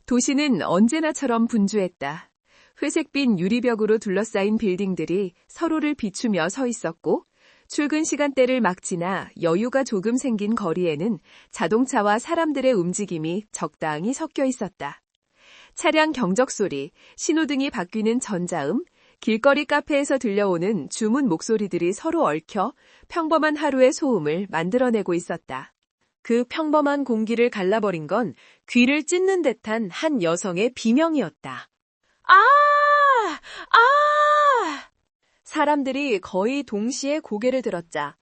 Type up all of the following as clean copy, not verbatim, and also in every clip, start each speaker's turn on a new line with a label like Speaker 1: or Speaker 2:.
Speaker 1: 도시는 언제나처럼 분주했다. 회색빛 유리벽으로 둘러싸인 빌딩들이 서로를 비추며 서 있었고, 출근 시간대를 막 지나 여유가 조금 생긴 거리에는 자동차와 사람들의 움직임이 적당히 섞여 있었다. 차량 경적 소리, 신호등이 바뀌는 전자음, 길거리 카페에서 들려오는 주문 목소리들이 서로 얽혀 평범한 하루의 소음을 만들어내고 있었다. 그 평범한 공기를 갈라버린 건 귀를 찢는 듯한 한 여성의 비명이었다. 아! 아! 사람들이 거의 동시에 고개를 들었자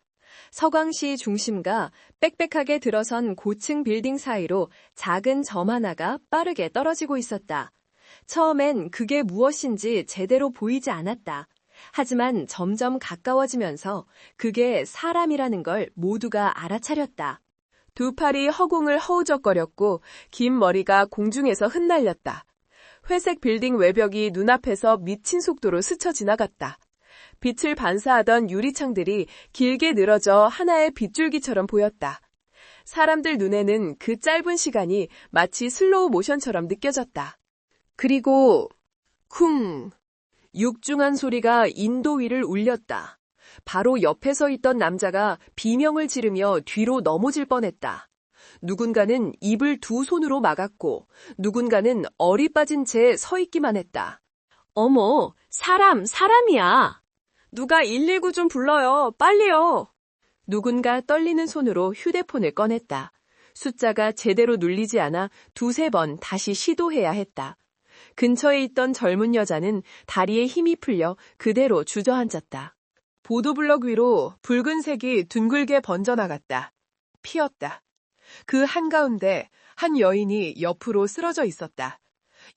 Speaker 1: 서강시 중심가 빽빽하게 들어선 고층 빌딩 사이로 작은 점 하나가 빠르게 떨어지고 있었다. 처음엔 그게 무엇인지 제대로 보이지 않았다. 하지만 점점 가까워지면서 그게 사람이라는 걸 모두가 알아차렸다. 두 팔이 허공을 허우적거렸고 긴 머리가 공중에서 흩날렸다. 회색 빌딩 외벽이 눈앞에서 미친 속도로 스쳐 지나갔다. 빛을 반사하던 유리창들이 길게 늘어져 하나의 빗줄기처럼 보였다. 사람들 눈에는 그 짧은 시간이 마치 슬로우 모션처럼 느껴졌다. 그리고 쿵! 육중한 소리가 인도 위를 울렸다. 바로 옆에 서 있던 남자가 비명을 지르며 뒤로 넘어질 뻔했다. 누군가는 입을 두 손으로 막았고 누군가는 얼이 빠진 채 서 있기만 했다. 어머, 사람이야. 누가 119 좀 불러요. 빨리요. 누군가 떨리는 손으로 휴대폰을 꺼냈다. 숫자가 제대로 눌리지 않아 두세 번 다시 시도해야 했다. 근처에 있던 젊은 여자는 다리에 힘이 풀려 그대로 주저앉았다. 보도블럭 위로 붉은색이 둥글게 번져나갔다. 피었다. 그 한가운데 한 여인이 옆으로 쓰러져 있었다.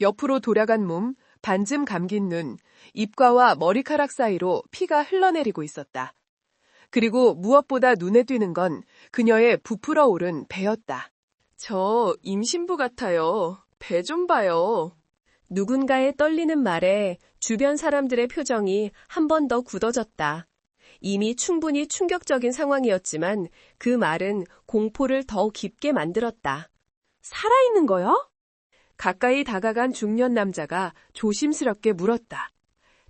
Speaker 1: 옆으로 돌아간 몸, 반쯤 감긴 눈, 입가와 머리카락 사이로 피가 흘러내리고 있었다. 그리고 무엇보다 눈에 띄는 건 그녀의 부풀어 오른 배였다. 저 임신부 같아요. 배 좀 봐요. 누군가의 떨리는 말에 주변 사람들의 표정이 한 번 더 굳어졌다. 이미 충분히 충격적인 상황이었지만 그 말은 공포를 더 깊게 만들었다. 살아있는 거요? 가까이 다가간 중년 남자가 조심스럽게 물었다.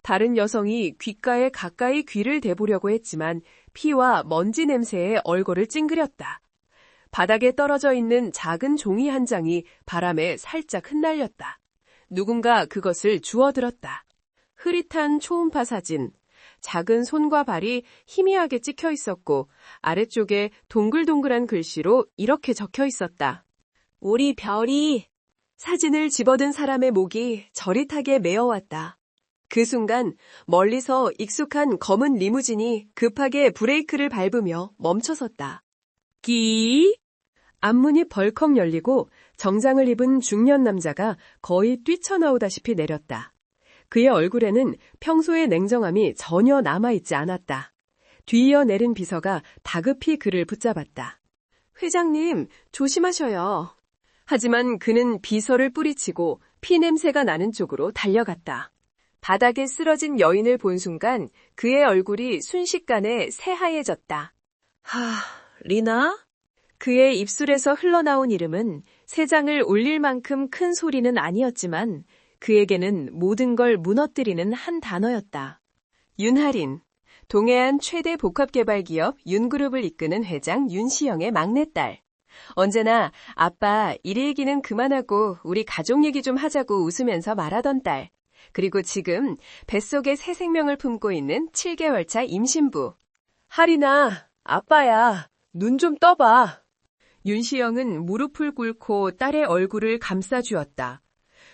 Speaker 1: 다른 여성이 귓가에 가까이 귀를 대보려고 했지만 피와 먼지 냄새에 얼굴을 찡그렸다. 바닥에 떨어져 있는 작은 종이 한 장이 바람에 살짝 흩날렸다. 누군가 그것을 주워들었다. 흐릿한 초음파 사진. 작은 손과 발이 희미하게 찍혀 있었고 아래쪽에 동글동글한 글씨로 이렇게 적혀 있었다. 우리 별이. 사진을 집어든 사람의 목이 저릿하게 메어왔다. 그 순간 멀리서 익숙한 검은 리무진이 급하게 브레이크를 밟으며 멈춰섰다. 끼! 앞문이 벌컥 열리고 정장을 입은 중년 남자가 거의 뛰쳐나오다시피 내렸다. 그의 얼굴에는 평소의 냉정함이 전혀 남아있지 않았다. 뒤이어 내린 비서가 다급히 그를 붙잡았다. 회장님, 조심하셔요. 하지만 그는 비서를 뿌리치고 피냄새가 나는 쪽으로 달려갔다. 바닥에 쓰러진 여인을 본 순간 그의 얼굴이 순식간에 새하얘졌다. 리나? 그의 입술에서 흘러나온 이름은 세 장을 올릴 만큼 큰 소리는 아니었지만 그에게는 모든 걸 무너뜨리는 한 단어였다. 윤하린, 동해안 최대 복합개발기업 윤그룹을 이끄는 회장 윤시영의 막내딸. 언제나 아빠 일 얘기는 그만하고 우리 가족 얘기 좀 하자고 웃으면서 말하던 딸. 그리고 지금 뱃속에 새 생명을 품고 있는 7개월차 임신부. 하린아, 아빠야. 눈 좀 떠봐. 윤시영은 무릎을 꿇고 딸의 얼굴을 감싸주었다.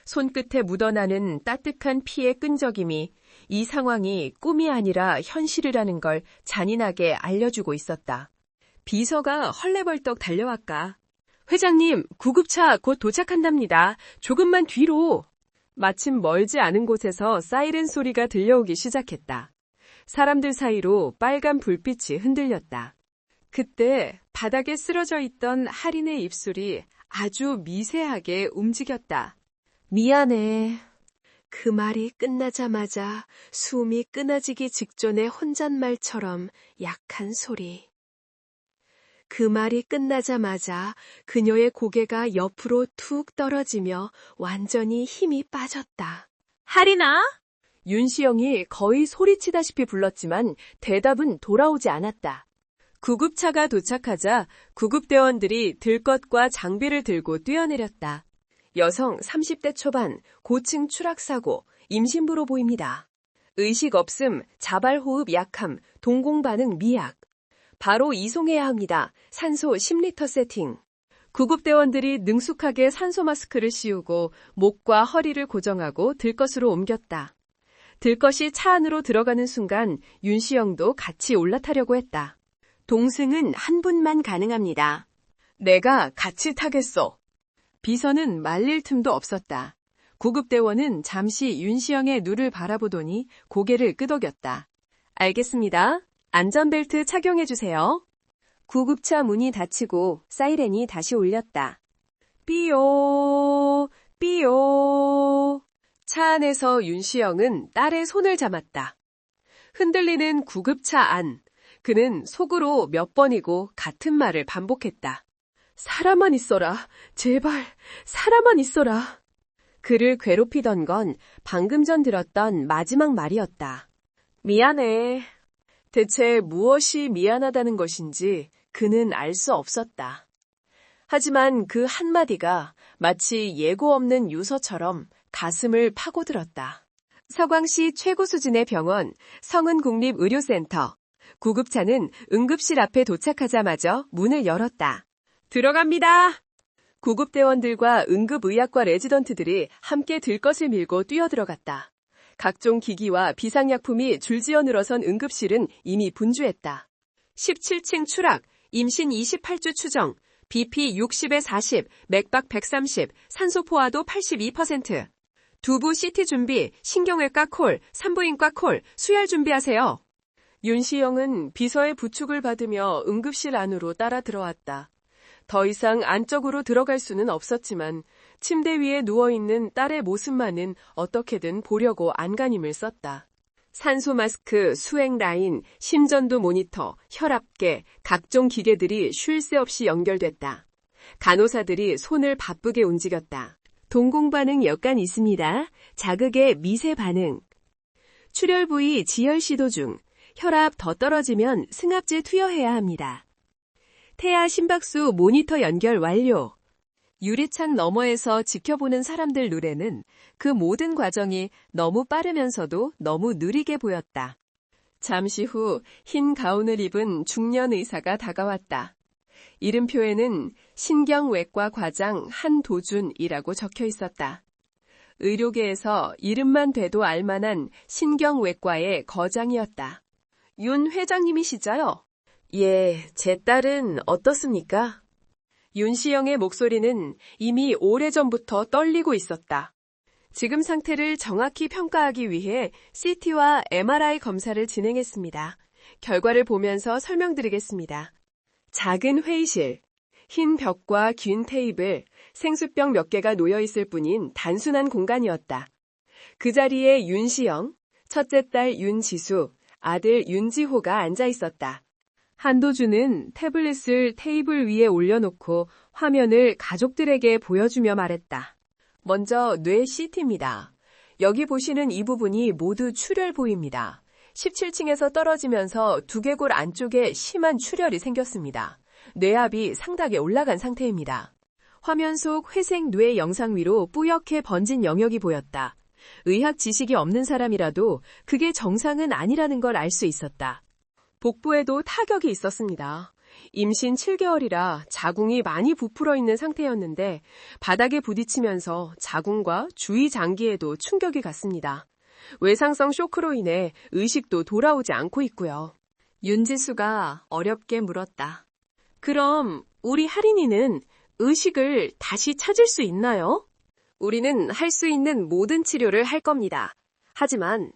Speaker 1: 손끝에 묻어나는 따뜻한 피의 끈적임이 이 상황이 꿈이 아니라 현실이라는 걸 잔인하게 알려주고 있었다. 비서가 헐레벌떡 달려왔까. 회장님, 구급차 곧 도착한답니다. 조금만 뒤로. 마침 멀지 않은 곳에서 사이렌 소리가 들려오기 시작했다. 사람들 사이로 빨간 불빛이 흔들렸다. 그때 바닥에 쓰러져 있던 하린의 입술이 아주 미세하게 움직였다. 미안해. 그 말이 끝나자마자 숨이 끊어지기 직전의 혼잣말처럼 약한 소리. 그 말이 끝나자마자 그녀의 고개가 옆으로 툭 떨어지며 완전히 힘이 빠졌다. 하리나? 윤시영이 거의 소리치다시피 불렀지만 대답은 돌아오지 않았다. 구급차가 도착하자 구급대원들이 들것과 장비를 들고 뛰어내렸다. 여성 30대 초반, 고층 추락사고, 임신부로 보입니다. 의식 없음, 자발호흡 약함, 동공반응 미약. 바로 이송해야 합니다. 산소 10리터 세팅. 구급대원들이 능숙하게 산소 마스크를 씌우고 목과 허리를 고정하고 들것으로 옮겼다. 들것이 차 안으로 들어가는 순간 윤시영도 같이 올라타려고 했다. 동승은 한 분만 가능합니다. 내가 같이 타겠어. 비서는 말릴 틈도 없었다. 구급대원은 잠시 윤시영의 눈을 바라보더니 고개를 끄덕였다. 알겠습니다. 안전벨트 착용해주세요. 구급차 문이 닫히고 사이렌이 다시 울렸다. 삐요, 삐요. 차 안에서 윤시영은 딸의 손을 잡았다. 흔들리는 구급차 안. 그는 속으로 몇 번이고 같은 말을 반복했다. 사람만 있어라. 제발, 사람만 있어라. 그를 괴롭히던 건 방금 전 들었던 마지막 말이었다. 미안해. 대체 무엇이 미안하다는 것인지 그는 알 수 없었다. 하지만 그 한마디가 마치 예고 없는 유서처럼 가슴을 파고들었다. 서광시 최고 수준의 병원 성은국립의료센터. 구급차는 응급실 앞에 도착하자마자 문을 열었다. 들어갑니다. 구급대원들과 응급의학과 레지던트들이 함께 들것을 밀고 뛰어들어갔다. 각종 기기와 비상약품이 줄지어 늘어선 응급실은 이미 분주했다. 17층 추락, 임신 28주 추정, BP 60에 40, 맥박 130, 산소 포화도 82%. 두부 CT 준비, 신경외과 콜, 산부인과 콜, 수혈 준비하세요. 윤시영은 비서의 부축을 받으며 응급실 안으로 따라 들어왔다. 더 이상 안쪽으로 들어갈 수는 없었지만 침대 위에 누워있는 딸의 모습만은 어떻게든 보려고 안간힘을 썼다. 산소 마스크, 수액 라인, 심전도 모니터, 혈압계, 각종 기계들이 쉴 새 없이 연결됐다. 간호사들이 손을 바쁘게 움직였다. 동공반응 여간 있습니다. 자극의 미세 반응. 출혈 부위 지혈 시도 중. 혈압 더 떨어지면 승합제 투여해야 합니다. 태아 심박수 모니터 연결 완료. 유리창 너머에서 지켜보는 사람들 눈에는 그 모든 과정이 너무 빠르면서도 너무 느리게 보였다. 잠시 후 흰 가운을 입은 중년 의사가 다가왔다. 이름표에는 신경외과 과장 한도준이라고 적혀 있었다. 의료계에서 이름만 돼도 알만한 신경외과의 거장이었다. 윤 회장님이시죠요? 예, 제 딸은 어떻습니까? 윤시영의 목소리는 이미 오래전부터 떨리고 있었다. 지금 상태를 정확히 평가하기 위해 CT와 MRI 검사를 진행했습니다. 결과를 보면서 설명드리겠습니다. 작은 회의실, 흰 벽과 긴 테이블, 생수병 몇 개가 놓여있을 뿐인 단순한 공간이었다. 그 자리에 윤시영, 첫째 딸 윤지수, 아들 윤지호가 앉아 있었다. 한도준은 태블릿을 테이블 위에 올려놓고 화면을 가족들에게 보여주며 말했다. 먼저 뇌 CT입니다. 여기 보시는 이 부분이 모두 출혈부입니다. 17층에서 떨어지면서 두개골 안쪽에 심한 출혈이 생겼습니다. 뇌압이 상당히 올라간 상태입니다. 화면 속 회색 뇌 영상 위로 뿌옇게 번진 영역이 보였다. 의학 지식이 없는 사람이라도 그게 정상은 아니라는 걸 알 수 있었다. 복부에도 타격이 있었습니다. 임신 7개월이라 자궁이 많이 부풀어 있는 상태였는데 바닥에 부딪히면서 자궁과 주위 장기에도 충격이 갔습니다. 외상성 쇼크로 인해 의식도 돌아오지 않고 있고요. 윤지수가 어렵게 물었다. 그럼 우리 하린이는 의식을 다시 찾을 수 있나요? 우리는 할 수 있는 모든 치료를 할 겁니다. 하지만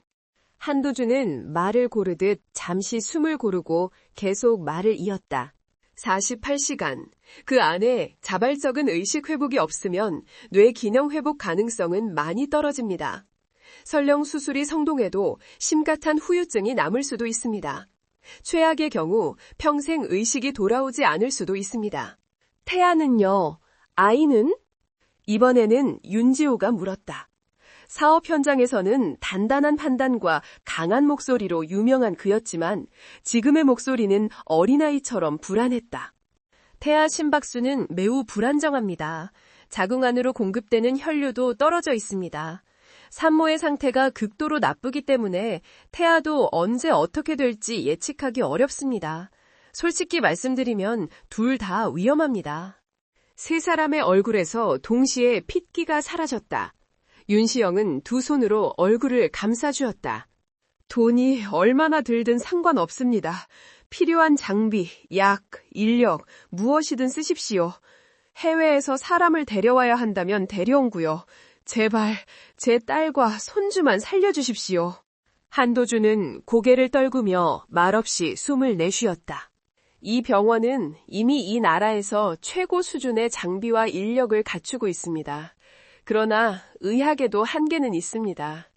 Speaker 1: 한도준은 말을 고르듯 잠시 숨을 고르고 계속 말을 이었다. 48시간. 그 안에 자발적인 의식 회복이 없으면 뇌 기능 회복 가능성은 많이 떨어집니다. 설령 수술이 성공해도 심각한 후유증이 남을 수도 있습니다. 최악의 경우 평생 의식이 돌아오지 않을 수도 있습니다. 태아는요? 아이는? 이번에는 윤지호가 물었다. 사업 현장에서는 단단한 판단과 강한 목소리로 유명한 그였지만 지금의 목소리는 어린아이처럼 불안했다. 태아 심박수는 매우 불안정합니다. 자궁 안으로 공급되는 혈류도 떨어져 있습니다. 산모의 상태가 극도로 나쁘기 때문에 태아도 언제 어떻게 될지 예측하기 어렵습니다. 솔직히 말씀드리면 둘 다 위험합니다. 세 사람의 얼굴에서 동시에 핏기가 사라졌다. 윤시영은 두 손으로 얼굴을 감싸주었다. 돈이 얼마나 들든 상관없습니다. 필요한 장비, 약, 인력, 무엇이든 쓰십시오. 해외에서 사람을 데려와야 한다면 데려온고요. 제발 제 딸과 손주만 살려주십시오. 한도준은 고개를 떨구며 말없이 숨을 내쉬었다. 이 병원은 이미 이 나라에서 최고 수준의 장비와 인력을 갖추고 있습니다. 그러나 의학에도 한계는 있습니다.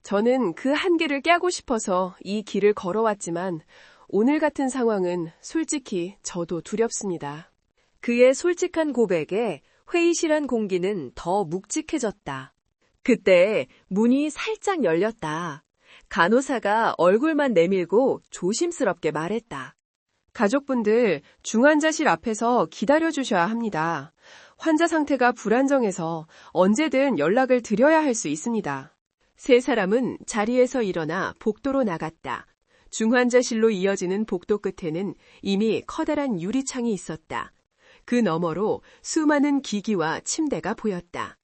Speaker 1: 저는 그 한계를 깨고 싶어서 이 길을 걸어왔지만 오늘 같은 상황은 솔직히 저도 두렵습니다. 그의 솔직한 고백에 회의실안 공기는 더 묵직해졌다. 그때 문이 살짝 열렸다. 간호사가 얼굴만 내밀고 조심스럽게 말했다. 가족분들, 중환자실 앞에서 기다려주셔야 합니다. 환자 상태가 불안정해서 언제든 연락을 드려야 할 수 있습니다. 세 사람은 자리에서 일어나 복도로 나갔다. 중환자실로 이어지는 복도 끝에는 이미 커다란 유리창이 있었다. 그 너머로 수많은 기기와 침대가 보였다.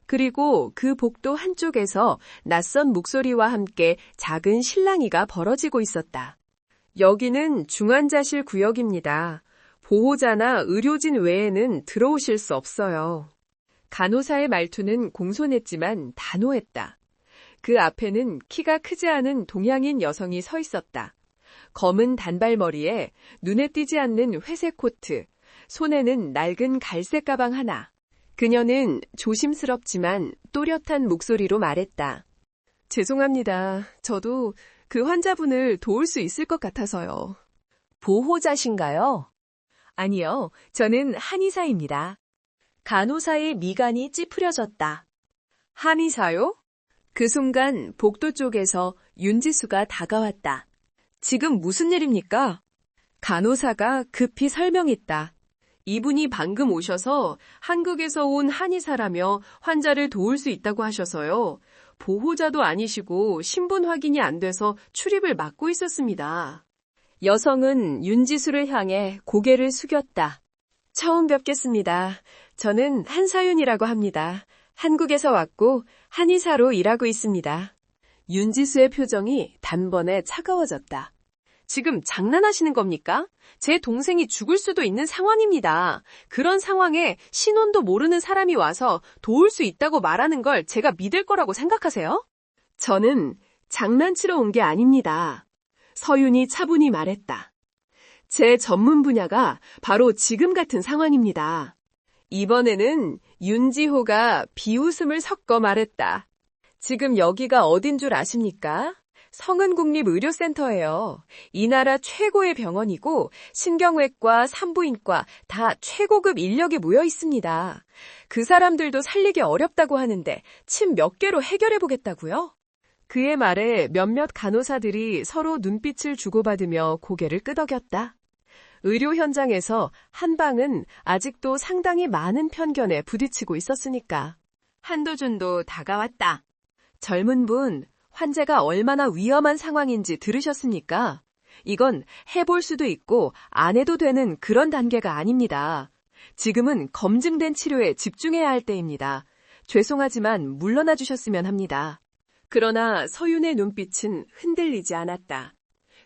Speaker 1: 그리고 그 복도 한쪽에서 낯선 목소리와 함께 작은 실랑이가 벌어지고 있었다. 여기는 중환자실 구역입니다. 보호자나 의료진 외에는 들어오실 수 없어요. 간호사의 말투는 공손했지만 단호했다. 그 앞에는 키가 크지 않은 동양인 여성이 서 있었다. 검은 단발머리에 눈에 띄지 않는 회색 코트, 손에는 낡은 갈색 가방 하나. 그녀는 조심스럽지만 또렷한 목소리로 말했다. 죄송합니다. 저도 그 환자분을 도울 수 있을 것 같아서요. 보호자신가요? 아니요, 저는 한의사입니다. 간호사의 미간이 찌푸려졌다. 한의사요? 그 순간 복도 쪽에서 윤지수가 다가왔다. 지금 무슨 일입니까? 간호사가 급히 설명했다. 이분이 방금 오셔서 한국에서 온 한의사라며 환자를 도울 수 있다고 하셔서요. 보호자도 아니시고 신분 확인이 안 돼서 출입을 막고 있었습니다. 여성은 윤지수를 향해 고개를 숙였다. 처음 뵙겠습니다. 저는 한사윤이라고 합니다. 한국에서 왔고 한의사로 일하고 있습니다. 윤지수의 표정이 단번에 차가워졌다. 지금 장난하시는 겁니까? 제 동생이 죽을 수도 있는 상황입니다. 그런 상황에 신원도 모르는 사람이 와서 도울 수 있다고 말하는 걸 제가 믿을 거라고 생각하세요? 저는 장난치러 온 게 아닙니다. 서윤이 차분히 말했다. 제 전문 분야가 바로 지금 같은 상황입니다. 이번에는 윤지호가 비웃음을 섞어 말했다. 지금 여기가 어딘 줄 아십니까? 성은국립의료센터예요. 이 나라 최고의 병원이고 신경외과, 산부인과 다 최고급 인력이 모여 있습니다. 그 사람들도 살리기 어렵다고 하는데 침 몇 개로 해결해 보겠다고요? 그의 말에 몇몇 간호사들이 서로 눈빛을 주고받으며 고개를 끄덕였다. 의료 현장에서 한방은 아직도 상당히 많은 편견에 부딪히고 있었으니까. 한도준도 다가왔다. 젊은 분, 환자가 얼마나 위험한 상황인지 들으셨습니까? 이건 해볼 수도 있고 안 해도 되는 그런 단계가 아닙니다. 지금은 검증된 치료에 집중해야 할 때입니다. 죄송하지만 물러나 주셨으면 합니다. 그러나 서윤의 눈빛은 흔들리지 않았다.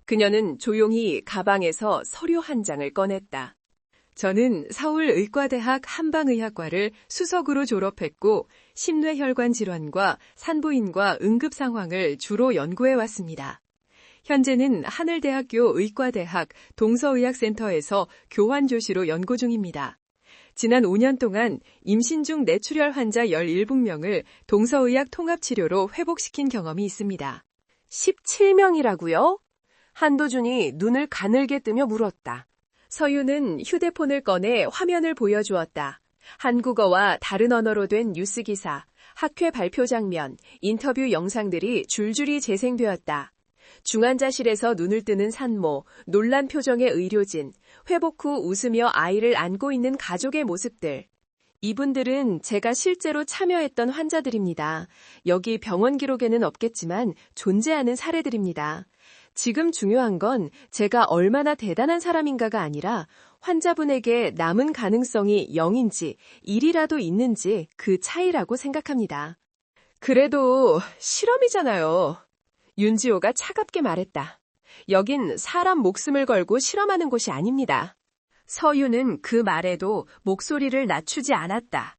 Speaker 1: 그녀는 조용히 가방에서 서류 한 장을 꺼냈다. 저는 서울의과대학 한방의학과를 수석으로 졸업했고 심뇌혈관 질환과 산부인과 응급 상황을 주로 연구해 왔습니다. 현재는 하늘대학교 의과대학 동서의학센터에서 교환조시로 연구 중입니다. 지난 5년 동안 임신 중 뇌출혈 환자 17명을 동서의학 통합치료로 회복시킨 경험이 있습니다. 17명이라고요? 한도준이 눈을 가늘게 뜨며 물었다. 서유는 휴대폰을 꺼내 화면을 보여주었다. 한국어와 다른 언어로 된 뉴스 기사, 학회 발표 장면, 인터뷰 영상들이 줄줄이 재생되었다. 중환자실에서 눈을 뜨는 산모, 놀란 표정의 의료진, 회복 후 웃으며 아이를 안고 있는 가족의 모습들. 이분들은 제가 실제로 참여했던 환자들입니다. 여기 병원 기록에는 없겠지만 존재하는 사례들입니다. 지금 중요한 건 제가 얼마나 대단한 사람인가가 아니라 환자분에게 남은 가능성이 0인지 1이라도 있는지 그 차이라고 생각합니다. 그래도 실험이잖아요. 윤지호가 차갑게 말했다. 여긴 사람 목숨을 걸고 실험하는 곳이 아닙니다. 서유는 그 말에도 목소리를 낮추지 않았다.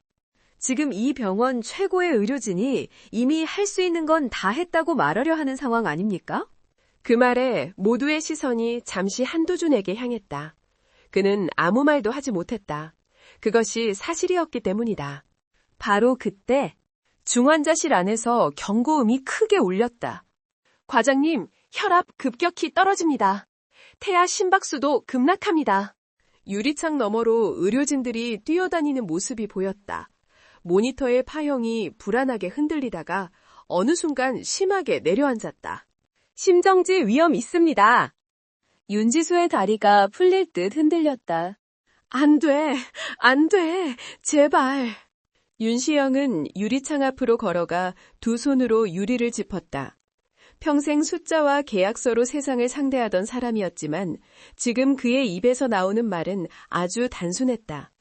Speaker 1: 지금 이 병원 최고의 의료진이 이미 할 수 있는 건 다 했다고 말하려 하는 상황 아닙니까? 그 말에 모두의 시선이 잠시 한도준에게 향했다. 그는 아무 말도 하지 못했다. 그것이 사실이었기 때문이다. 바로 그때 중환자실 안에서 경고음이 크게 울렸다. 과장님, 혈압 급격히 떨어집니다. 태아 심박수도 급락합니다. 유리창 너머로 의료진들이 뛰어다니는 모습이 보였다. 모니터의 파형이 불안하게 흔들리다가 어느 순간 심하게 내려앉았다. 심정지 위험 있습니다. 윤지수의 다리가 풀릴 듯 흔들렸다. 안 돼, 제발. 윤시영은 유리창 앞으로 걸어가 두 손으로 유리를 짚었다. 평생 숫자와 계약서로 세상을 상대하던 사람이었지만 지금 그의 입에서 나오는 말은 아주 단순했다.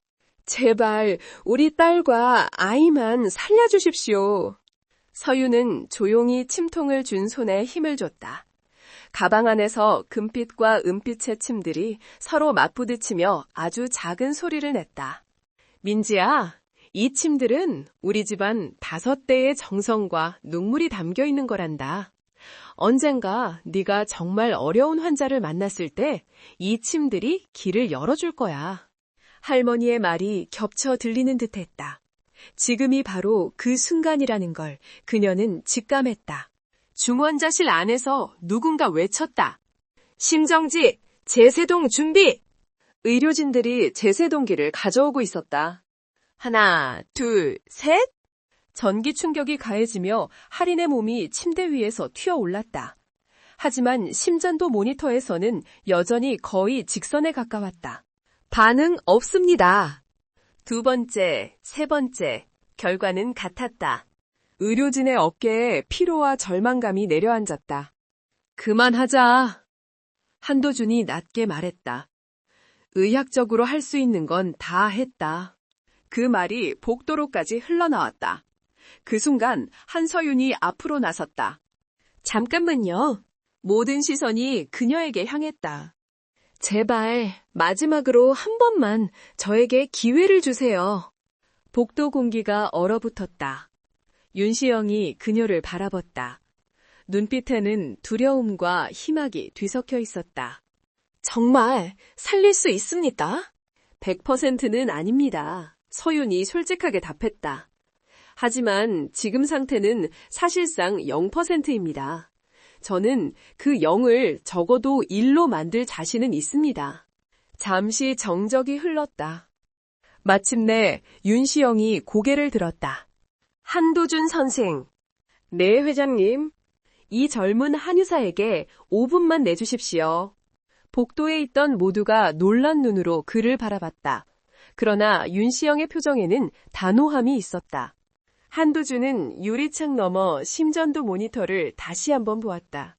Speaker 1: 제발 우리 딸과 아이만 살려주십시오. 서유는 조용히 침통을 준 손에 힘을 줬다. 가방 안에서 금빛과 은빛의 침들이 서로 맞부딪히며 아주 작은 소리를 냈다. 민지야, 이 침들은 우리 집안 5대의 정성과 눈물이 담겨 있는 거란다. 언젠가 네가 정말 어려운 환자를 만났을 때 이 침들이 길을 열어줄 거야. 할머니의 말이 겹쳐 들리는 듯했다. 지금이 바로 그 순간이라는 걸 그녀는 직감했다. 중환자실 안에서 누군가 외쳤다. 심정지, 제세동 준비! 의료진들이 제세동기를 가져오고 있었다. 하나, 둘, 셋! 전기 충격이 가해지며 할인의 몸이 침대 위에서 튀어올랐다. 하지만 심전도 모니터에서는 여전히 거의 직선에 가까웠다. 반응 없습니다. 두 번째, 세 번째, 결과는 같았다. 의료진의 어깨에 피로와 절망감이 내려앉았다. 그만하자. 한도준이 낮게 말했다. 의학적으로 할 수 있는 건 다 했다. 그 말이 복도로까지 흘러나왔다. 그 순간 한서윤이 앞으로 나섰다. 잠깐만요. 모든 시선이 그녀에게 향했다. 제발 마지막으로 한 번만 저에게 기회를 주세요. 복도 공기가 얼어붙었다. 윤시영이 그녀를 바라봤다. 눈빛에는 두려움과 희망이 뒤섞여 있었다. 정말 살릴 수 있습니까? 100%는 아닙니다. 서윤이 솔직하게 답했다. 하지만 지금 상태는 사실상 0%입니다. 저는 그 0을 적어도 1로 만들 자신은 있습니다. 잠시 정적이 흘렀다. 마침내 윤시영이 고개를 들었다. 한도준 선생. 네, 회장님. 이 젊은 한의사에게 5분만 내주십시오. 복도에 있던 모두가 놀란 눈으로 그를 바라봤다. 그러나 윤시영의 표정에는 단호함이 있었다. 한도준은 유리창 너머 심전도 모니터를 다시 한번 보았다.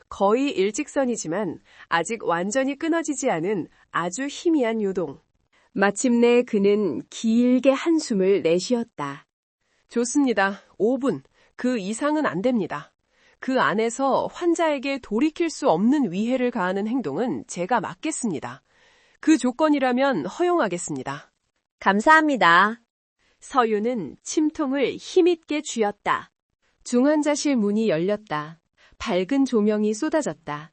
Speaker 1: 거의 일직선이지만 아직 완전히 끊어지지 않은 아주 희미한 요동. 마침내 그는 길게 한숨을 내쉬었다. 좋습니다. 5분. 그 이상은 안 됩니다. 그 안에서 환자에게 돌이킬 수 없는 위해를 가하는 행동은 제가 맡겠습니다. 그 조건이라면 허용하겠습니다. 감사합니다. 서유는 침통을 힘있게 쥐었다. 중환자실 문이 열렸다. 밝은 조명이 쏟아졌다.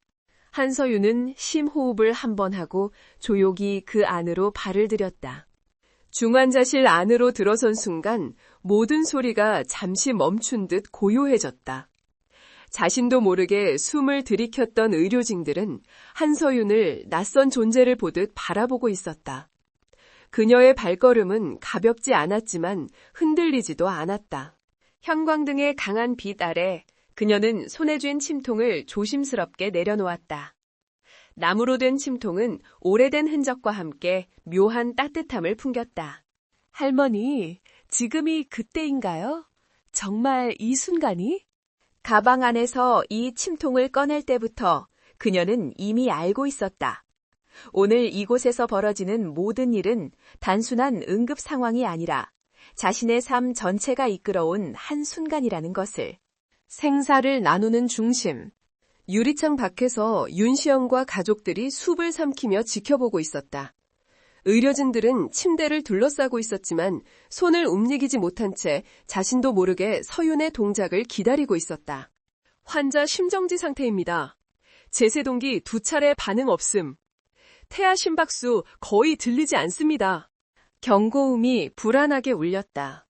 Speaker 1: 한서유는 심호흡을 한 번 하고 조용히 그 안으로 발을 들였다. 중환자실 안으로 들어선 순간 모든 소리가 잠시 멈춘 듯 고요해졌다. 자신도 모르게 숨을 들이켰던 의료진들은 한서윤을 낯선 존재를 보듯 바라보고 있었다. 그녀의 발걸음은 가볍지 않았지만 흔들리지도 않았다. 형광등의 강한 빛 아래 그녀는 손에 쥔 침통을 조심스럽게 내려놓았다. 나무로 된 침통은 오래된 흔적과 함께 묘한 따뜻함을 풍겼다. 할머니, 지금이 그때인가요? 정말 이 순간이? 가방 안에서 이 침통을 꺼낼 때부터 그녀는 이미 알고 있었다. 오늘 이곳에서 벌어지는 모든 일은 단순한 응급 상황이 아니라 자신의 삶 전체가 이끌어온 한순간이라는 것을. 생사를 나누는 중심. 유리창 밖에서 윤시영과 가족들이 숲을 삼키며 지켜보고 있었다. 의료진들은 침대를 둘러싸고 있었지만 손을 움직이지 못한 채 자신도 모르게 서윤의 동작을 기다리고 있었다. 환자 심정지 상태입니다. 제세동기 2차례 반응 없음. 태아 심박수 거의 들리지 않습니다. 경고음이 불안하게 울렸다.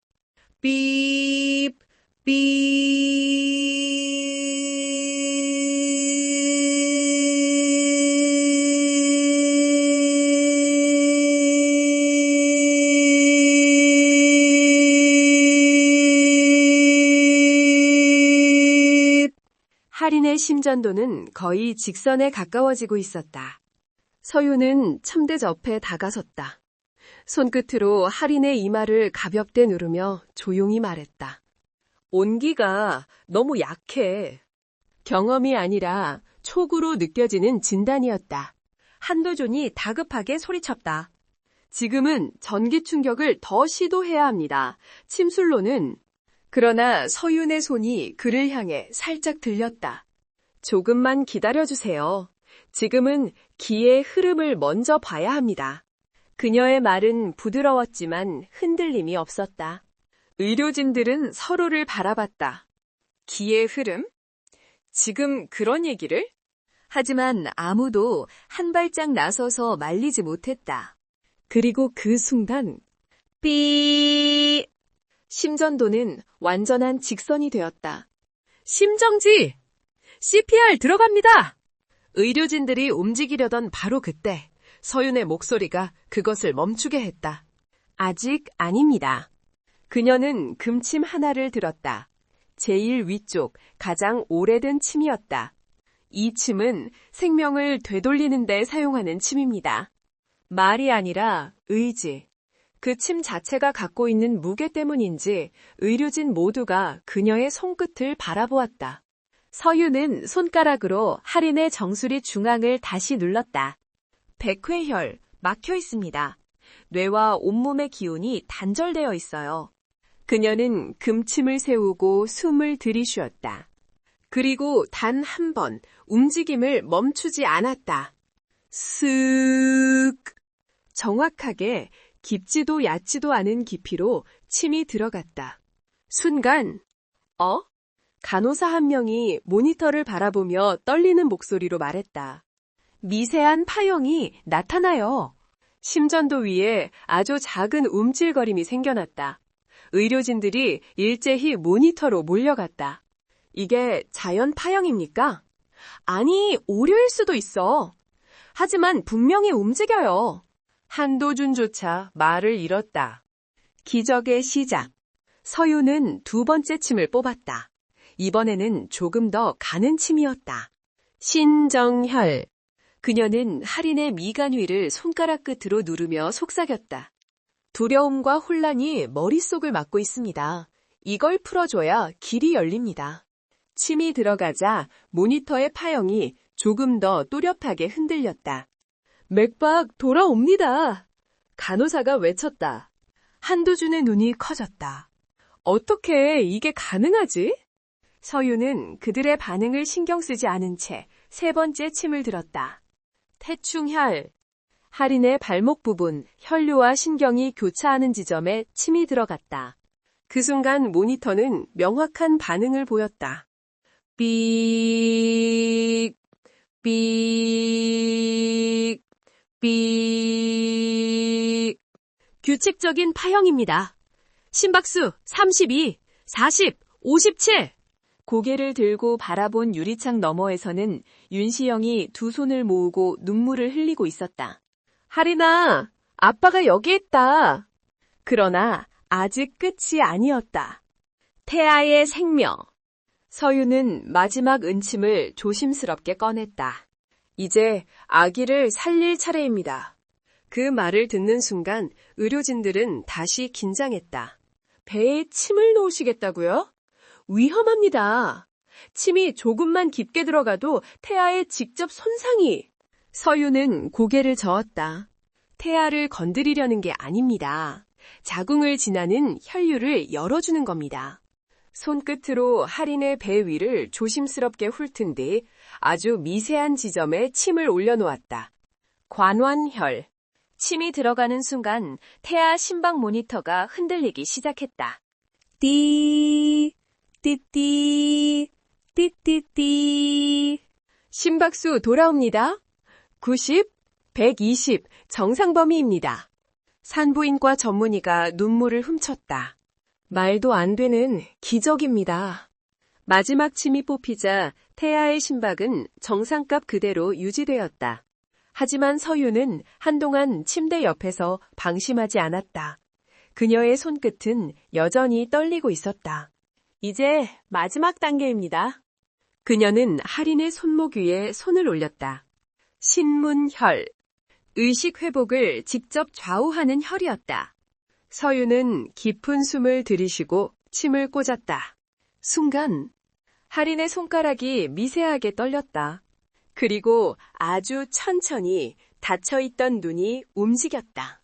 Speaker 1: 삐입, 삐입. 할인의 심전도는 거의 직선에 가까워지고 있었다. 서윤은 침대 옆에 다가섰다. 손끝으로 할인의 이마를 가볍게 누르며 조용히 말했다. 온기가 너무 약해. 경험이 아니라 촉으로 느껴지는 진단이었다. 한도준이 다급하게 소리쳤다. 지금은 전기 충격을 더 시도해야 합니다. 침술로는. 그러나 서윤의 손이 그를 향해 살짝 들렸다. 조금만 기다려주세요. 지금은 기의 흐름을 먼저 봐야 합니다. 그녀의 말은 부드러웠지만 흔들림이 없었다. 의료진들은 서로를 바라봤다. 기의 흐름? 지금 그런 얘기를? 하지만 아무도 한 발짝 나서서 말리지 못했다. 그리고 그 순간 삐! 심전도는 완전한 직선이 되었다. 심정지! CPR 들어갑니다! 의료진들이 움직이려던 바로 그때 서윤의 목소리가 그것을 멈추게 했다. 아직 아닙니다. 그녀는 금침 하나를 들었다. 제일 위쪽 가장 오래된 침이었다. 이 침은 생명을 되돌리는 데 사용하는 침입니다. 말이 아니라 의지. 그 침 자체가 갖고 있는 무게 때문인지 의료진 모두가 그녀의 손끝을 바라보았다. 서윤은 손가락으로 할인의 정수리 중앙을 다시 눌렀다. 백회혈, 막혀 있습니다. 뇌와 온몸의 기운이 단절되어 있어요. 그녀는 금침을 세우고 숨을 들이쉬었다. 그리고 단 한 번 움직임을 멈추지 않았다. 쓱! 정확하게 깊지도 얕지도 않은 깊이로 침이 들어갔다. 순간, 간호사 한 명이 모니터를 바라보며 떨리는 목소리로 말했다. 미세한 파형이 나타나요. 심전도 위에 아주 작은 움찔거림이 생겨났다. 의료진들이 일제히 모니터로 몰려갔다. 이게 자연 파형입니까? 아니, 오류일 수도 있어. 하지만 분명히 움직여요. 한도준조차 말을 잃었다. 기적의 시작. 서윤은 2번째 침을 뽑았다. 이번에는 조금 더 가는 침이었다. 신정혈. 그녀는 할인의 미간 위를 손가락 끝으로 누르며 속삭였다. 두려움과 혼란이 머릿속을 막고 있습니다. 이걸 풀어줘야 길이 열립니다. 침이 들어가자 모니터의 파형이 조금 더 또렷하게 흔들렸다. 맥박 돌아옵니다. 간호사가 외쳤다. 한도준의 눈이 커졌다. 어떻게 이게 가능하지? 서윤은 그들의 반응을 신경 쓰지 않은 채 3번째 침을 들었다. 태충혈. 할인의 발목 부분, 혈류와 신경이 교차하는 지점에 침이 들어갔다. 그 순간 모니터는 명확한 반응을 보였다. 삑, 삑, 삑. 규칙적인 파형입니다. 심박수 32, 40, 57. 고개를 들고 바라본 유리창 너머에서는 윤시영이 두 손을 모으고 눈물을 흘리고 있었다. 하린아, 아빠가 여기 있다. 그러나 아직 끝이 아니었다. 태아의 생명. 서유는 마지막 은침을 조심스럽게 꺼냈다. 이제 아기를 살릴 차례입니다. 그 말을 듣는 순간 의료진들은 다시 긴장했다. 배에 침을 놓으시겠다고요? 위험합니다. 침이 조금만 깊게 들어가도 태아에 직접 손상이. 서유는 고개를 저었다. 태아를 건드리려는 게 아닙니다. 자궁을 지나는 혈류를 열어주는 겁니다. 손끝으로 할인의 배 위를 조심스럽게 훑은 뒤 아주 미세한 지점에 침을 올려놓았다. 관완혈. 침이 들어가는 순간 태아 심박 모니터가 흔들리기 시작했다. 띠, 띠띠, 띠띠띠. 심박수 돌아옵니다. 90, 120 정상 범위입니다. 산부인과 전문의가 눈물을 훔쳤다. 말도 안 되는 기적입니다. 마지막 침이 뽑히자 태아의 심박은 정상값 그대로 유지되었다. 하지만 서유는 한동안 침대 옆에서 방심하지 않았다. 그녀의 손끝은 여전히 떨리고 있었다. 이제 마지막 단계입니다. 그녀는 할인의 손목 위에 손을 올렸다. 신문혈. 의식 회복을 직접 좌우하는 혈이었다. 서유는 깊은 숨을 들이쉬고 침을 꽂았다. 순간 할인의 손가락이 미세하게 떨렸다. 그리고 아주 천천히 닫혀있던 눈이 움직였다.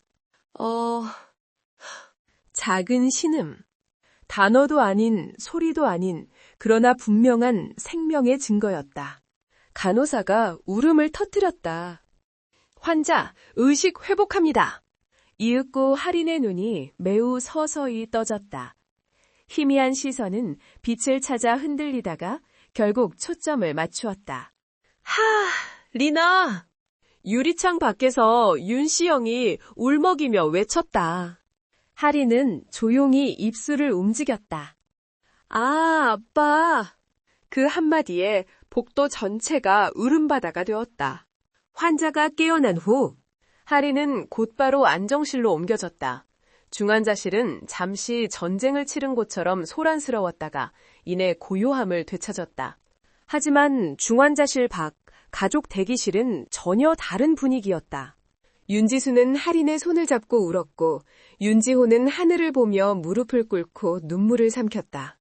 Speaker 1: 작은 신음. 단어도 아닌 소리도 아닌 그러나 분명한 생명의 증거였다. 간호사가 울음을 터뜨렸다. 환자, 의식 회복합니다. 이윽고 할인의 눈이 매우 서서히 떠졌다. 희미한 시선은 빛을 찾아 흔들리다가 결국 초점을 맞추었다. 리나! 유리창 밖에서 윤시영이 울먹이며 외쳤다. 할인은 조용히 입술을 움직였다. 아빠! 그 한마디에 복도 전체가 울음바다가 되었다. 환자가 깨어난 후 할인은 곧바로 안정실로 옮겨졌다. 중환자실은 잠시 전쟁을 치른 곳처럼 소란스러웠다가 이내 고요함을 되찾았다. 하지만 중환자실 밖 가족 대기실은 전혀 다른 분위기였다. 윤지수는 할인의 손을 잡고 울었고 윤지호는 하늘을 보며 무릎을 꿇고 눈물을 삼켰다.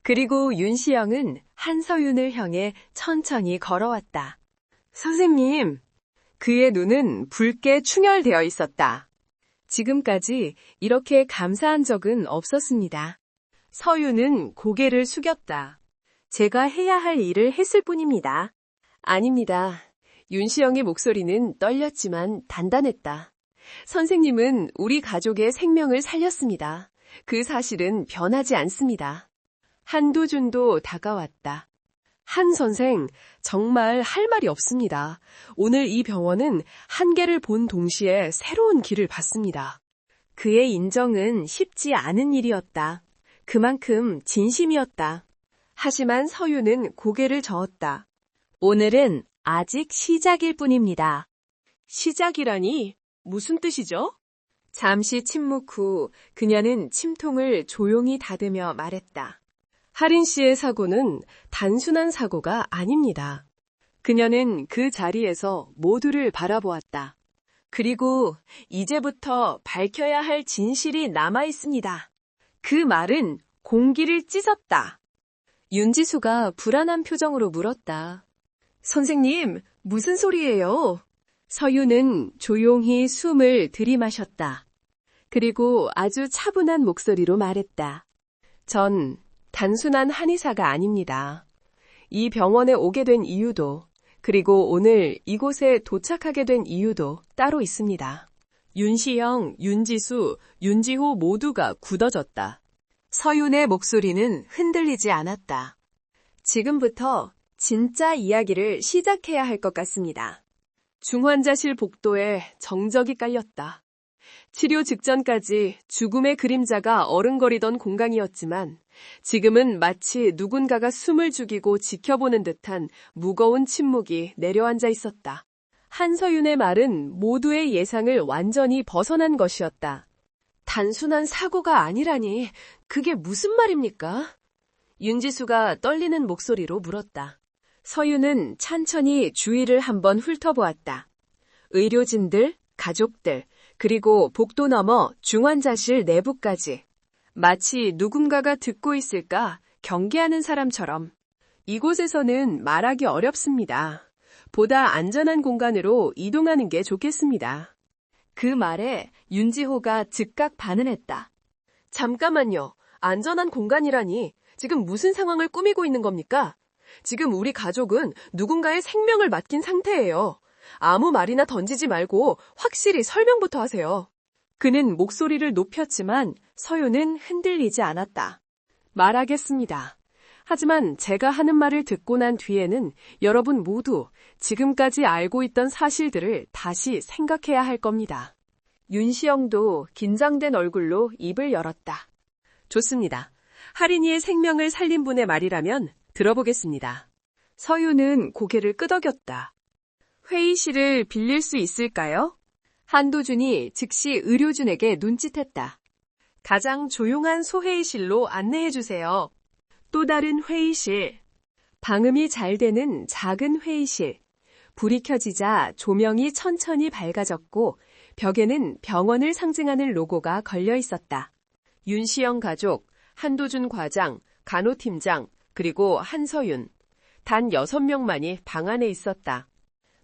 Speaker 1: 그리고 윤시영은 한서윤을 향해 천천히 걸어왔다. 선생님! 그의 눈은 붉게 충혈되어 있었다. 지금까지 이렇게 감사한 적은 없었습니다. 서윤은 고개를 숙였다. 제가 해야 할 일을 했을 뿐입니다. 아닙니다. 윤시영의 목소리는 떨렸지만 단단했다. 선생님은 우리 가족의 생명을 살렸습니다. 그 사실은 변하지 않습니다. 한두준도 다가왔다. 한 선생, 정말 할 말이 없습니다. 오늘 이 병원은 한계를 본 동시에 새로운 길을 봤습니다. 그의 인정은 쉽지 않은 일이었다. 그만큼 진심이었다. 하지만 서유는 고개를 저었다. 오늘은 아직 시작일 뿐입니다. 시작이라니 무슨 뜻이죠? 잠시 침묵 후 그녀는 침통을 조용히 닫으며 말했다. 할인 씨의 사고는 단순한 사고가 아닙니다. 그녀는 그 자리에서 모두를 바라보았다. 그리고 이제부터 밝혀야 할 진실이 남아 있습니다. 그 말은 공기를 찢었다. 윤지수가 불안한 표정으로 물었다. 선생님, 무슨 소리예요? 서유는 조용히 숨을 들이마셨다. 그리고 아주 차분한 목소리로 말했다. 전 단순한 한의사가 아닙니다. 이 병원에 오게 된 이유도, 그리고 오늘 이곳에 도착하게 된 이유도 따로 있습니다. 윤시영, 윤지수, 윤지호 모두가 굳어졌다. 서윤의 목소리는 흔들리지 않았다. 지금부터 진짜 이야기를 시작해야 할 것 같습니다. 중환자실 복도에 정적이 깔렸다. 치료 직전까지 죽음의 그림자가 어른거리던 공간이었지만 지금은 마치 누군가가 숨을 죽이고 지켜보는 듯한 무거운 침묵이 내려앉아 있었다. 한서윤의 말은 모두의 예상을 완전히 벗어난 것이었다. 단순한 사고가 아니라니, 그게 무슨 말입니까? 윤지수가 떨리는 목소리로 물었다. 서윤은 천천히 주위를 한번 훑어보았다. 의료진들, 가족들, 그리고 복도 너머 중환자실 내부까지. 마치 누군가가 듣고 있을까 경계하는 사람처럼. 이곳에서는 말하기 어렵습니다. 보다 안전한 공간으로 이동하는 게 좋겠습니다. 그 말에 윤지호가 즉각 반응했다. 잠깐만요. 안전한 공간이라니 지금 무슨 상황을 꾸미고 있는 겁니까? 지금 우리 가족은 누군가의 생명을 맡긴 상태예요. 아무 말이나 던지지 말고 확실히 설명부터 하세요. 그는 목소리를 높였지만 서윤은 흔들리지 않았다. 말하겠습니다. 하지만 제가 하는 말을 듣고 난 뒤에는 여러분 모두 지금까지 알고 있던 사실들을 다시 생각해야 할 겁니다. 윤시영도 긴장된 얼굴로 입을 열었다. 좋습니다. 할인이의 생명을 살린 분의 말이라면 들어보겠습니다. 서윤은 고개를 끄덕였다. 회의실을 빌릴 수 있을까요? 한도준이 즉시 의료진에게 눈짓했다. 가장 조용한 소회의실로 안내해주세요. 또 다른 회의실. 방음이 잘 되는 작은 회의실. 불이 켜지자 조명이 천천히 밝아졌고 벽에는 병원을 상징하는 로고가 걸려 있었다. 윤시영 가족, 한도준 과장, 간호팀장, 그리고 한서윤. 단 6명만이 방 안에 있었다.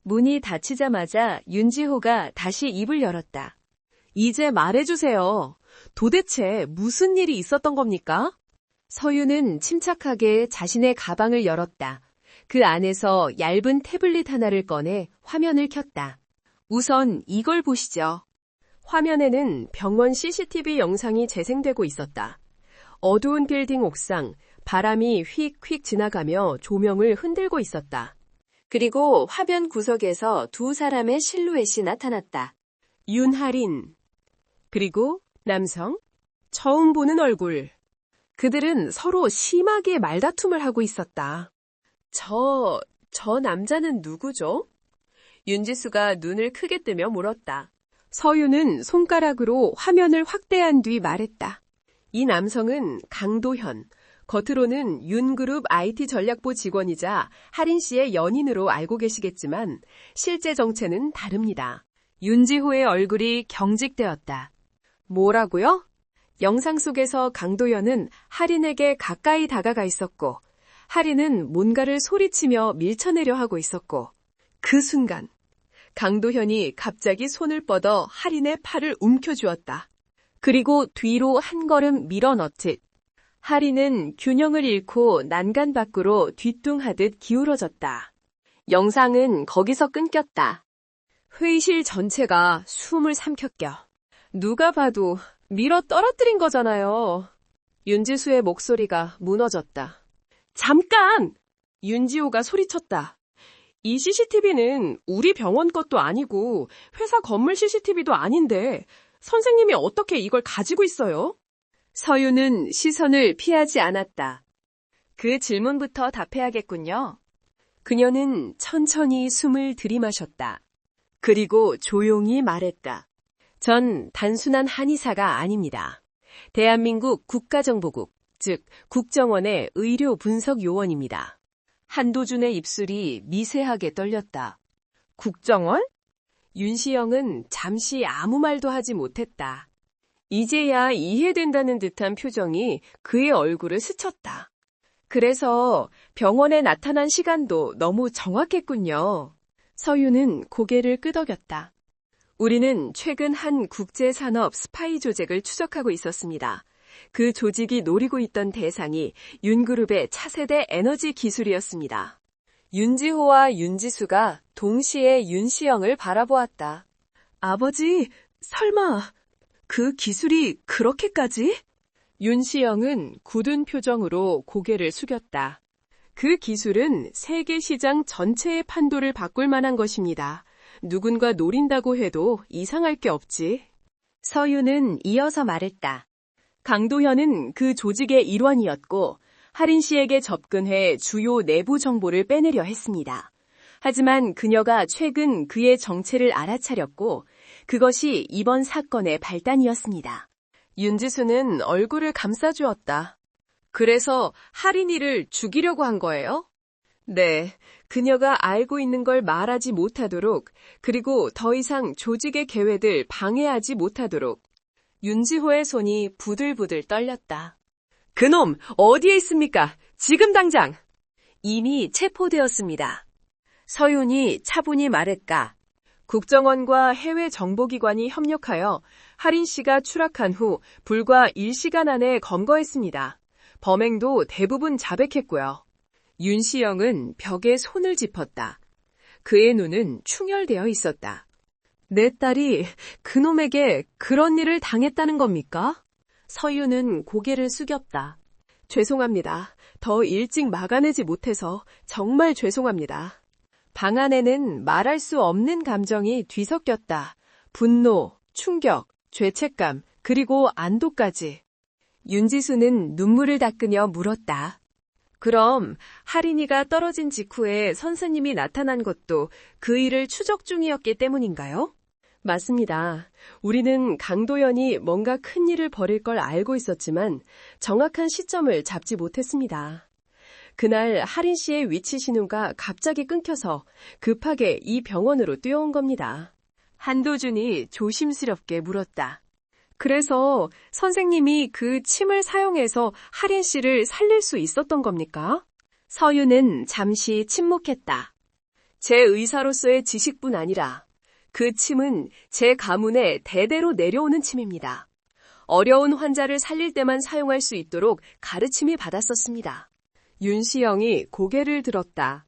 Speaker 1: 문이 닫히자마자 윤지호가 다시 입을 열었다. 이제 말해주세요. 도대체 무슨 일이 있었던 겁니까? 서윤은 침착하게 자신의 가방을 열었다. 그 안에서 얇은 태블릿 하나를 꺼내 화면을 켰다. 우선 이걸 보시죠. 화면에는 병원 CCTV 영상이 재생되고 있었다. 어두운 빌딩 옥상, 바람이 휙휙 지나가며 조명을 흔들고 있었다. 그리고 화면 구석에서 두 사람의 실루엣이 나타났다. 윤하린, 그리고 남성, 처음 보는 얼굴. 그들은 서로 심하게 말다툼을 하고 있었다. 저 남자는 누구죠? 윤지수가 눈을 크게 뜨며 물었다. 서윤은 손가락으로 화면을 확대한 뒤 말했다. 이 남성은 강도현, 겉으로는 윤그룹 IT 전략부 직원이자 하린 씨의 연인으로 알고 계시겠지만 실제 정체는 다릅니다. 윤지호의 얼굴이 경직되었다. 뭐라고요? 영상 속에서 강도현은 하린에게 가까이 다가가 있었고 하린은 뭔가를 소리치며 밀쳐내려 하고 있었고 그 순간 강도현이 갑자기 손을 뻗어 하린의 팔을 움켜쥐었다. 그리고 뒤로 한 걸음 밀어넣듯 하린은 균형을 잃고 난간 밖으로 뒤뚱하듯 기울어졌다. 영상은 거기서 끊겼다. 회의실 전체가 숨을 삼켰겨. 누가 봐도 밀어 떨어뜨린 거잖아요. 윤지수의 목소리가 무너졌다. 잠깐! 윤지호가 소리쳤다. 이 CCTV는 우리 병원 것도 아니고 회사 건물 CCTV도 아닌데 선생님이 어떻게 이걸 가지고 있어요? 서윤은 시선을 피하지 않았다. 그 질문부터 답해야겠군요. 그녀는 천천히 숨을 들이마셨다. 그리고 조용히 말했다. 전 단순한 한의사가 아닙니다. 대한민국 국가정보국, 즉 국정원의 의료 분석 요원입니다. 한도준의 입술이 미세하게 떨렸다. 국정원? 윤시영은 잠시 아무 말도 하지 못했다. 이제야 이해된다는 듯한 표정이 그의 얼굴을 스쳤다. 그래서 병원에 나타난 시간도 너무 정확했군요. 서윤은 고개를 끄덕였다. 우리는 최근 한 국제산업 스파이 조직을 추적하고 있었습니다. 그 조직이 노리고 있던 대상이 윤그룹의 차세대 에너지 기술이었습니다. 윤지호와 윤지수가 동시에 윤시영을 바라보았다. 아버지, 설마 그 기술이 그렇게까지? 윤시영은 굳은 표정으로 고개를 숙였다. 그 기술은 세계 시장 전체의 판도를 바꿀 만한 것입니다. 누군가 노린다고 해도 이상할 게 없지. 서윤은 이어서 말했다. 강도현은 그 조직의 일원이었고 하린 씨에게 접근해 주요 내부 정보를 빼내려 했습니다. 하지만 그녀가 최근 그의 정체를 알아차렸고 그것이 이번 사건의 발단이었습니다. 윤지수는 얼굴을 감싸주었다. 그래서 하린이를 죽이려고 한 거예요? 네, 그녀가 알고 있는 걸 말하지 못하도록, 그리고 더 이상 조직의 계획을 방해하지 못하도록. 윤지호의 손이 부들부들 떨렸다. 그놈, 어디에 있습니까? 지금 당장! 이미 체포되었습니다. 서윤이 차분히 말했다. 국정원과 해외 정보기관이 협력하여 하린 씨가 추락한 후 불과 1시간 안에 검거했습니다. 범행도 대부분 자백했고요. 윤시영은 벽에 손을 짚었다. 그의 눈은 충혈되어 있었다. 내 딸이 그놈에게 그런 일을 당했다는 겁니까? 서윤은 고개를 숙였다. 죄송합니다. 더 일찍 막아내지 못해서 정말 죄송합니다. 방 안에는 말할 수 없는 감정이 뒤섞였다. 분노, 충격, 죄책감, 그리고 안도까지. 윤지수는 눈물을 닦으며 물었다. 그럼 하린이가 떨어진 직후에 선생님이 나타난 것도 그 일을 추적 중이었기 때문인가요? 맞습니다. 우리는 강도현이 뭔가 큰 일을 벌일 걸 알고 있었지만 정확한 시점을 잡지 못했습니다. 그날 하린 씨의 위치 신호가 갑자기 끊겨서 급하게 이 병원으로 뛰어온 겁니다. 한도준이 조심스럽게 물었다. 그래서 선생님이 그 침을 사용해서 하린 씨를 살릴 수 있었던 겁니까? 서윤은 잠시 침묵했다. 제 의사로서의 지식뿐 아니라 그 침은 제 가문에 대대로 내려오는 침입니다. 어려운 환자를 살릴 때만 사용할 수 있도록 가르침이 받았었습니다. 윤시영이 고개를 들었다.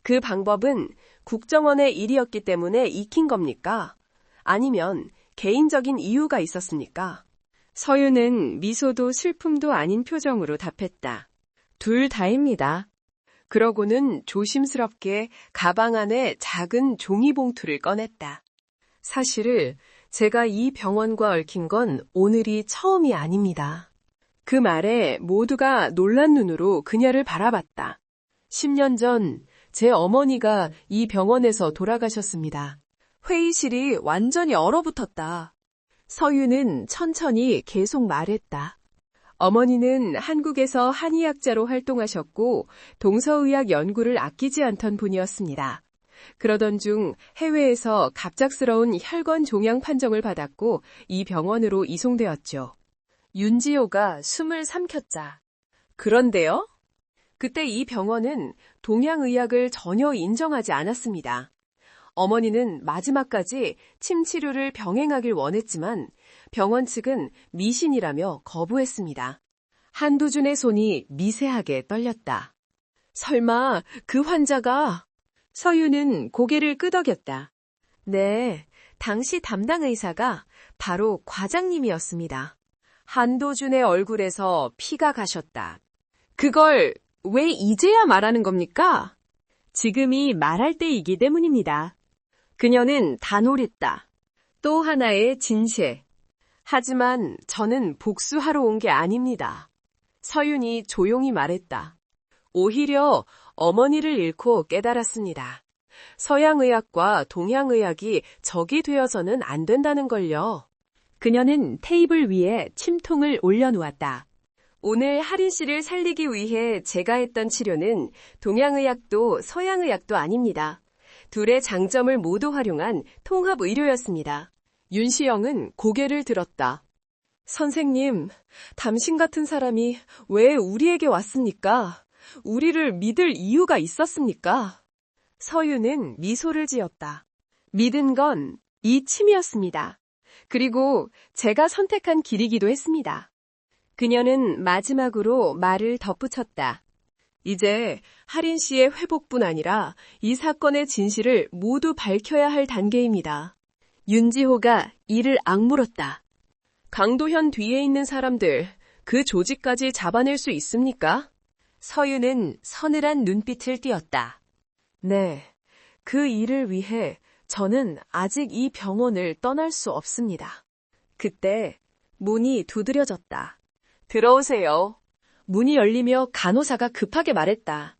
Speaker 1: 그 방법은 국정원의 일이었기 때문에 익힌 겁니까? 아니면 개인적인 이유가 있었습니까? 서윤은 미소도 슬픔도 아닌 표정으로 답했다. 둘 다입니다. 그러고는 조심스럽게 가방 안에 작은 종이봉투를 꺼냈다. 사실 제가 이 병원과 얽힌 건 오늘이 처음이 아닙니다. 그 말에 모두가 놀란 눈으로 그녀를 바라봤다. 10년 전 제 어머니가 이 병원에서 돌아가셨습니다. 회의실이 완전히 얼어붙었다. 서윤은 천천히 계속 말했다. 어머니는 한국에서 한의학자로 활동하셨고 동서의학 연구를 아끼지 않던 분이었습니다. 그러던 중 해외에서 갑작스러운 혈관 종양 판정을 받았고 이 병원으로 이송되었죠. 윤지호가 숨을 삼켰다. 그런데요? 그때 이 병원은 동양의학을 전혀 인정하지 않았습니다. 어머니는 마지막까지 침 치료를 병행하길 원했지만 병원 측은 미신이라며 거부했습니다. 한두준의 손이 미세하게 떨렸다. 설마 그 환자가... 서윤은 고개를 끄덕였다. 네, 당시 담당 의사가 바로 과장님이었습니다. 한도준의 얼굴에서 피가 가셨다. 그걸 왜 이제야 말하는 겁니까? 지금이 말할 때이기 때문입니다. 그녀는 단호했다. 또 하나의 진실. 하지만 저는 복수하러 온 게 아닙니다. 서윤이 조용히 말했다. 오히려 어머니를 잃고 깨달았습니다. 서양의학과 동양의학이 적이 되어서는 안 된다는 걸요. 그녀는 테이블 위에 침통을 올려놓았다. 오늘 하린 씨를 살리기 위해 제가 했던 치료는 동양의학도 서양의학도 아닙니다. 둘의 장점을 모두 활용한 통합의료였습니다. 윤시영은 고개를 들었다. 선생님, 당신 같은 사람이 왜 우리에게 왔습니까? 우리를 믿을 이유가 있었습니까? 서윤은 미소를 지었다. 믿은 건 이 침이었습니다. 그리고 제가 선택한 길이기도 했습니다. 그녀는 마지막으로 말을 덧붙였다. 이제 하린 씨의 회복뿐 아니라 이 사건의 진실을 모두 밝혀야 할 단계입니다. 윤지호가 이를 악물었다. 강도현 뒤에 있는 사람들, 그 조직까지 잡아낼 수 있습니까? 서윤은 서늘한 눈빛을 띄었다. 네, 그 일을 위해 저는 아직 이 병원을 떠날 수 없습니다. 그때 문이 두드려졌다. 들어오세요. 문이 열리며 간호사가 급하게 말했다.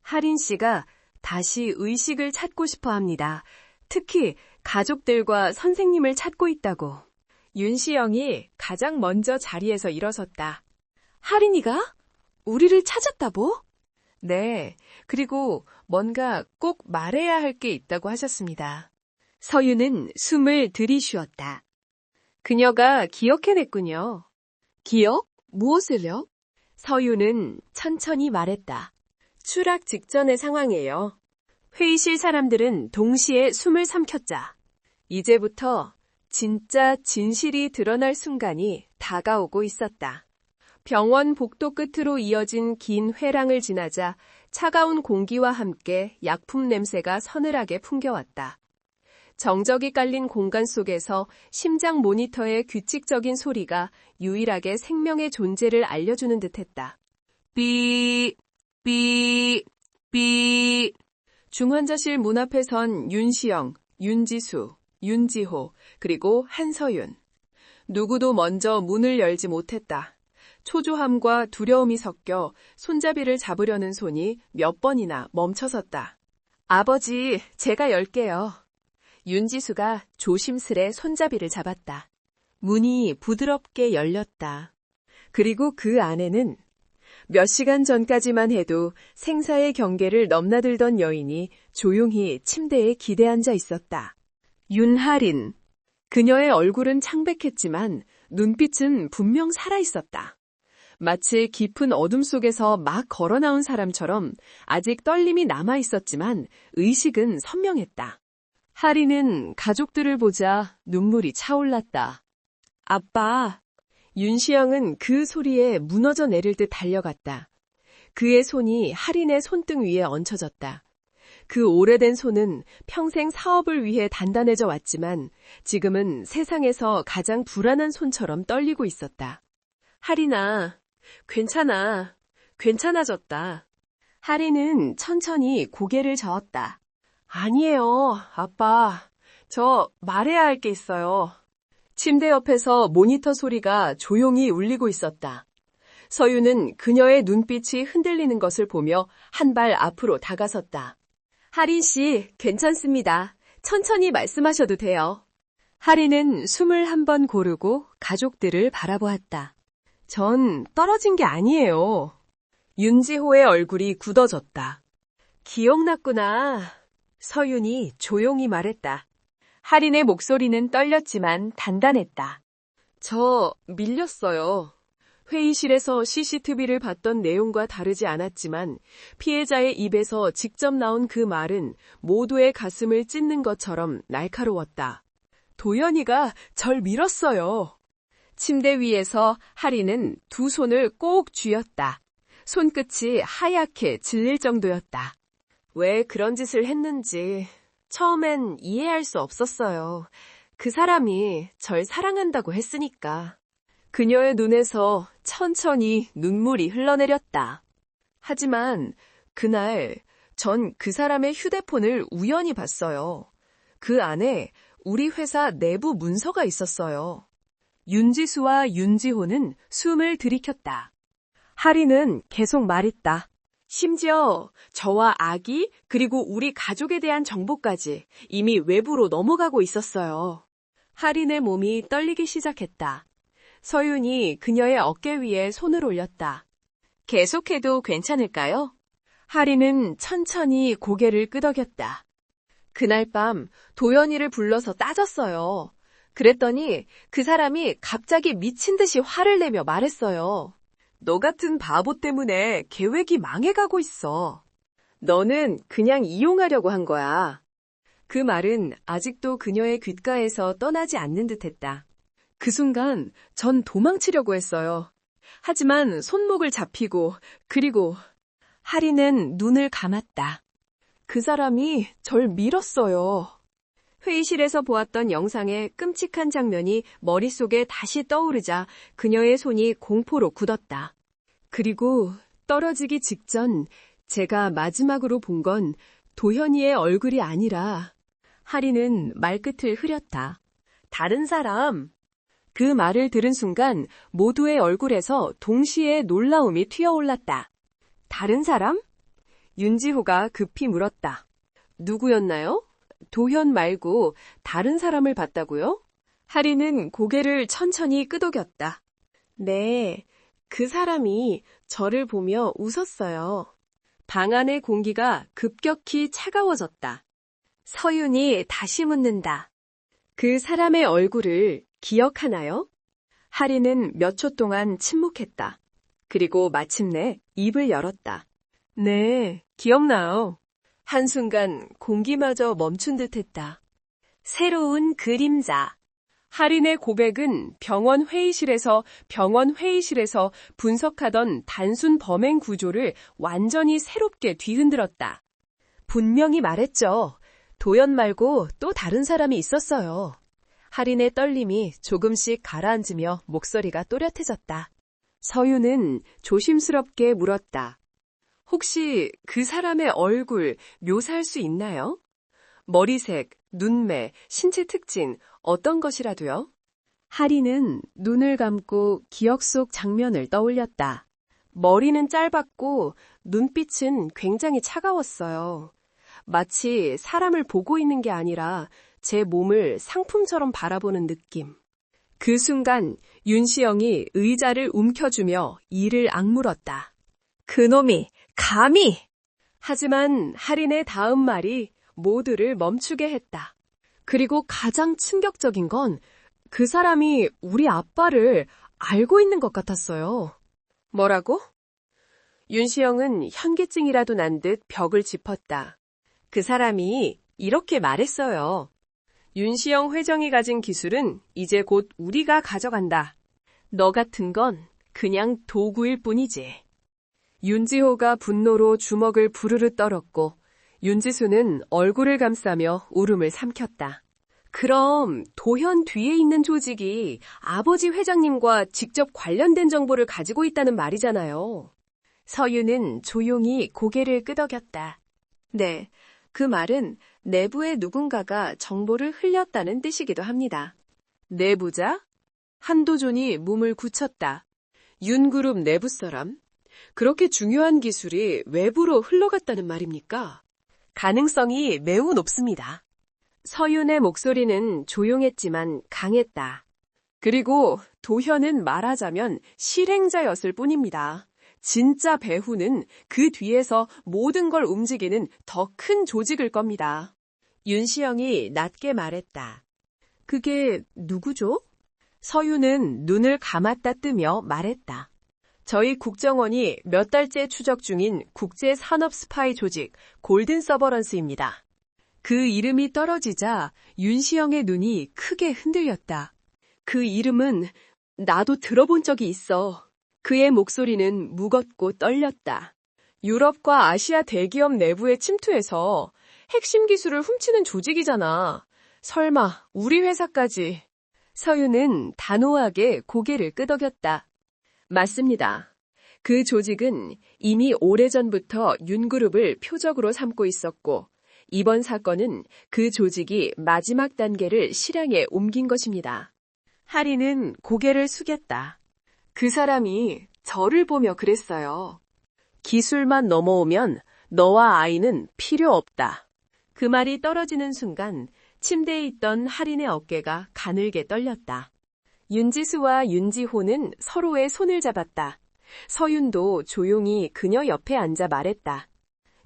Speaker 1: 하린 씨가 다시 의식을 찾고 싶어 합니다. 특히 가족들과 선생님을 찾고 있다고. 윤시영이 가장 먼저 자리에서 일어섰다. 하린이가? 우리를 찾았다고? 네, 그리고 뭔가 꼭 말해야 할 게 있다고 하셨습니다. 서유는 숨을 들이쉬었다. 그녀가 기억해냈군요. 기억? 무엇을요? 서유는 천천히 말했다. 추락 직전의 상황이에요. 회의실 사람들은 동시에 숨을 삼켰자. 이제부터 진짜 진실이 드러날 순간이 다가오고 있었다. 병원 복도 끝으로 이어진 긴 회랑을 지나자 차가운 공기와 함께 약품 냄새가 서늘하게 풍겨왔다. 정적이 깔린 공간 속에서 심장 모니터의 규칙적인 소리가 유일하게 생명의 존재를 알려주는 듯했다. 삐, 삐, 삐. 중환자실 문 앞에 선 윤시영, 윤지수, 윤지호, 그리고 한서윤. 누구도 먼저 문을 열지 못했다. 초조함과 두려움이 섞여 손잡이를 잡으려는 손이 몇 번이나 멈춰섰다. 아버지, 제가 열게요. 윤지수가 조심스레 손잡이를 잡았다. 문이 부드럽게 열렸다. 그리고 그 안에는 몇 시간 전까지만 해도 생사의 경계를 넘나들던 여인이 조용히 침대에 기대앉아 있었다. 윤하린. 그녀의 얼굴은 창백했지만 눈빛은 분명 살아있었다. 마치 깊은 어둠 속에서 막 걸어 나온 사람처럼 아직 떨림이 남아있었지만 의식은 선명했다. 하린은 가족들을 보자 눈물이 차올랐다. 아빠. 윤시영은 그 소리에 무너져 내릴 듯 달려갔다. 그의 손이 하린의 손등 위에 얹혀졌다. 그 오래된 손은 평생 사업을 위해 단단해져 왔지만 지금은 세상에서 가장 불안한 손처럼 떨리고 있었다. 하린아, 괜찮아. 괜찮아졌다. 하린은 천천히 고개를 저었다. 아니에요, 아빠. 저 말해야 할 게 있어요. 침대 옆에서 모니터 소리가 조용히 울리고 있었다. 서유는 그녀의 눈빛이 흔들리는 것을 보며 한 발 앞으로 다가섰다. 하린 씨, 괜찮습니다. 천천히 말씀하셔도 돼요. 하린은 숨을 한 번 고르고 가족들을 바라보았다. 전 떨어진 게 아니에요. 윤지호의 얼굴이 굳어졌다. 기억났구나. 서윤이 조용히 말했다. 하린의 목소리는 떨렸지만 단단했다. 저 밀렸어요. 회의실에서 CCTV를 봤던 내용과 다르지 않았지만 피해자의 입에서 직접 나온 그 말은 모두의 가슴을 찢는 것처럼 날카로웠다. 도연이가 절 밀었어요. 침대 위에서 하린은 두 손을 꼭 쥐었다. 손끝이 하얗게 질릴 정도였다. 왜 그런 짓을 했는지 처음엔 이해할 수 없었어요. 그 사람이 절 사랑한다고 했으니까. 그녀의 눈에서 천천히 눈물이 흘러내렸다. 하지만 그날 전 그 사람의 휴대폰을 우연히 봤어요. 그 안에 우리 회사 내부 문서가 있었어요. 윤지수와 윤지호는 숨을 들이켰다. 하린은 계속 말했다. 심지어 저와 아기 그리고 우리 가족에 대한 정보까지 이미 외부로 넘어가고 있었어요. 하린의 몸이 떨리기 시작했다. 서윤이 그녀의 어깨 위에 손을 올렸다. 계속해도 괜찮을까요? 하린은 천천히 고개를 끄덕였다. 그날 밤 도연이를 불러서 따졌어요. 그랬더니 그 사람이 갑자기 미친 듯이 화를 내며 말했어요. 너 같은 바보 때문에 계획이 망해가고 있어. 너는 그냥 이용하려고 한 거야. 그 말은 아직도 그녀의 귓가에서 떠나지 않는 듯했다. 그 순간 전 도망치려고 했어요. 하지만 손목을 잡히고 그리고 하린은 눈을 감았다. 그 사람이 절 밀었어요. 회의실에서 보았던 영상의 끔찍한 장면이 머릿속에 다시 떠오르자 그녀의 손이 공포로 굳었다. 그리고 떨어지기 직전 제가 마지막으로 본 건 도현이의 얼굴이 아니라 하린은 말끝을 흐렸다. 다른 사람. 그 말을 들은 순간 모두의 얼굴에서 동시에 놀라움이 튀어올랐다. 다른 사람? 윤지호가 급히 물었다. 누구였나요? 도현 말고 다른 사람을 봤다고요? 하리는 고개를 천천히 끄덕였다. 네, 그 사람이 저를 보며 웃었어요. 방 안의 공기가 급격히 차가워졌다. 서윤이 다시 묻는다. 그 사람의 얼굴을 기억하나요? 하리는 몇 초 동안 침묵했다. 그리고 마침내 입을 열었다. 네, 기억나요. 한순간 공기마저 멈춘 듯했다. 새로운 그림자. 하린의 고백은 병원 회의실에서 분석하던 단순 범행 구조를 완전히 새롭게 뒤흔들었다. 분명히 말했죠. 도연 말고 또 다른 사람이 있었어요. 하린의 떨림이 조금씩 가라앉으며 목소리가 또렷해졌다. 서윤은 조심스럽게 물었다. 혹시 그 사람의 얼굴 묘사할 수 있나요? 머리색, 눈매, 신체 특징, 어떤 것이라도요? 하리는 눈을 감고 기억 속 장면을 떠올렸다. 머리는 짧았고 눈빛은 굉장히 차가웠어요. 마치 사람을 보고 있는 게 아니라 제 몸을 상품처럼 바라보는 느낌. 그 순간 윤시영이 의자를 움켜쥐며 이를 악물었다. 그놈이 감히! 하지만 하린의 다음 말이 모두를 멈추게 했다. 그리고 가장 충격적인 건 그 사람이 우리 아빠를 알고 있는 것 같았어요. 뭐라고? 윤시영은 현기증이라도 난 듯 벽을 짚었다. 그 사람이 이렇게 말했어요. 윤시영 회장이 가진 기술은 이제 곧 우리가 가져간다. 너 같은 건 그냥 도구일 뿐이지. 윤지호가 분노로 주먹을 부르르 떨었고 윤지수는 얼굴을 감싸며 울음을 삼켰다. 그럼 도현 뒤에 있는 조직이 아버지 회장님과 직접 관련된 정보를 가지고 있다는 말이잖아요. 서윤은 조용히 고개를 끄덕였다. 네, 그 말은 내부의 누군가가 정보를 흘렸다는 뜻이기도 합니다. 내부자? 한도준이 몸을 굳혔다. 윤그룹 내부 사람? 그렇게 중요한 기술이 외부로 흘러갔다는 말입니까? 가능성이 매우 높습니다. 서윤의 목소리는 조용했지만 강했다. 그리고 도현은 말하자면 실행자였을 뿐입니다. 진짜 배후는 그 뒤에서 모든 걸 움직이는 더 큰 조직일 겁니다. 윤시영이 낮게 말했다. 그게 누구죠? 서윤은 눈을 감았다 뜨며 말했다. 저희 국정원이 몇 달째 추적 중인 국제산업 스파이 조직 골든 서버런스입니다. 그 이름이 떨어지자 윤시영의 눈이 크게 흔들렸다. 그 이름은 나도 들어본 적이 있어. 그의 목소리는 무겁고 떨렸다. 유럽과 아시아 대기업 내부에 침투해서 핵심 기술을 훔치는 조직이잖아. 설마 우리 회사까지. 서윤은 단호하게 고개를 끄덕였다. 맞습니다. 그 조직은 이미 오래전부터 윤그룹을 표적으로 삼고 있었고 이번 사건은 그 조직이 마지막 단계를 실행에 옮긴 것입니다. 하리는 고개를 숙였다. 그 사람이 저를 보며 그랬어요. 기술만 넘어오면 너와 아이는 필요 없다. 그 말이 떨어지는 순간 침대에 있던 하린의 어깨가 가늘게 떨렸다. 윤지수와 윤지호는 서로의 손을 잡았다. 서윤도 조용히 그녀 옆에 앉아 말했다.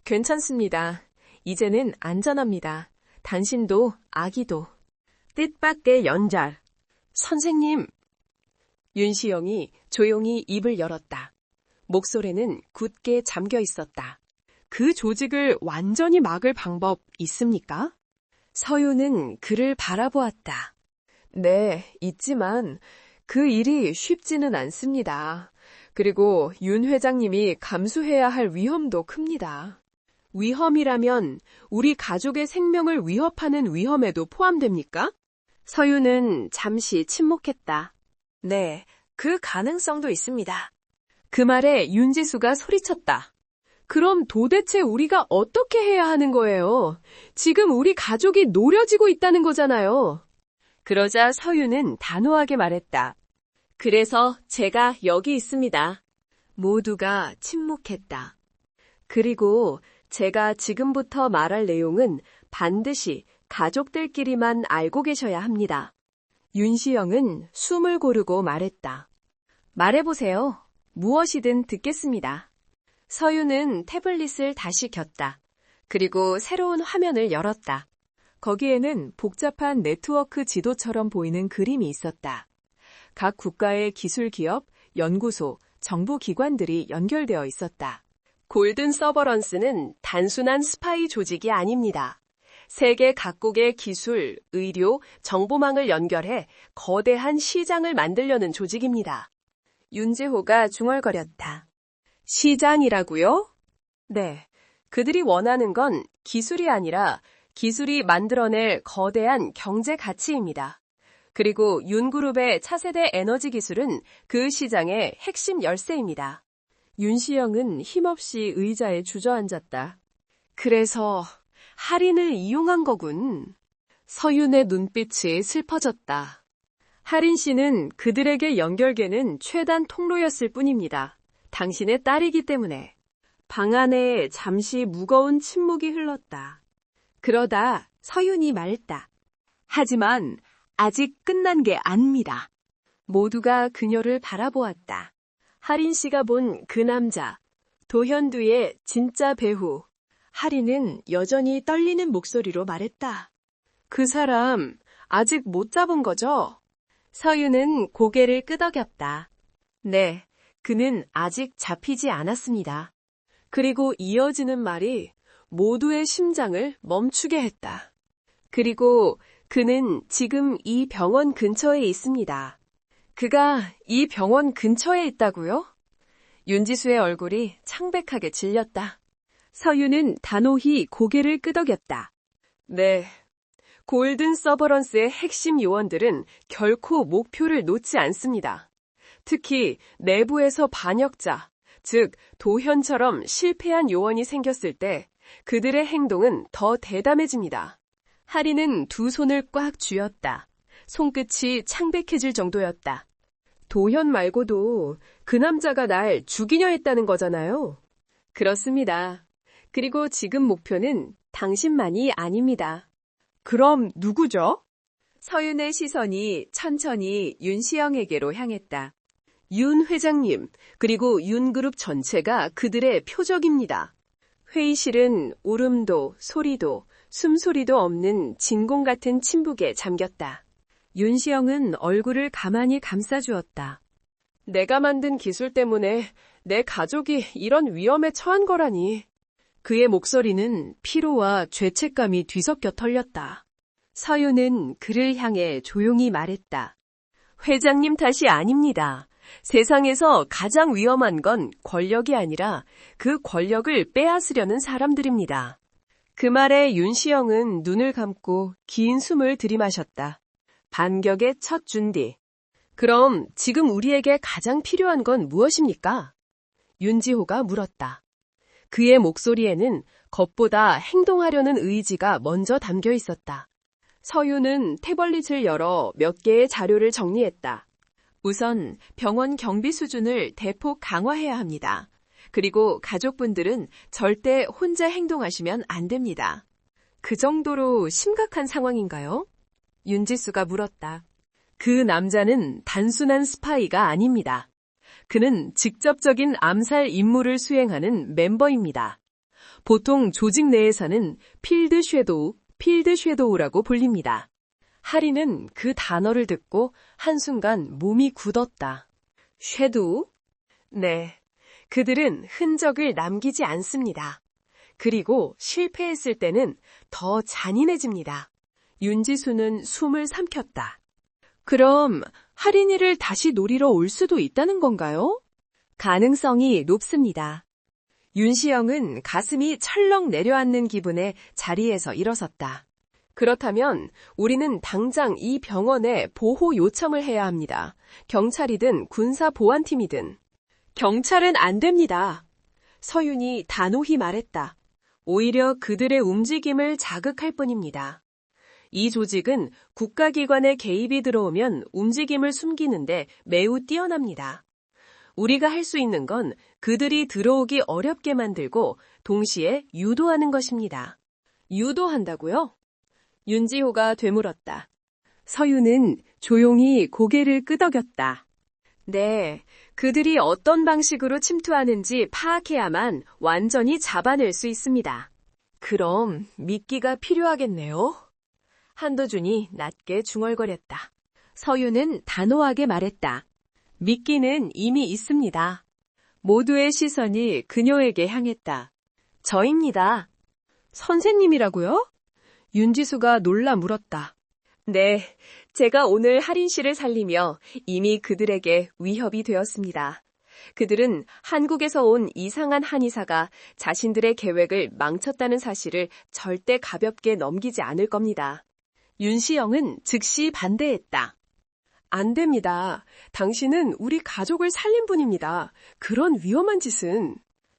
Speaker 1: 괜찮습니다. 이제는 안전합니다. 당신도 아기도. 뜻밖의 연잘. 선생님. 윤시영이 조용히 입을 열었다. 목소리는 굳게 잠겨 있었다. 그 조직을 완전히 막을 방법 있습니까? 서윤은 그를 바라보았다. 네, 있지만 그 일이 쉽지는 않습니다. 그리고 윤 회장님이 감수해야 할 위험도 큽니다. 위험이라면 우리 가족의 생명을 위협하는 위험에도 포함됩니까? 서윤은 잠시 침묵했다. 네, 그 가능성도 있습니다. 그 말에 윤지수가 소리쳤다. 그럼 도대체 우리가 어떻게 해야 하는 거예요? 지금 우리 가족이 노려지고 있다는 거잖아요. 그러자 서윤은 단호하게 말했다. 그래서 제가 여기 있습니다. 모두가 침묵했다. 그리고 제가 지금부터 말할 내용은 반드시 가족들끼리만 알고 계셔야 합니다. 윤시영은 숨을 고르고 말했다. 말해보세요. 무엇이든 듣겠습니다. 서윤은 태블릿을 다시 켰다. 그리고 새로운 화면을 열었다. 거기에는 복잡한 네트워크 지도처럼 보이는 그림이 있었다. 각 국가의 기술 기업, 연구소, 정부 기관들이 연결되어 있었다. 골든 서버런스는 단순한 스파이 조직이 아닙니다. 세계 각국의 기술, 의료, 정보망을 연결해 거대한 시장을 만들려는 조직입니다. 윤지호가 중얼거렸다. 시장이라고요? 네. 그들이 원하는 건 기술이 아니라 기술이 만들어낼 거대한 경제 가치입니다. 그리고 윤그룹의 차세대 에너지 기술은 그 시장의 핵심 열쇠입니다. 윤시영은 힘없이 의자에 주저앉았다. 그래서 할인을 이용한 거군. 서윤의 눈빛이 슬퍼졌다. 할인 씨는 그들에게 연결되는 최단 통로였을 뿐입니다. 당신의 딸이기 때문에. 방 안에 잠시 무거운 침묵이 흘렀다. 그러다 서윤이 말했다. 하지만 아직 끝난 게 아닙니다. 모두가 그녀를 바라보았다. 할인 씨가 본 그 남자, 도현두의 진짜 배우. 할인은 여전히 떨리는 목소리로 말했다. 그 사람 아직 못 잡은 거죠? 서윤은 고개를 끄덕였다. 네, 그는 아직 잡히지 않았습니다. 그리고 이어지는 말이 모두의 심장을 멈추게 했다. 그리고 그는 지금 이 병원 근처에 있습니다. 그가 이 병원 근처에 있다고요? 윤지수의 얼굴이 창백하게 질렸다. 서윤은 단호히 고개를 끄덕였다. 네, 골든 서버런스의 핵심 요원들은 결코 목표를 놓지 않습니다. 특히 내부에서 반역자, 즉 도현처럼 실패한 요원이 생겼을 때 그들의 행동은 더 대담해집니다. 할인은 두 손을 꽉 쥐었다. 손끝이 창백해질 정도였다. 도현 말고도 그 남자가 날 죽이려 했다는 거잖아요. 그렇습니다. 그리고 지금 목표는 당신만이 아닙니다. 그럼 누구죠? 서윤의 시선이 천천히 윤시영에게로 향했다. 윤 회장님, 그리고 윤그룹 전체가 그들의 표적입니다. 회의실은 울음도 소리도 숨소리도 없는 진공 같은 침묵에 잠겼다. 윤시영은 얼굴을 가만히 감싸주었다. 내가 만든 기술 때문에 내 가족이 이런 위험에 처한 거라니. 그의 목소리는 피로와 죄책감이 뒤섞여 털렸다. 서윤은 그를 향해 조용히 말했다. 회장님 탓이 아닙니다. 세상에서 가장 위험한 건 권력이 아니라 그 권력을 빼앗으려는 사람들입니다. 그 말에 윤시영은 눈을 감고 긴 숨을 들이마셨다. 반격의 첫 준비. 그럼 지금 우리에게 가장 필요한 건 무엇입니까? 윤지호가 물었다. 그의 목소리에는 겉보다 행동하려는 의지가 먼저 담겨 있었다. 서윤은 태블릿을 열어 몇 개의 자료를 정리했다. 우선 병원 경비 수준을 대폭 강화해야 합니다. 그리고 가족분들은 절대 혼자 행동하시면 안 됩니다. 그 정도로 심각한 상황인가요? 윤지수가 물었다. 그 남자는 단순한 스파이가 아닙니다. 그는 직접적인 암살 임무를 수행하는 멤버입니다. 보통 조직 내에서는 필드 섀도우라고 불립니다. 하리는 그 단어를 듣고 한순간 몸이 굳었다. 섀도우? 네, 그들은 흔적을 남기지 않습니다. 그리고 실패했을 때는 더 잔인해집니다. 윤지수는 숨을 삼켰다. 그럼 할인이를 다시 노리러 올 수도 있다는 건가요? 가능성이 높습니다. 윤시영은 가슴이 철렁 내려앉는 기분에 자리에서 일어섰다. 그렇다면 우리는 당장 이 병원에 보호 요청을 해야 합니다. 경찰이든 군사보안팀이든. 경찰은 안 됩니다. 서윤이 단호히 말했다. 오히려 그들의 움직임을 자극할 뿐입니다.
Speaker 2: 이 조직은 국가기관의 개입이 들어오면 움직임을 숨기는데 매우 뛰어납니다. 우리가 할 수 있는 건 그들이 들어오기 어렵게 만들고 동시에 유도하는 것입니다.
Speaker 1: 유도한다고요? 윤지호가 되물었다. 서유는 조용히 고개를 끄덕였다. 네, 그들이 어떤 방식으로 침투하는지 파악해야만 완전히 잡아낼 수 있습니다. 그럼 미끼가 필요하겠네요. 한도준이 낮게 중얼거렸다. 서유는 단호하게 말했다. 미끼는 이미 있습니다. 모두의 시선이 그녀에게 향했다. 저입니다. 선생님이라고요? 윤지수가 놀라 물었다. 네, 제가 오늘 할인 씨를 살리며 이미 그들에게 위협이 되었습니다. 그들은 한국에서 온 이상한 한의사가 자신들의 계획을 망쳤다는 사실을 절대 가볍게 넘기지 않을 겁니다. 윤시영은 즉시 반대했다. 안 됩니다. 당신은 우리 가족을 살린 분입니다. 그런 위험한 짓은.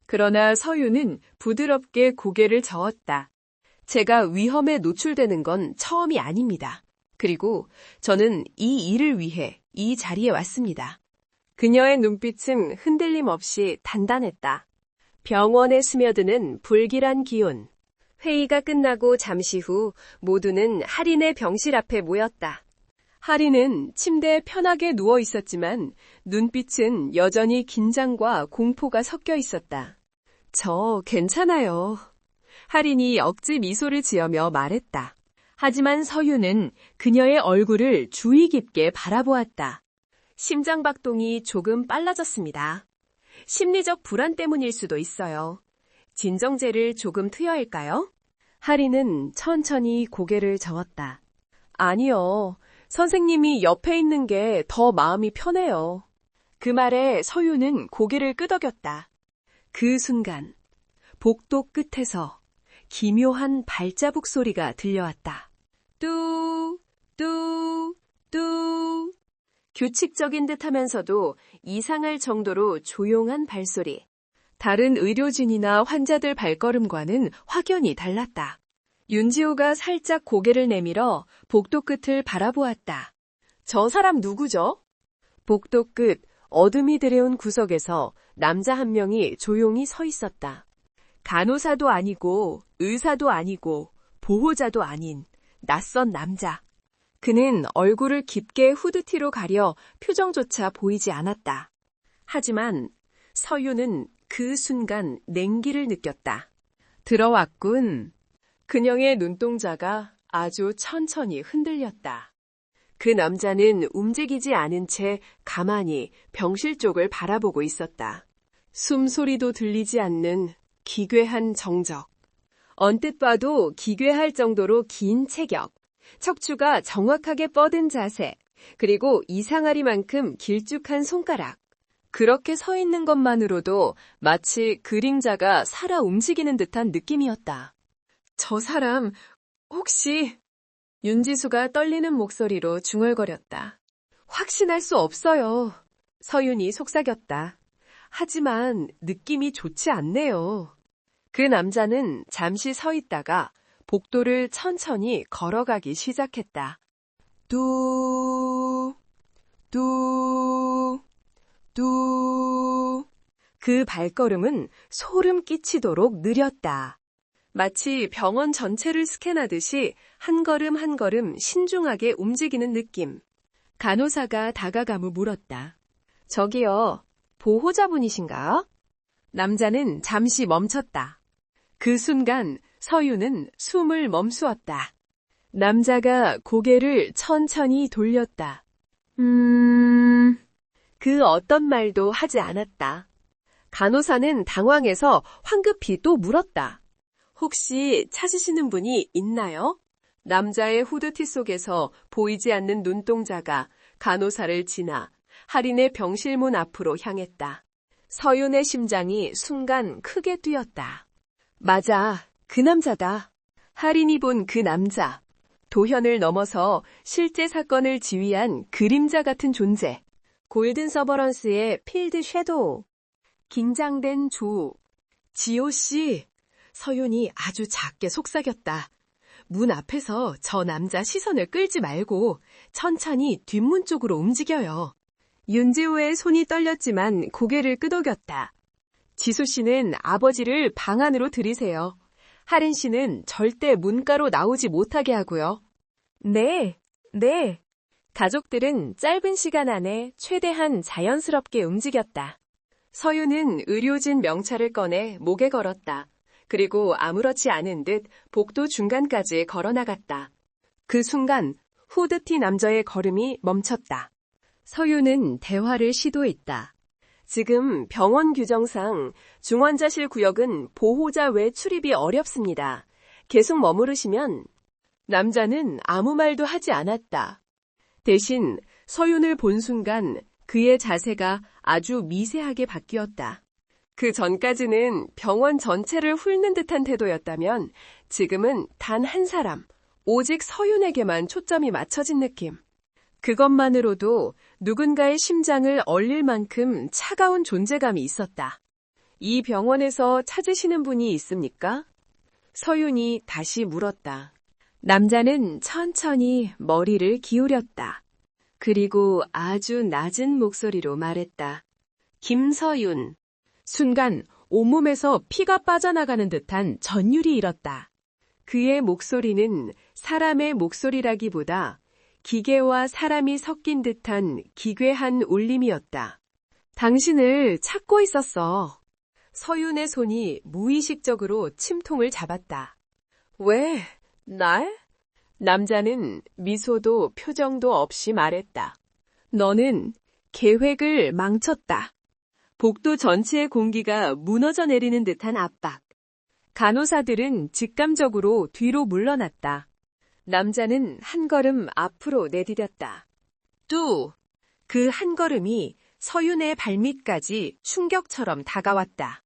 Speaker 1: 그러나 서유는 부드럽게 고개를 저었다. 제가 위험에 노출되는 건 처음이 아닙니다. 그리고 저는 이 일을 위해 이 자리에 왔습니다. 그녀의 눈빛은 흔들림 없이 단단했다. 병원에 스며드는 불길한 기운. 회의가 끝나고 잠시 후 모두는 할인의 병실 앞에 모였다. 할인은 침대에 편하게 누워 있었지만 눈빛은 여전히 긴장과 공포가 섞여 있었다. 저 괜찮아요. 할인이 억지 미소를 지으며 말했다. 하지만 서유는 그녀의 얼굴을 주의 깊게 바라보았다. 심장박동이 조금 빨라졌습니다. 심리적 불안 때문일 수도 있어요. 진정제를 조금 투여할까요? 할인은 천천히 고개를 저었다. 아니요. 선생님이 옆에 있는 게 더 마음이 편해요. 그 말에 서유는 고개를 끄덕였다. 그 순간 복도 끝에서 기묘한 발자국 소리가 들려왔다. 뚜, 뚜, 뚜. 규칙적인 듯 하면서도 이상할 정도로 조용한 발소리. 다른 의료진이나 환자들 발걸음과는 확연히 달랐다. 윤지호가 살짝 고개를 내밀어 복도 끝을 바라보았다. 저 사람 누구죠? 복도 끝 어둠이 들여온 구석에서 남자 한 명이 조용히 서 있었다. 간호사도 아니고 의사도 아니고 보호자도 아닌 낯선 남자. 그는 얼굴을 깊게 후드티로 가려 표정조차 보이지 않았다. 하지만 서유는 그 순간 냉기를 느꼈다. 들어왔군. 그녀의 눈동자가 아주 천천히 흔들렸다. 그 남자는 움직이지 않은 채 가만히 병실 쪽을 바라보고 있었다. 숨소리도 들리지 않는 기괴한 정적. 언뜻 봐도 기괴할 정도로 긴 체격, 척추가 정확하게 뻗은 자세, 그리고 이상하리만큼 길쭉한 손가락. 그렇게 서 있는 것만으로도 마치 그림자가 살아 움직이는 듯한 느낌이었다. 저 사람 혹시... 윤지수가 떨리는 목소리로 중얼거렸다. 확신할 수 없어요. 서윤이 속삭였다. 하지만 느낌이 좋지 않네요. 그 남자는 잠시 서 있다가 복도를 천천히 걸어가기 시작했다. 뚜, 뚜, 뚜. 그 발걸음은 소름 끼치도록 느렸다. 마치 병원 전체를 스캔하듯이 한 걸음 한 걸음 신중하게 움직이는 느낌. 간호사가 다가가며 물었다. 저기요, 보호자분이신가? 남자는 잠시 멈췄다. 그 순간 서유는 숨을 멈추었다. 남자가 고개를 천천히 돌렸다. 그 어떤 말도 하지 않았다. 간호사는 당황해서 황급히 또 물었다. 혹시 찾으시는 분이 있나요? 남자의 후드티 속에서 보이지 않는 눈동자가 간호사를 지나 할인의 병실문 앞으로 향했다. 서윤의 심장이 순간 크게 뛰었다. 맞아, 그 남자다. 할인이 본 그 남자. 도현을 넘어서 실제 사건을 지휘한 그림자 같은 존재. 골든 서버런스의 필드 섀도우. 긴장된 조. 지호 씨. 서윤이 아주 작게 속삭였다.
Speaker 2: 문 앞에서 저 남자 시선을 끌지 말고 천천히 뒷문 쪽으로 움직여요. 윤지호의 손이 떨렸지만 고개를 끄덕였다. 지수 씨는 아버지를 방 안으로 들이세요. 하린 씨는 절대 문가로 나오지 못하게 하고요. 네, 네. 가족들은 짧은 시간 안에 최대한 자연스럽게 움직였다. 서유는 의료진 명찰을 꺼내 목에 걸었다. 그리고 아무렇지 않은 듯 복도 중간까지 걸어나갔다. 그 순간 후드티 남자의 걸음이 멈췄다. 서유는 대화를 시도했다. 지금 병원 규정상 중환자실 구역은 보호자 외 출입이 어렵습니다. 계속 머무르시면. 남자는 아무 말도 하지 않았다. 대신 서윤을 본 순간 그의 자세가 아주 미세하게 바뀌었다. 그 전까지는 병원 전체를 훑는 듯한 태도였다면 지금은 단 한 사람, 오직 서윤에게만 초점이 맞춰진 느낌. 그것만으로도 누군가의 심장을 얼릴 만큼 차가운 존재감이 있었다. 이 병원에서 찾으시는 분이 있습니까? 서윤이 다시 물었다. 남자는 천천히 머리를 기울였다. 그리고 아주 낮은 목소리로 말했다. 김서윤. 순간 온몸에서 피가 빠져나가는 듯한 전율이 일었다. 그의 목소리는 사람의 목소리라기보다 기계와 사람이 섞인 듯한 기괴한 울림이었다. 당신을 찾고 있었어. 서윤의 손이 무의식적으로 침통을 잡았다. 왜? 날? 남자는 미소도 표정도 없이 말했다. 너는 계획을 망쳤다. 복도 전체의 공기가 무너져 내리는 듯한 압박. 간호사들은 직감적으로 뒤로 물러났다. 남자는 한 걸음 앞으로 내디뎠다. 그 한 걸음이 서윤의 발밑까지 충격처럼 다가왔다.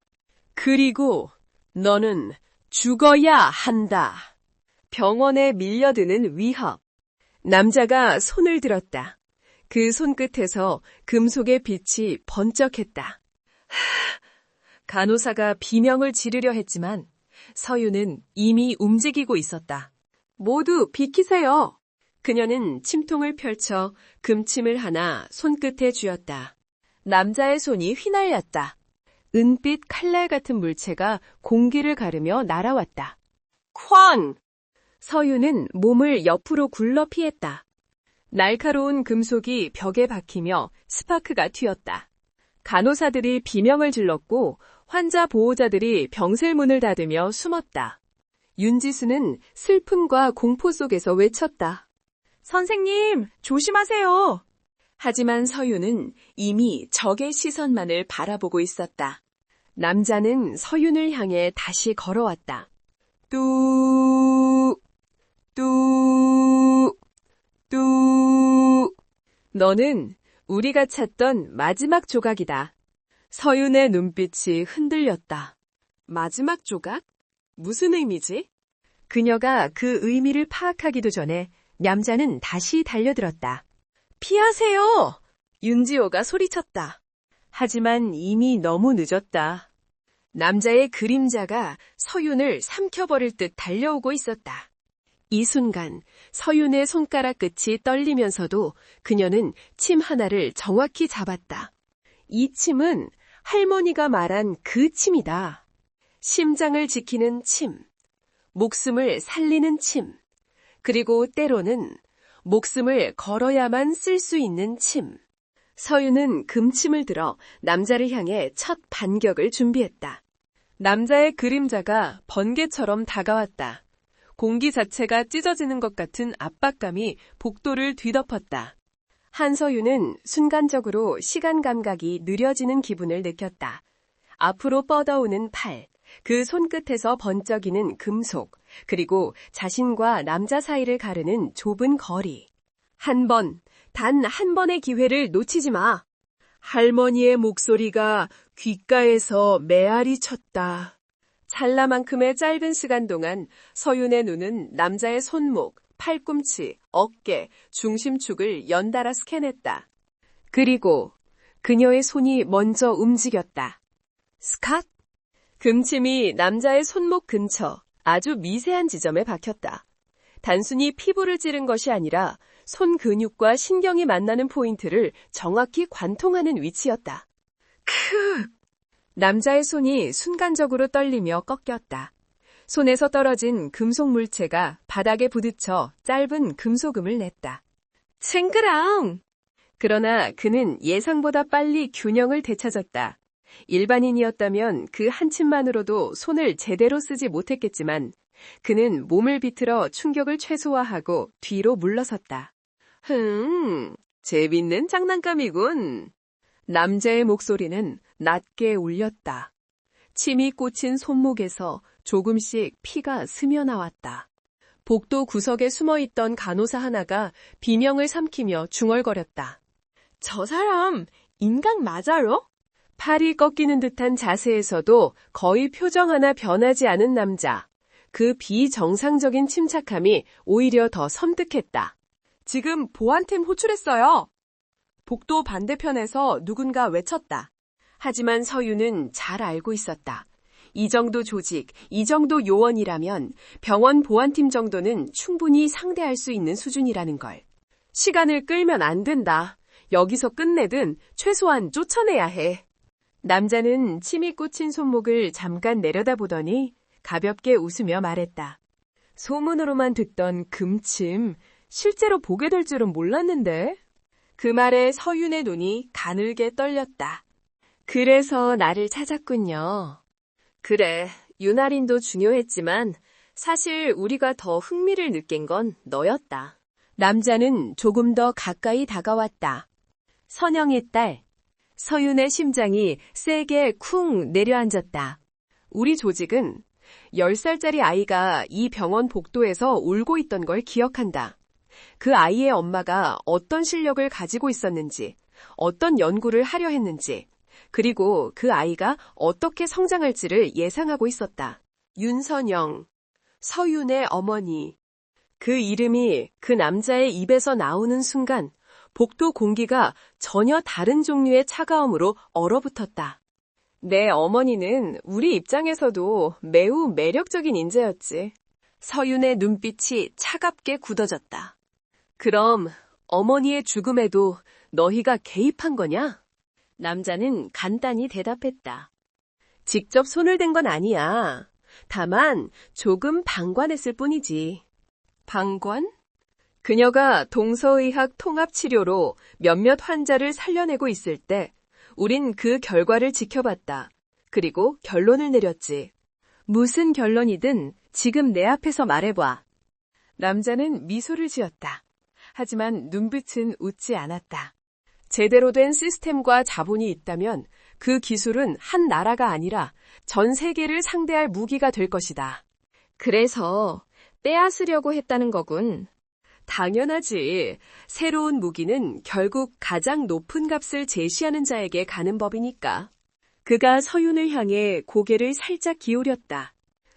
Speaker 2: 그리고 너는 죽어야 한다. 병원에 밀려드는 위협. 남자가 손을 들었다. 그 손끝에서 금속의 빛이 번쩍했다. 간호사가 비명을 지르려 했지만 서윤은 이미 움직이고 있었다. 모두 비키세요. 그녀는 침통을 펼쳐 금침을 하나 손끝에 쥐었다. 남자의 손이 휘날렸다. 은빛 칼날 같은 물체가 공기를 가르며 날아왔다. 쾅! 서윤은 몸을 옆으로 굴러 피했다. 날카로운 금속이 벽에 박히며 스파크가 튀었다. 간호사들이 비명을 질렀고 환자 보호자들이 병실 문을 닫으며 숨었다. 윤지수는 슬픔과 공포 속에서 외쳤다. 선생님, 조심하세요. 하지만 서윤은 이미 적의 시선만을 바라보고 있었다. 남자는 서윤을 향해 다시 걸어왔다. 뚝, 뚝, 뚝. 너는 우리가 찾던 마지막 조각이다. 서윤의 눈빛이 흔들렸다. 마지막 조각? 무슨 의미지? 그녀가 그 의미를 파악하기도 전에 남자는 다시 달려들었다. 피하세요! 윤지호가 소리쳤다. 하지만 이미 너무 늦었다. 남자의 그림자가 서윤을 삼켜버릴 듯 달려오고 있었다. 이 순간 서윤의 손가락 끝이 떨리면서도 그녀는 침 하나를 정확히 잡았다. 이 침은 할머니가 말한 그 침이다. 심장을 지키는 침, 목숨을 살리는 침, 그리고 때로는 목숨을 걸어야만 쓸 수 있는 침. 서윤은 금침을 들어 남자를 향해 첫 반격을 준비했다. 남자의 그림자가 번개처럼 다가왔다. 공기 자체가 찢어지는 것 같은 압박감이 복도를 뒤덮었다. 한서윤은 순간적으로 시간 감각이 느려지는 기분을 느꼈다. 앞으로 뻗어오는 팔, 그 손끝에서 번쩍이는 금속, 그리고 자신과 남자 사이를 가르는 좁은 거리. 단 한 번의 기회를 놓치지 마. 할머니의 목소리가 귓가에서 메아리 쳤다. 찰나만큼의 짧은 시간 동안 서윤의 눈은 남자의 손목, 팔꿈치, 어깨, 중심축을 연달아 스캔했다. 그리고 그녀의 손이 먼저 움직였다. 스캇? 금침이 남자의 손목 근처 아주 미세한 지점에 박혔다. 단순히 피부를 찌른 것이 아니라 손 근육과 신경이 만나는 포인트를 정확히 관통하는 위치였다.
Speaker 1: 크! 남자의 손이 순간적으로 떨리며 꺾였다. 손에서 떨어진 금속 물체가 바닥에 부딪혀 짧은 금속음을 냈다. 챙그랑!
Speaker 2: 그러나 그는 예상보다 빨리 균형을 되찾았다. 일반인이었다면 그 한 침만으로도 손을 제대로 쓰지 못했겠지만 그는 몸을 비틀어 충격을 최소화하고 뒤로 물러섰다. 재밌는 장난감이군. 남자의 목소리는 낮게 울렸다. 침이 꽂힌 손목에서 조금씩 피가 스며나왔다. 복도 구석에 숨어있던 간호사 하나가 비명을 삼키며 중얼거렸다.
Speaker 1: 저 사람 인간 맞아요?
Speaker 2: 팔이 꺾이는 듯한 자세에서도 거의 표정 하나 변하지 않은 남자. 그 비정상적인 침착함이 오히려 더 섬뜩했다.
Speaker 1: 지금 보안팀 호출했어요. 복도 반대편에서 누군가 외쳤다.
Speaker 2: 하지만 서유는 잘 알고 있었다. 이 정도 조직, 이 정도 요원이라면 병원 보안팀 정도는 충분히 상대할 수 있는 수준이라는 걸. 시간을 끌면 안 된다. 여기서 끝내든 최소한 쫓아내야 해. 남자는 침이 꽂힌 손목을 잠깐 내려다보더니 가볍게 웃으며 말했다. 소문으로만 듣던 금침, 실제로 보게 될 줄은 몰랐는데. 그 말에 서윤의 눈이 가늘게 떨렸다. 그래서 나를 찾았군요. 그래, 윤아린도 중요했지만 사실 우리가 더 흥미를 느낀 건 너였다. 남자는 조금 더 가까이 다가왔다. 선영의 딸. 서윤의 심장이 세게 쿵 내려앉았다. 우리 조직은 10살짜리 아이가 이 병원 복도에서 울고 있던 걸 기억한다. 그 아이의 엄마가 어떤 실력을 가지고 있었는지, 어떤 연구를 하려 했는지, 그리고 그 아이가 어떻게 성장할지를 예상하고 있었다. 윤선영, 서윤의 어머니. 그 이름이 그 남자의 입에서 나오는 순간 복도 공기가 전혀 다른 종류의 차가움으로 얼어붙었다. 내 어머니는 우리 입장에서도 매우 매력적인 인재였지. 서윤의 눈빛이 차갑게 굳어졌다. 그럼 어머니의 죽음에도 너희가 개입한 거냐? 남자는 간단히 대답했다. 직접 손을 댄 건 아니야. 다만 조금 방관했을 뿐이지. 방관? 그녀가 동서의학 통합치료로 몇몇 환자를 살려내고 있을 때 우린 그 결과를 지켜봤다. 그리고 결론을 내렸지. 무슨 결론이든 지금 내 앞에서 말해봐. 남자는 미소를 지었다. 하지만 눈빛은 웃지 않았다. 제대로 된 시스템과 자본이 있다면 그 기술은 한 나라가 아니라 전 세계를 상대할 무기가 될 것이다. 그래서 빼앗으려고 했다는 거군. 당연하지. 새로운 무기는 결국 가장 높은 값을 제시하는 자에게 가는 법이니까. 그가 서윤을 향해 고개를 살짝 기울였다.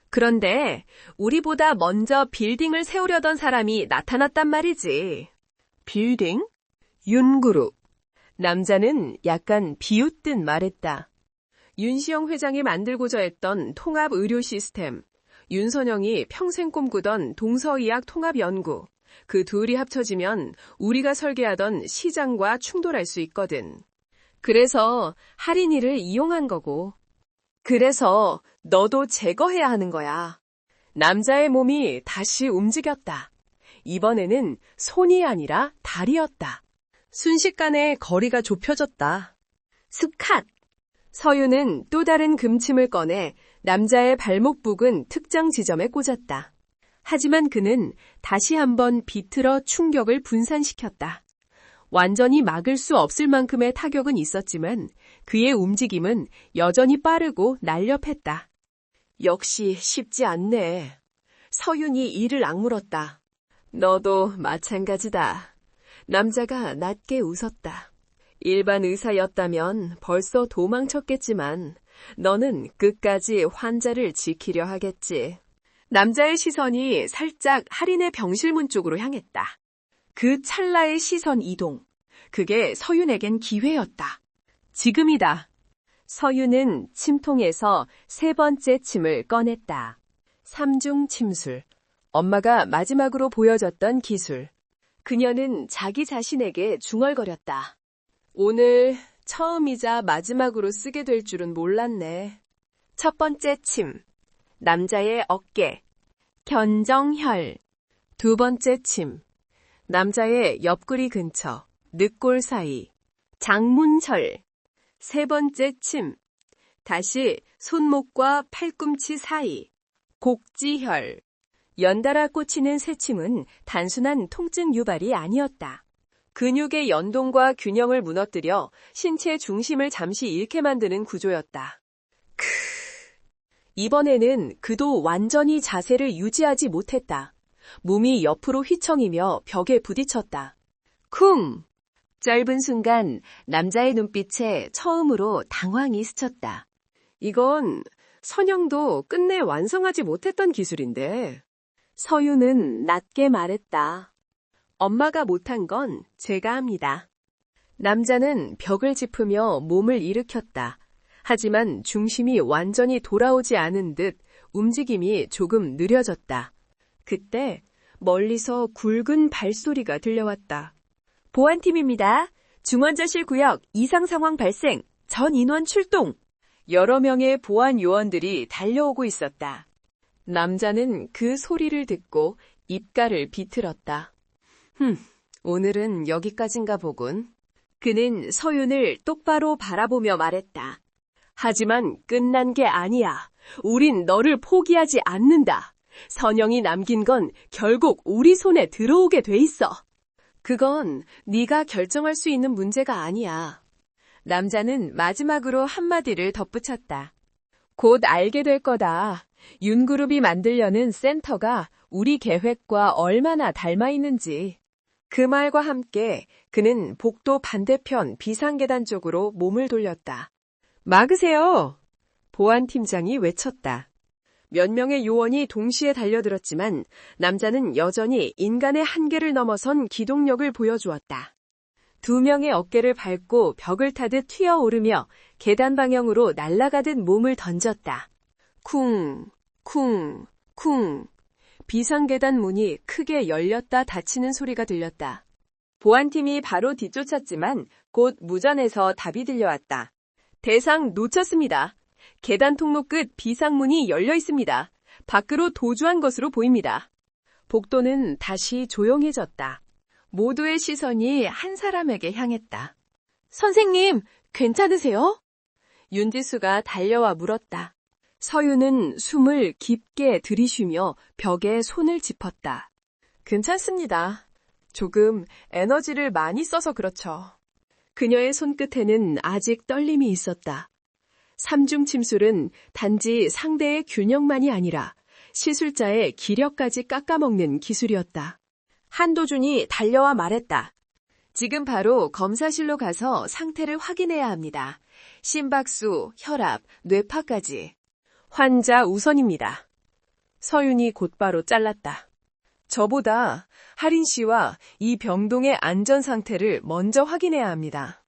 Speaker 2: 그런데 우리보다 먼저 빌딩을 세우려던 사람이 나타났단 말이지. 빌딩? 윤그룹. 남자는 약간 비웃듯 말했다. 윤시영 회장이 만들고자 했던 통합 의료 시스템, 윤선영이 평생 꿈꾸던 동서의학 통합 연구, 그 둘이 합쳐지면 우리가 설계하던 시장과 충돌할 수 있거든. 그래서 할인이를 이용한 거고. 그래서 너도 제거해야 하는 거야. 남자의 몸이 다시 움직였다. 이번에는 손이 아니라 다리였다. 순식간에 거리가 좁혀졌다. 스캇! 서윤은 또 다른 금침을 꺼내 남자의 발목 부근 특정 지점에 꽂았다. 하지만 그는 다시 한번 비틀어 충격을 분산시켰다. 완전히 막을 수 없을 만큼의 타격은 있었지만 그의 움직임은 여전히 빠르고 날렵했다. 역시 쉽지 않네. 서윤이 이를 악물었다. 너도 마찬가지다. 남자가 낮게 웃었다. 일반 의사였다면 벌써 도망쳤겠지만 너는 끝까지 환자를 지키려 하겠지. 남자의 시선이 살짝 할인의 병실문 쪽으로 향했다. 그 찰나의 시선 이동. 그게 서윤에겐 기회였다. 지금이다. 서윤은 침통에서 세 번째 침을 꺼냈다. 3중 침술. 엄마가 마지막으로 보여줬던 기술. 그녀는 자기 자신에게 중얼거렸다. 오늘 처음이자 마지막으로 쓰게 될 줄은 몰랐네. 첫 번째 침. 남자의 어깨. 견정혈. 두 번째 침. 남자의 옆구리 근처. 늑골 사이. 장문철. 세 번째 침. 다시 손목과 팔꿈치 사이. 곡지혈. 연달아 꽂히는 새침은 단순한 통증 유발이 아니었다. 근육의 연동과 균형을 무너뜨려 신체 중심을 잠시 잃게 만드는 구조였다. 이번에는 그도 완전히 자세를 유지하지 못했다. 몸이 옆으로 휘청이며 벽에 부딪혔다. 쿵! 짧은 순간 남자의 눈빛에 처음으로 당황이 스쳤다. 이건 선영도 끝내 완성하지 못했던 기술인데. 서유는 낮게 말했다. 엄마가 못한 건 제가 합니다. 남자는 벽을 짚으며 몸을 일으켰다. 하지만 중심이 완전히 돌아오지 않은 듯 움직임이 조금 느려졌다. 그때 멀리서 굵은 발소리가 들려왔다. 보안팀입니다. 중환자실 구역 이상 상황 발생, 전 인원 출동. 여러 명의 보안 요원들이 달려오고 있었다. 남자는 그 소리를 듣고 입가를 비틀었다. 오늘은 여기까지인가 보군. 그는 서윤을 똑바로 바라보며 말했다. 하지만 끝난 게 아니야. 우린 너를 포기하지 않는다. 선영이 남긴 건 결국 우리 손에 들어오게 돼 있어. 그건 네가 결정할 수 있는 문제가 아니야. 남자는 마지막으로 한마디를 덧붙였다. 곧 알게 될 거다. 윤그룹이 만들려는 센터가 우리 계획과 얼마나 닮아 있는지. 그 말과 함께 그는 복도 반대편 비상계단 쪽으로 몸을 돌렸다. 막으세요! 보안팀장이 외쳤다. 몇 명의 요원이 동시에 달려들었지만 남자는 여전히 인간의 한계를 넘어선 기동력을 보여주었다. 두 명의 어깨를 밟고 벽을 타듯 튀어오르며 계단 방향으로 날아가듯 몸을 던졌다. 쿵, 쿵, 쿵. 비상계단 문이 크게 열렸다 닫히는 소리가 들렸다. 보안팀이 바로 뒤쫓았지만 곧 무전에서 답이 들려왔다. 대상 놓쳤습니다. 계단 통로 끝 비상문이 열려 있습니다. 밖으로 도주한 것으로 보입니다. 복도는 다시 조용해졌다. 모두의 시선이 한 사람에게 향했다. 선생님, 괜찮으세요? 윤지수가 달려와 물었다. 서유는 숨을 깊게 들이쉬며 벽에 손을 짚었다. 괜찮습니다. 조금 에너지를 많이 써서 그렇죠. 그녀의 손끝에는 아직 떨림이 있었다. 삼중 침술은 단지 상대의 균형만이 아니라 시술자의 기력까지 깎아먹는 기술이었다. 한도준이 달려와 말했다. 지금 바로 검사실로 가서 상태를 확인해야 합니다. 심박수, 혈압, 뇌파까지. 환자 우선입니다. 서윤이 곧바로 잘랐다. 저보다 하린 씨와 이 병동의 안전 상태를 먼저 확인해야 합니다.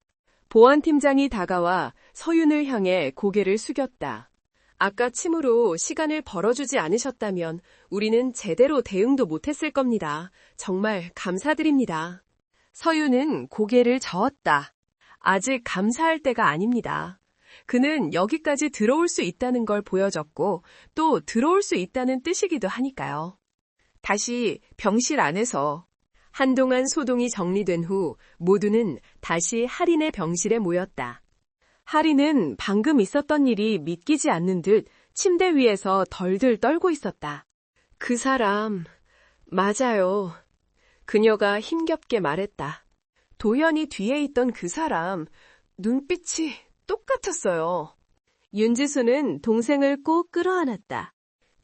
Speaker 2: 보안팀장이 다가와 서윤을 향해 고개를 숙였다. 아까 침으로 시간을 벌어주지 않으셨다면 우리는 제대로 대응도 못했을 겁니다. 정말 감사드립니다. 서윤은 고개를 저었다. 아직 감사할 때가 아닙니다. 그는 여기까지 들어올 수 있다는 걸 보여줬고 또 들어올 수 있다는 뜻이기도 하니까요. 다시 병실 안에서 한동안 소동이 정리된 후 모두는 다시 하린의 병실에 모였다. 하린은 방금 있었던 일이 믿기지 않는 듯 침대 위에서 덜덜 떨고 있었다. 그 사람, 맞아요. 그녀가 힘겹게 말했다. 도현이 뒤에 있던 그 사람, 눈빛이 똑같았어요. 윤지수는 동생을 꼭 끌어안았다.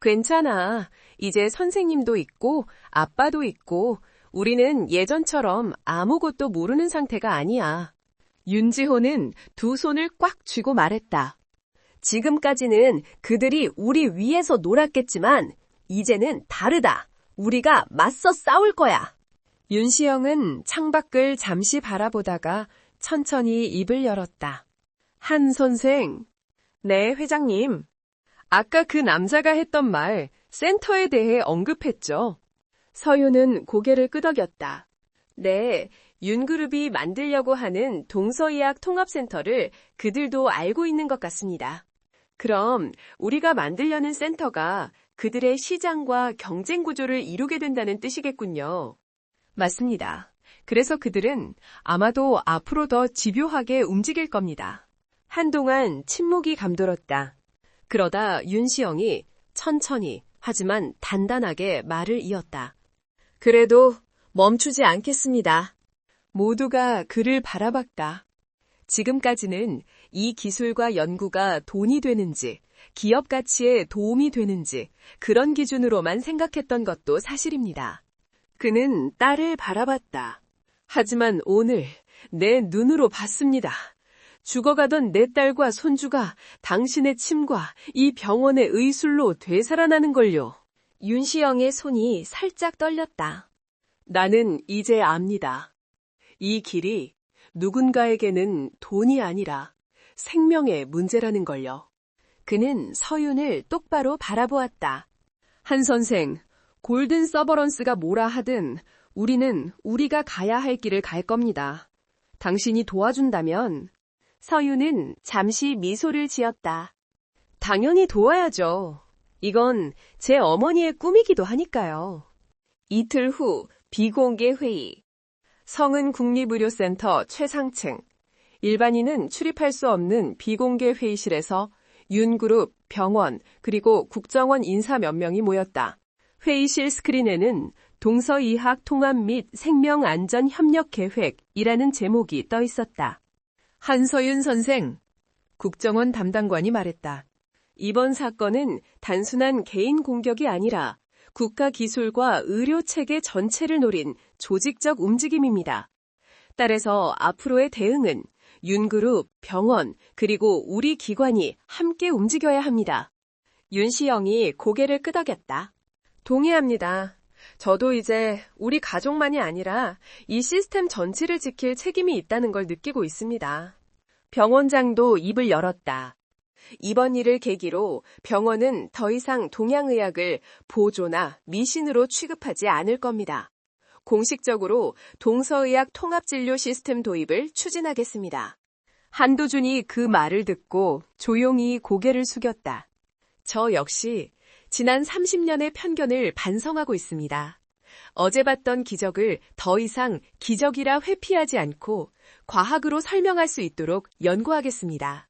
Speaker 2: 괜찮아. 이제 선생님도 있고 아빠도 있고 우리는 예전처럼 아무것도 모르는 상태가 아니야. 윤지호는 두 손을 꽉 쥐고 말했다. 지금까지는 그들이 우리 위에서 놀았겠지만 이제는 다르다. 우리가 맞서 싸울 거야. 윤시영은 창밖을 잠시 바라보다가 천천히 입을 열었다. 한 선생. 네, 회장님. 아까 그 남자가 했던 말 센터에 대해 언급했죠. 서윤은 고개를 끄덕였다. 네, 윤그룹이 만들려고 하는 동서의학 통합센터를 그들도 알고 있는 것 같습니다. 그럼 우리가 만들려는 센터가 그들의 시장과 경쟁 구조를 이루게 된다는 뜻이겠군요. 맞습니다. 그래서 그들은 아마도 앞으로 더 집요하게 움직일 겁니다. 한동안 침묵이 감돌았다. 그러다 윤시영이 천천히 하지만 단단하게 말을 이었다. 그래도 멈추지 않겠습니다. 모두가 그를 바라봤다. 지금까지는 이 기술과 연구가 돈이 되는지, 기업 가치에 도움이 되는지 그런 기준으로만 생각했던 것도 사실입니다. 그는 딸을 바라봤다. 하지만 오늘 내 눈으로 봤습니다. 죽어가던 내 딸과 손주가 당신의 침과 이 병원의 의술로 되살아나는 걸요. 윤시영의 손이 살짝 떨렸다. 나는 이제 압니다. 이 길이 누군가에게는 돈이 아니라 생명의 문제라는 걸요. 그는 서윤을 똑바로 바라보았다. 한 선생, 골든 서버런스가 뭐라 하든 우리는 우리가 가야 할 길을 갈 겁니다. 당신이 도와준다면. 서윤은 잠시 미소를 지었다. 당연히 도와야죠. 이건 제 어머니의 꿈이기도 하니까요. 이틀 후 비공개 회의. 성은국립의료센터 최상층. 일반인은 출입할 수 없는 비공개 회의실에서 윤그룹, 병원, 그리고 국정원 인사 몇 명이 모였다. 회의실 스크린에는 동서의학 통합 및 생명안전협력계획이라는 제목이 떠 있었다. 한서윤 선생, 국정원 담당관이 말했다. 이번 사건은 단순한 개인 공격이 아니라 국가기술과 의료체계 전체를 노린 조직적 움직임입니다. 따라서 앞으로의 대응은 윤그룹, 병원, 그리고 우리 기관이 함께 움직여야 합니다. 윤시영이 고개를 끄덕였다. 동의합니다. 저도 이제 우리 가족만이 아니라 이 시스템 전체를 지킬 책임이 있다는 걸 느끼고 있습니다. 병원장도 입을 열었다. 이번 일을 계기로 병원은 더 이상 동양의학을 보조나 미신으로 취급하지 않을 겁니다. 공식적으로 동서의학 통합진료 시스템 도입을 추진하겠습니다. 한도준이 그 말을 듣고 조용히 고개를 숙였다. 저 역시 지난 30년의 편견을 반성하고 있습니다. 어제 봤던 기적을 더 이상 기적이라 회피하지 않고 과학으로 설명할 수 있도록 연구하겠습니다.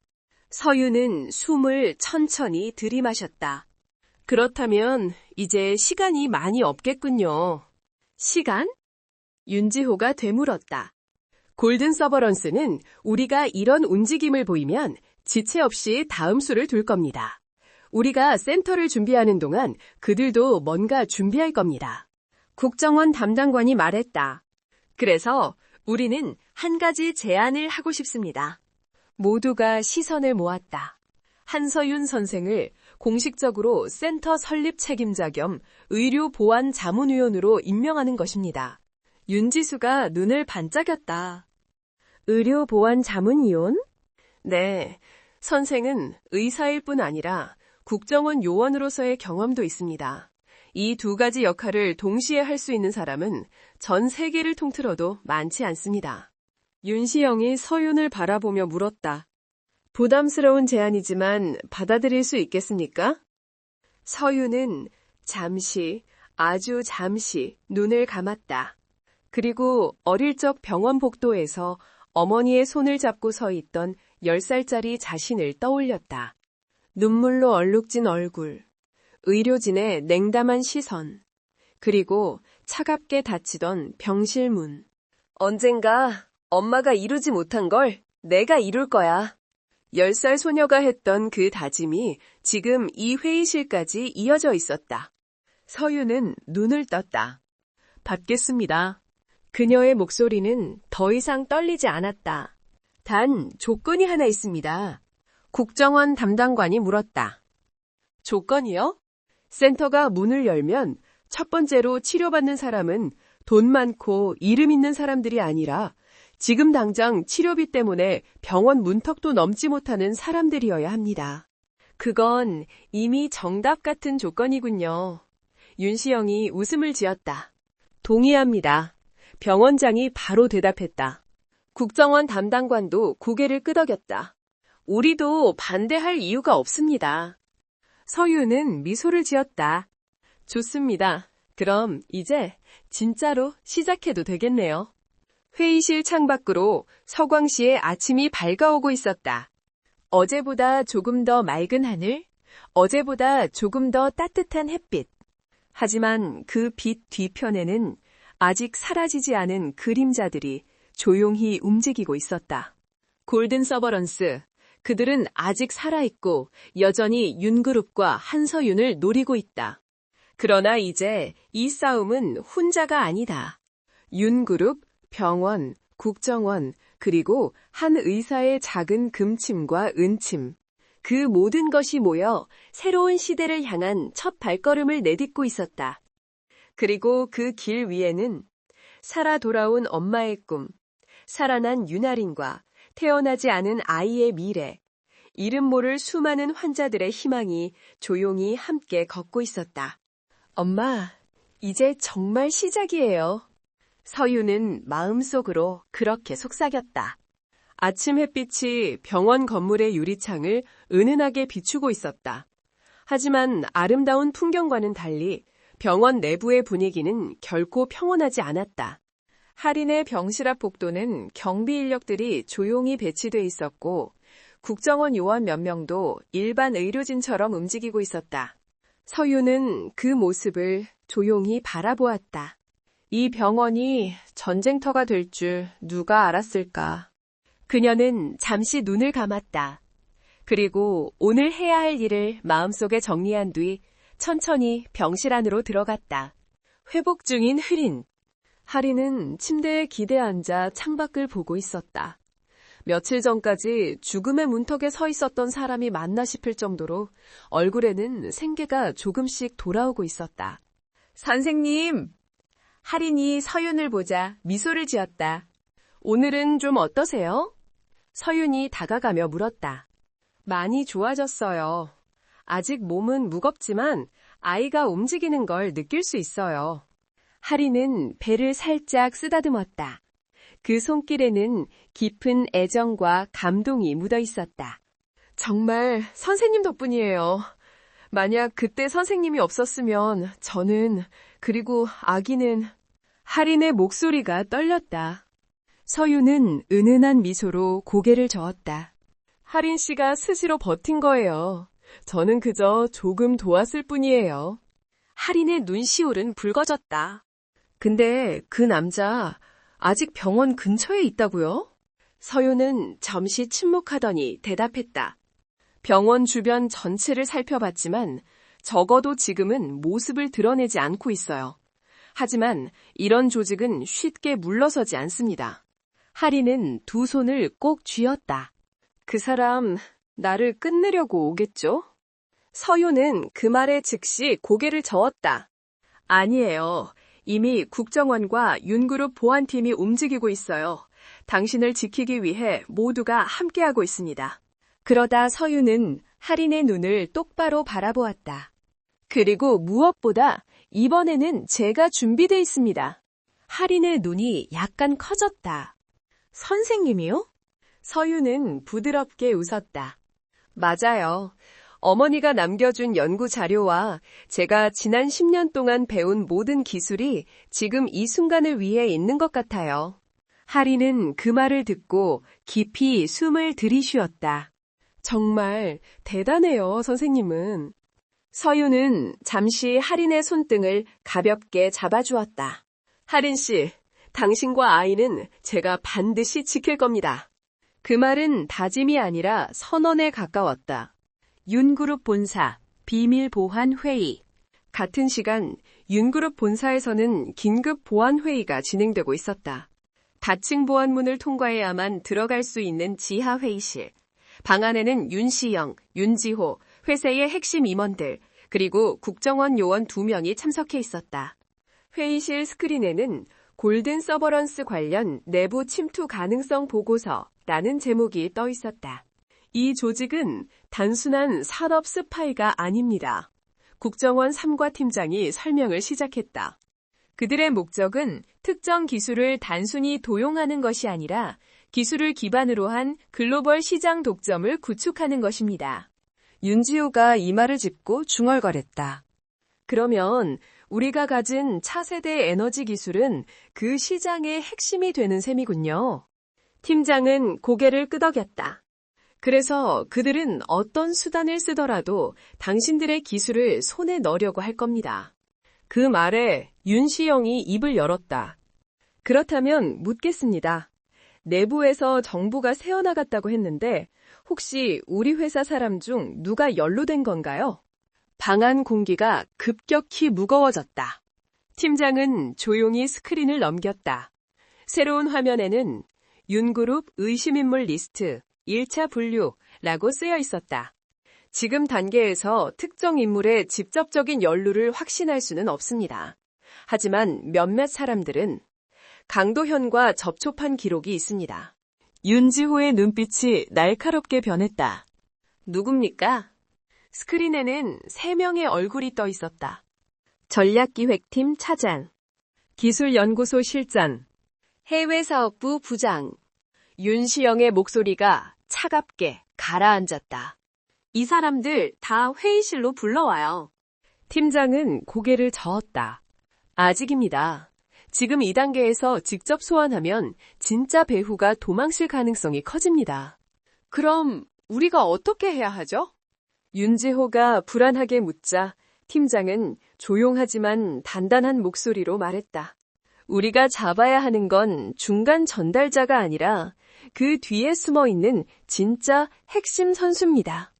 Speaker 2: 서윤은 숨을 천천히 들이마셨다. 그렇다면 이제 시간이 많이 없겠군요. 시간? 윤지호가 되물었다. 골든 서버런스는 우리가 이런 움직임을 보이면 지체 없이 다음 수를 둘 겁니다. 우리가 센터를 준비하는 동안 그들도 뭔가 준비할 겁니다. 국정원 담당관이 말했다. 그래서 우리는 한 가지 제안을 하고 싶습니다. 모두가 시선을 모았다. 한서윤 선생을 공식적으로 센터 설립 책임자 겸 의료보안 자문위원으로 임명하는 것입니다. 윤지수가 눈을 반짝였다. 의료보안 자문위원? 네, 선생은 의사일 뿐 아니라 국정원 요원으로서의 경험도 있습니다. 이 두 가지 역할을 동시에 할 수 있는 사람은 전 세계를 통틀어도 많지 않습니다. 윤시영이 서윤을 바라보며 물었다. 부담스러운 제안이지만 받아들일 수 있겠습니까? 서윤은 잠시, 아주 잠시 눈을 감았다. 그리고 어릴 적 병원 복도에서 어머니의 손을 잡고 서 있던 10살짜리 자신을 떠올렸다. 눈물로 얼룩진 얼굴, 의료진의 냉담한 시선, 그리고 차갑게 닫히던 병실 문. 언젠가 엄마가 이루지 못한 걸 내가 이룰 거야. 10살 소녀가 했던 그 다짐이 지금 이 회의실까지 이어져 있었다. 서윤은 눈을 떴다. 받겠습니다. 그녀의 목소리는 더 이상 떨리지 않았다. 단 조건이 하나 있습니다. 국정원 담당관이 물었다. 조건이요? 센터가 문을 열면 첫 번째로 치료받는 사람은 돈 많고 이름 있는 사람들이 아니라 지금 당장 치료비 때문에 병원 문턱도 넘지 못하는 사람들이어야 합니다.
Speaker 1: 그건 이미 정답 같은 조건이군요. 윤시영이 웃음을 지었다.
Speaker 2: 동의합니다. 병원장이 바로 대답했다.
Speaker 1: 국정원 담당관도 고개를 끄덕였다.
Speaker 2: 우리도 반대할 이유가 없습니다.
Speaker 1: 서유는 미소를 지었다. 좋습니다. 그럼 이제 진짜로 시작해도 되겠네요. 회의실 창밖으로 서광 씨의 아침이 밝아오고 있었다. 어제보다 조금 더 맑은 하늘, 어제보다 조금 더 따뜻한 햇빛. 하지만 그 빛 뒤편에는 아직 사라지지 않은 그림자들이 조용히 움직이고 있었다. 골든 서버런스, 그들은 아직 살아있고 여전히 윤그룹과 한서윤을 노리고 있다. 그러나 이제 이 싸움은 혼자가 아니다. 윤그룹, 병원, 국정원, 그리고 한 의사의 작은 금침과 은침. 그 모든 것이 모여 새로운 시대를 향한 첫 발걸음을 내딛고 있었다. 그리고 그 길 위에는 살아 돌아온 엄마의 꿈, 살아난 윤아린과 태어나지 않은 아이의 미래, 이름 모를 수많은 환자들의 희망이 조용히 함께 걷고 있었다. 엄마, 이제 정말 시작이에요. 서유는 마음속으로 그렇게 속삭였다. 아침 햇빛이 병원 건물의 유리창을 은은하게 비추고 있었다. 하지만 아름다운 풍경과는 달리 병원 내부의 분위기는 결코 평온하지 않았다. 할인의 병실 앞 복도는 경비 인력들이 조용히 배치돼 있었고 국정원 요원 몇 명도 일반 의료진처럼 움직이고 있었다. 서유는 그 모습을 조용히 바라보았다. 이 병원이 전쟁터가 될 줄 누가 알았을까. 그녀는 잠시 눈을 감았다. 그리고 오늘 해야 할 일을 마음속에 정리한 뒤 천천히 병실 안으로 들어갔다. 회복 중인 흐린. 하리는 침대에 기대 앉아 창밖을 보고 있었다. 며칠 전까지 죽음의 문턱에 서 있었던 사람이 맞나 싶을 정도로 얼굴에는 생기가 조금씩 돌아오고 있었다. 선생님! 할인이 서윤을 보자 미소를 지었다. 오늘은 좀 어떠세요? 서윤이 다가가며 물었다. 많이 좋아졌어요. 아직 몸은 무겁지만 아이가 움직이는 걸 느낄 수 있어요. 할인은 배를 살짝 쓰다듬었다. 그 손길에는 깊은 애정과 감동이 묻어 있었다. 정말 선생님 덕분이에요. 만약 그때 선생님이 없었으면 저는, 그리고 아기는... 할인의 목소리가 떨렸다. 서유는 은은한 미소로 고개를 저었다. 할인 씨가 스스로 버틴 거예요. 저는 그저 조금 도왔을 뿐이에요. 할인의 눈시울은 붉어졌다. 근데 그 남자 아직 병원 근처에 있다고요? 서유는 잠시 침묵하더니 대답했다. 병원 주변 전체를 살펴봤지만 적어도 지금은 모습을 드러내지 않고 있어요. 하지만 이런 조직은 쉽게 물러서지 않습니다. 할인은 두 손을 꼭 쥐었다. 그 사람 나를 끝내려고 오겠죠? 서유는 그 말에 즉시 고개를 저었다. 아니에요. 이미 국정원과 윤그룹 보안팀이 움직이고 있어요. 당신을 지키기 위해 모두가 함께하고 있습니다. 그러다 서유는 할인의 눈을 똑바로 바라보았다. 그리고 무엇보다 이번에는 제가 준비돼 있습니다. 할인의 눈이 약간 커졌다. 선생님이요? 서유는 부드럽게 웃었다. 맞아요. 어머니가 남겨준 연구 자료와 제가 지난 10년 동안 배운 모든 기술이 지금 이 순간을 위해 있는 것 같아요. 할인은 그 말을 듣고 깊이 숨을 들이쉬었다. 정말 대단해요, 선생님은. 서유는 잠시 할인의 손등을 가볍게 잡아주었다. 할인 씨, 당신과 아이는 제가 반드시 지킬 겁니다. 그 말은 다짐이 아니라 선언에 가까웠다. 윤그룹 본사, 비밀 보안 회의. 같은 시간 윤그룹 본사에서는 긴급 보안 회의가 진행되고 있었다. 다층 보안문을 통과해야만 들어갈 수 있는 지하 회의실. 방 안에는 윤시영, 윤지호, 회사의 핵심 임원들, 그리고 국정원 요원 2명이 참석해 있었다. 회의실 스크린에는 골든 서버런스 관련 내부 침투 가능성 보고서라는 제목이 떠 있었다.
Speaker 2: 이 조직은 단순한 산업 스파이가 아닙니다. 국정원 3과 팀장이 설명을 시작했다.
Speaker 1: 그들의 목적은 특정 기술을 단순히 도용하는 것이 아니라 기술을 기반으로 한 글로벌 시장 독점을 구축하는 것입니다.
Speaker 2: 윤지호가 이마를 짚고 중얼거렸다. 그러면 우리가 가진 차세대 에너지 기술은 그 시장의 핵심이 되는 셈이군요. 팀장은 고개를 끄덕였다. 그래서 그들은 어떤 수단을 쓰더라도 당신들의 기술을 손에 넣으려고 할 겁니다. 그 말에 윤시영이 입을 열었다. 그렇다면 묻겠습니다. 내부에서 정부가 새어나갔다고 했는데 혹시 우리 회사 사람 중 누가 연루된 건가요? 방 안 공기가 급격히 무거워졌다. 팀장은 조용히 스크린을 넘겼다. 새로운 화면에는 윤그룹 의심인물 리스트 1차 분류라고 쓰여 있었다. 지금 단계에서 특정 인물의 직접적인 연루를 확신할 수는 없습니다. 하지만 몇몇 사람들은 강도현과 접촉한 기록이 있습니다. 윤지호의 눈빛이 날카롭게 변했다. 누굽니까? 스크린에는 3명의 얼굴이 떠 있었다. 전략기획팀 차장, 기술연구소 실장, 해외사업부 부장. 윤시영의 목소리가 차갑게 가라앉았다. 이 사람들 다 회의실로 불러와요. 팀장은 고개를 저었다. 아직입니다. 지금 이 단계에서 직접 소환하면 진짜 배후가 도망칠 가능성이 커집니다. 그럼 우리가 어떻게 해야 하죠? 윤지호가 불안하게 묻자 팀장은 조용하지만 단단한 목소리로 말했다. 우리가 잡아야 하는 건 중간 전달자가 아니라 그 뒤에 숨어 있는 진짜 핵심 선수입니다.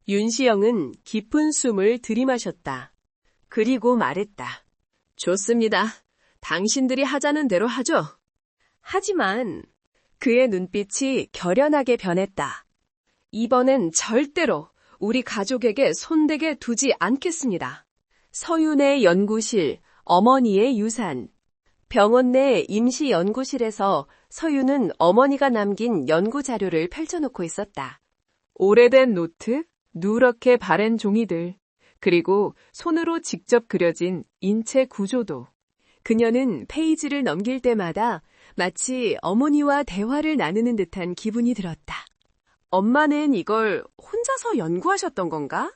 Speaker 2: 윤시영은 깊은 숨을 들이마셨다. 그리고 말했다. 좋습니다. 당신들이 하자는 대로 하죠. 하지만 그의 눈빛이 결연하게 변했다. 이번엔 절대로 우리 가족에게 손대게 두지 않겠습니다. 서윤의 연구실, 어머니의 유산. 병원 내 임시 연구실에서 서윤은 어머니가 남긴 연구 자료를 펼쳐놓고 있었다. 오래된 노트, 누렇게 바랜 종이들, 그리고 손으로 직접 그려진 인체 구조도. 그녀는 페이지를 넘길 때마다 마치 어머니와 대화를 나누는 듯한 기분이 들었다. 엄마는 이걸 혼자서 연구하셨던 건가?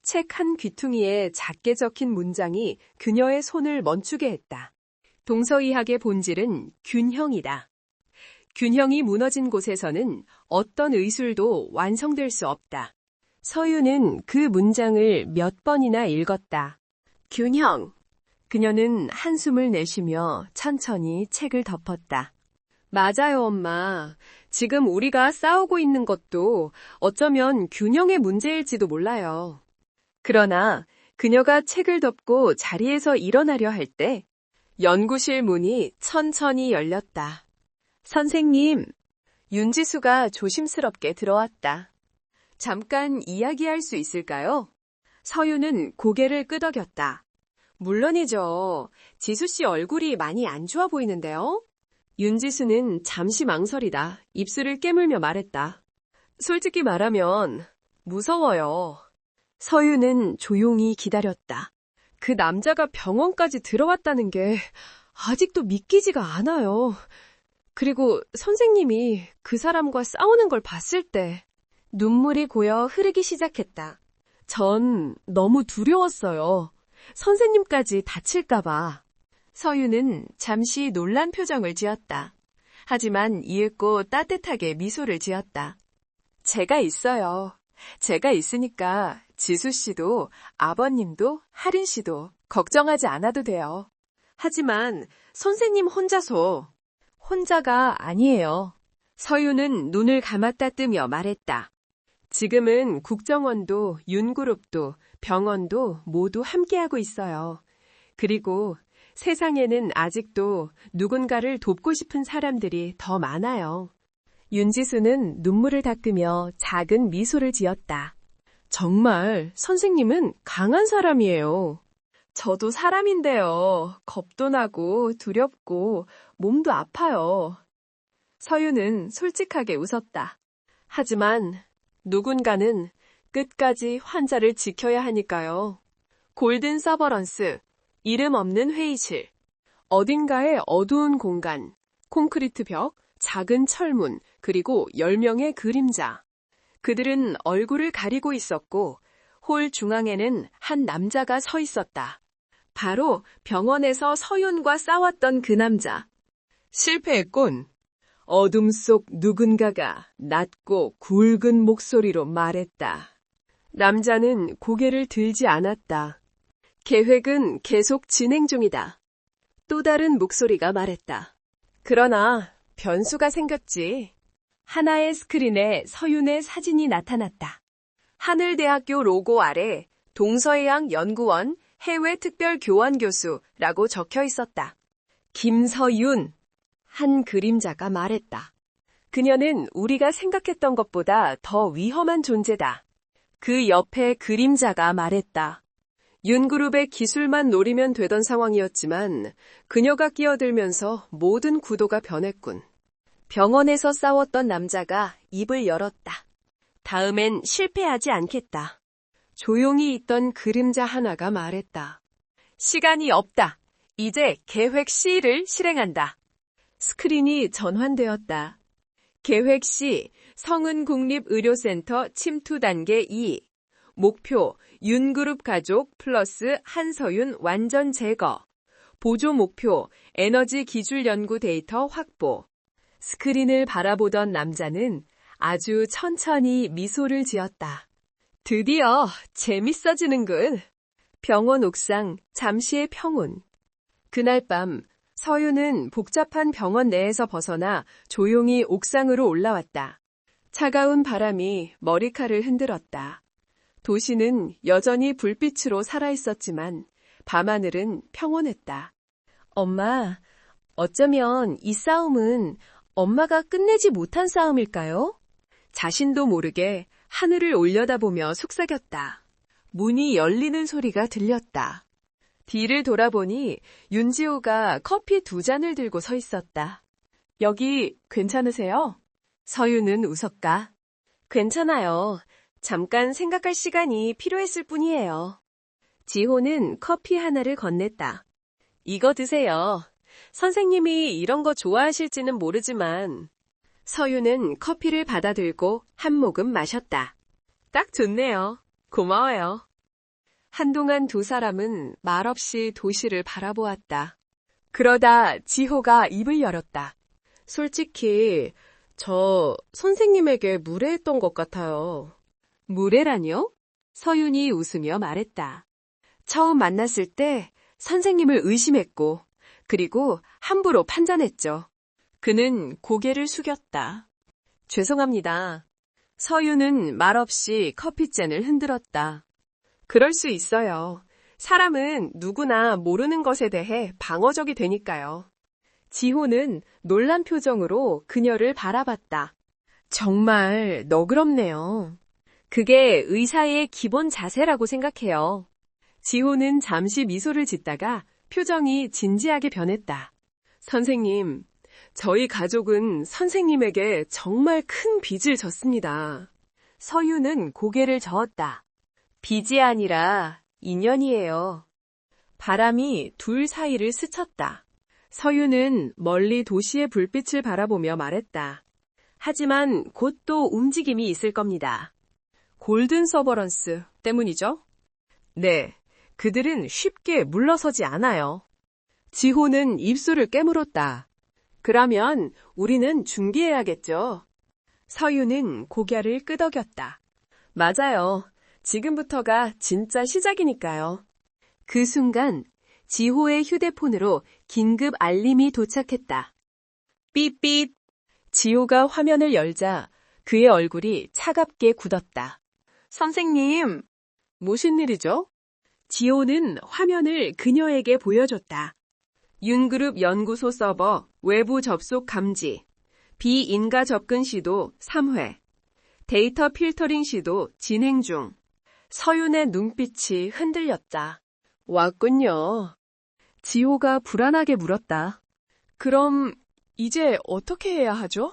Speaker 2: 책 한 귀퉁이에 작게 적힌 문장이 그녀의 손을 멈추게 했다. 동서의학의 본질은 균형이다. 균형이 무너진 곳에서는 어떤 의술도 완성될 수 없다. 서윤은 그 문장을 몇 번이나 읽었다. 균형. 그녀는 한숨을 내쉬며 천천히 책을 덮었다. 맞아요, 엄마. 지금 우리가 싸우고 있는 것도 어쩌면 균형의 문제일지도 몰라요. 그러나 그녀가 책을 덮고 자리에서 일어나려 할 때 연구실 문이 천천히 열렸다. 선생님, 윤지수가 조심스럽게 들어왔다. 잠깐 이야기할 수 있을까요? 서윤은 고개를 끄덕였다. 물론이죠. 지수 씨 얼굴이 많이 안 좋아 보이는데요? 윤지수는 잠시 망설이다 입술을 깨물며 말했다. 솔직히 말하면 무서워요. 서윤은 조용히 기다렸다. 그 남자가 병원까지 들어왔다는 게 아직도 믿기지가 않아요. 그리고 선생님이 그 사람과 싸우는 걸 봤을 때 눈물이 고여 흐르기 시작했다. 전 너무 두려웠어요. 선생님까지 다칠까봐. 서윤은 잠시 놀란 표정을 지었다. 하지만 이윽고 따뜻하게 미소를 지었다. 제가 있어요. 제가 있으니까 지수 씨도 아버님도 하린 씨도 걱정하지 않아도 돼요. 하지만 선생님 혼자가 아니에요. 서윤은 눈을 감았다 뜨며 말했다. 지금은 국정원도 윤그룹도 병원도 모두 함께하고 있어요. 그리고 세상에는 아직도 누군가를 돕고 싶은 사람들이 더 많아요. 윤지수는 눈물을 닦으며 작은 미소를 지었다. 정말 선생님은 강한 사람이에요. 저도 사람인데요. 겁도 나고 두렵고 몸도 아파요. 서윤은 솔직하게 웃었다. 하지만 누군가는 끝까지 환자를 지켜야 하니까요. 골든 서버런스, 이름 없는 회의실. 어딘가의 어두운 공간, 콘크리트 벽, 작은 철문, 그리고 10명의 그림자. 그들은 얼굴을 가리고 있었고 홀 중앙에는 한 남자가 서 있었다. 바로 병원에서 서윤과 싸웠던 그 남자. 실패했군. 어둠 속 누군가가 낮고 굵은 목소리로 말했다. 남자는 고개를 들지 않았다. 계획은 계속 진행 중이다. 또 다른 목소리가 말했다. 그러나 변수가 생겼지. 하나의 스크린에 서윤의 사진이 나타났다. 하늘대학교 로고 아래 동서해양 연구원 해외 특별 교환 교수라고 적혀 있었다. 김서윤. 한 그림자가 말했다. 그녀는 우리가 생각했던 것보다 더 위험한 존재다. 그 옆에 그림자가 말했다. 윤그룹의 기술만 노리면 되던 상황이었지만 그녀가 끼어들면서 모든 구도가 변했군. 병원에서 싸웠던 남자가 입을 열었다. 다음엔 실패하지 않겠다. 조용히 있던 그림자 하나가 말했다. 시간이 없다. 이제 계획 C를 실행한다. 스크린이 전환되었다. 계획 C, 성은국립의료센터 침투 단계 2. 목표, 윤그룹 가족 플러스 한서윤 완전 제거. 보조 목표, 에너지 기술 연구 데이터 확보. 스크린을 바라보던 남자는 아주 천천히 미소를 지었다. 드디어 재밌어지는군. 병원 옥상 잠시의 평온. 그날 밤 서윤은 복잡한 병원 내에서 벗어나 조용히 옥상으로 올라왔다. 차가운 바람이 머리카락을 흔들었다. 도시는 여전히 불빛으로 살아있었지만 밤하늘은 평온했다. 엄마, 어쩌면 이 싸움은 엄마가 끝내지 못한 싸움일까요? 자신도 모르게 하늘을 올려다보며 속삭였다. 문이 열리는 소리가 들렸다. 뒤를 돌아보니 윤지호가 커피 2잔을 들고 서 있었다. 여기 괜찮으세요? 서윤은 웃었다. 괜찮아요. 잠깐 생각할 시간이 필요했을 뿐이에요. 지호는 커피 하나를 건넸다. 이거 드세요. 선생님이 이런 거 좋아하실지는 모르지만. 서윤은 커피를 받아들고 한 모금 마셨다. 딱 좋네요. 고마워요. 한동안 두 사람은 말없이 도시를 바라보았다. 그러다 지호가 입을 열었다. 솔직히 저 선생님에게 무례했던 것 같아요. 무례라뇨? 서윤이 웃으며 말했다. 처음 만났을 때 선생님을 의심했고 그리고 함부로 판단했죠. 그는 고개를 숙였다. 죄송합니다. 서윤은 말없이 커피잔을 흔들었다. 그럴 수 있어요. 사람은 누구나 모르는 것에 대해 방어적이 되니까요. 지호는 놀란 표정으로 그녀를 바라봤다. 정말 너그럽네요. 그게 의사의 기본 자세라고 생각해요. 지호는 잠시 미소를 짓다가 표정이 진지하게 변했다. 선생님, 저희 가족은 선생님에게 정말 큰 빚을 졌습니다. 서윤은 고개를 저었다. 빚이 아니라 인연이에요. 바람이 둘 사이를 스쳤다. 서윤은 멀리 도시의 불빛을 바라보며 말했다. 하지만 곧 또 움직임이 있을 겁니다. 골든 서버런스 때문이죠? 네, 그들은 쉽게 물러서지 않아요. 지호는 입술을 깨물었다. 그러면 우리는 준비해야겠죠. 서윤은 고개를 끄덕였다. 맞아요. 지금부터가 진짜 시작이니까요. 그 순간 지호의 휴대폰으로 긴급 알림이 도착했다. 삐삐. 지호가 화면을 열자 그의 얼굴이 차갑게 굳었다. 선생님, 무슨 일이죠? 지호는 화면을 그녀에게 보여줬다. 윤그룹 연구소 서버 외부 접속 감지, 비인가 접근 시도 3회, 데이터 필터링 시도 진행 중. 서윤의 눈빛이 흔들렸다. 왔군요. 지호가 불안하게 물었다. 그럼 이제 어떻게 해야 하죠?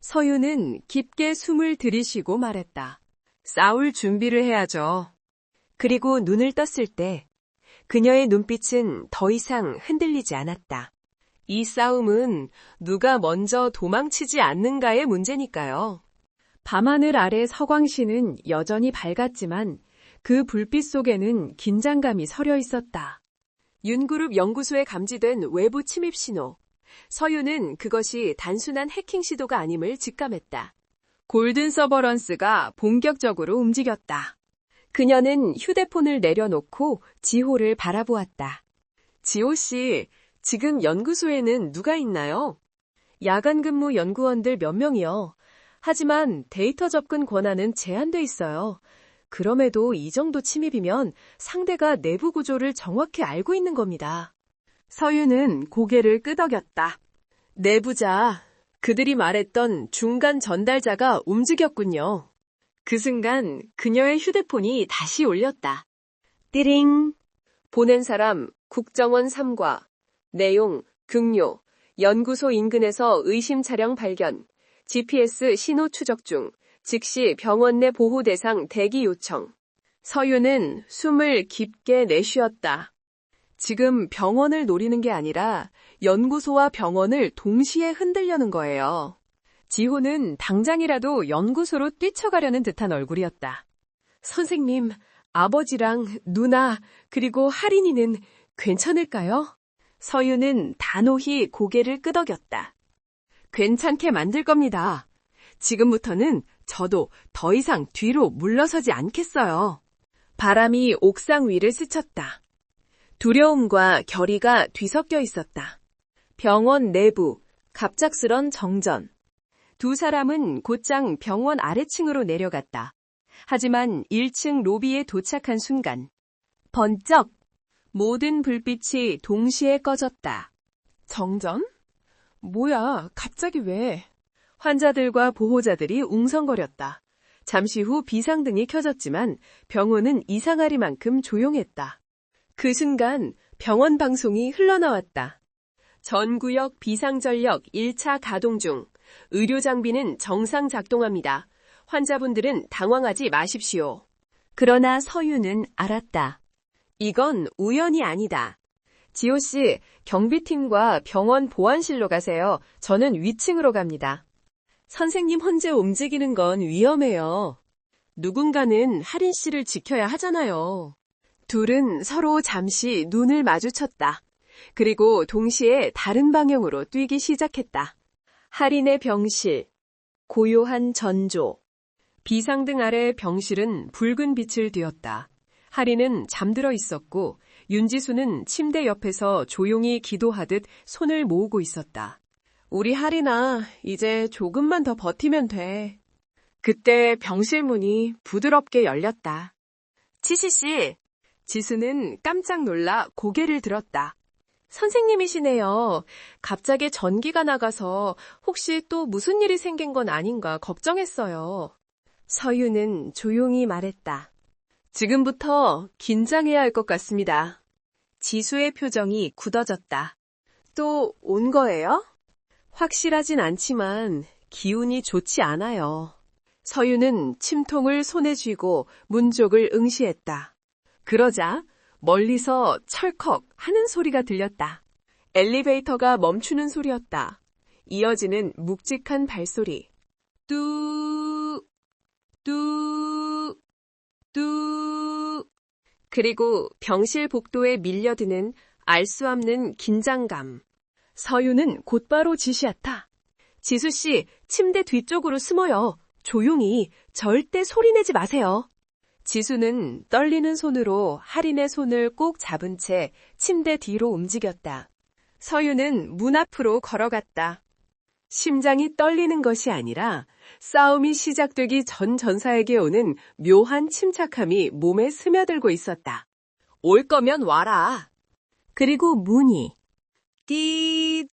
Speaker 1: 서유는 깊게 숨을 들이쉬고 말했다.
Speaker 2: 싸울 준비를 해야죠. 그리고 눈을 떴을 때 그녀의 눈빛은 더 이상 흔들리지 않았다. 이 싸움은 누가 먼저 도망치지 않는가의 문제니까요.
Speaker 1: 밤하늘 아래 서광시는 여전히 밝았지만 그 불빛 속에는 긴장감이 서려 있었다.
Speaker 2: 윤그룹 연구소에 감지된 외부 침입 신호. 서유는 그것이 단순한 해킹 시도가 아님을 직감했다.
Speaker 1: 골든 서버런스가 본격적으로 움직였다. 그녀는 휴대폰을 내려놓고 지호를 바라보았다.
Speaker 2: 지호 씨, 지금 연구소에는 누가 있나요?
Speaker 1: 야간 근무 연구원들 몇 명이요. 하지만 데이터 접근 권한은 제한돼 있어요. 그럼에도 이 정도 침입이면 상대가 내부 구조를 정확히 알고 있는 겁니다.
Speaker 2: 서유는 고개를 끄덕였다. 내부자, 그들이 말했던 중간 전달자가 움직였군요. 그 순간 그녀의 휴대폰이 다시 울렸다. 띠링. 보낸 사람 국정원 3과. 내용 긍료. 연구소 인근에서 의심 차량 발견. GPS 신호 추적 중. 즉시 병원 내 보호 대상 대기 요청. 서유는 숨을 깊게 내쉬었다. 지금 병원을 노리는 게 아니라 연구소와 병원을 동시에 흔들려는 거예요.
Speaker 1: 지호는 당장이라도 연구소로 뛰쳐가려는 듯한 얼굴이었다.
Speaker 2: 선생님, 아버지랑 누나, 그리고 할인이는 괜찮을까요? 서유는 단호히 고개를 끄덕였다. 괜찮게 만들 겁니다. 지금부터는 저도 더 이상 뒤로 물러서지 않겠어요. 바람이 옥상 위를 스쳤다. 두려움과 결의가 뒤섞여 있었다. 병원 내부, 갑작스런 정전. 두 사람은 곧장 병원 아래층으로 내려갔다. 하지만 1층 로비에 도착한 순간 번쩍 모든 불빛이 동시에 꺼졌다. 정전? 뭐야, 갑자기 왜? 환자들과 보호자들이 웅성거렸다. 잠시 후 비상등이 켜졌지만 병원은 이상하리만큼 조용했다. 그 순간 병원 방송이 흘러나왔다. 전구역 비상전력 1차 가동 중. 의료 장비는 정상 작동합니다. 환자분들은 당황하지 마십시오. 그러나 서유는 알았다. 이건 우연이 아니다. 지호 씨, 경비팀과 병원 보안실로 가세요. 저는 위층으로 갑니다. 선생님 혼자 움직이는 건 위험해요. 누군가는 할인 씨를 지켜야 하잖아요. 둘은 서로 잠시 눈을 마주쳤다. 그리고 동시에 다른 방향으로 뛰기 시작했다. 할인의 병실, 고요한 전조. 비상등 아래 병실은 붉은 빛을 띠었다. 할인은 잠들어 있었고 윤지수는 침대 옆에서 조용히 기도하듯 손을 모으고 있었다. 우리 할인아, 이제 조금만 더 버티면 돼. 그때 병실 문이 부드럽게 열렸다. 치시씨, 지수는 깜짝 놀라 고개를 들었다. 선생님이시네요. 갑자기 전기가 나가서 혹시 또 무슨 일이 생긴 건 아닌가 걱정했어요. 서유는 조용히 말했다. 지금부터 긴장해야 할 것 같습니다. 지수의 표정이 굳어졌다. 또 온 거예요? 확실하진 않지만 기운이 좋지 않아요. 서유는 침통을 손에 쥐고 문족을 응시했다. 그러자 멀리서 철컥 하는 소리가 들렸다. 엘리베이터가 멈추는 소리였다. 이어지는 묵직한 발소리. 뚝, 뚝, 뚝. 그리고 병실 복도에 밀려드는 알 수 없는 긴장감. 서유는 곧바로 지시했다. 지수씨, 침대 뒤쪽으로 숨어요. 조용히, 절대 소리내지 마세요. 지수는 떨리는 손으로 할인의 손을 꼭 잡은 채 침대 뒤로 움직였다. 서유는 문 앞으로 걸어갔다. 심장이 떨리는 것이 아니라 싸움이 시작되기 전 전사에게 오는 묘한 침착함이 몸에 스며들고 있었다. 올 거면 와라. 그리고 문이 띠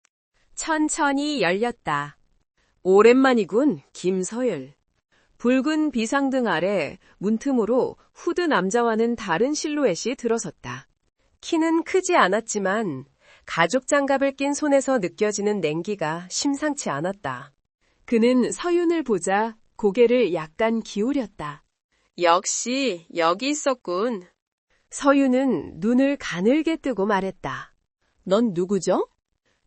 Speaker 2: 천천히 열렸다. 오랜만이군, 김서율. 붉은 비상등 아래 문틈으로 후드 남자와는 다른 실루엣이 들어섰다. 키는 크지 않았지만 가죽 장갑을 낀 손에서 느껴지는 냉기가 심상치 않았다. 그는 서윤을 보자 고개를 약간 기울였다. 역시 여기 있었군. 서윤은 눈을 가늘게 뜨고 말했다. 넌 누구죠?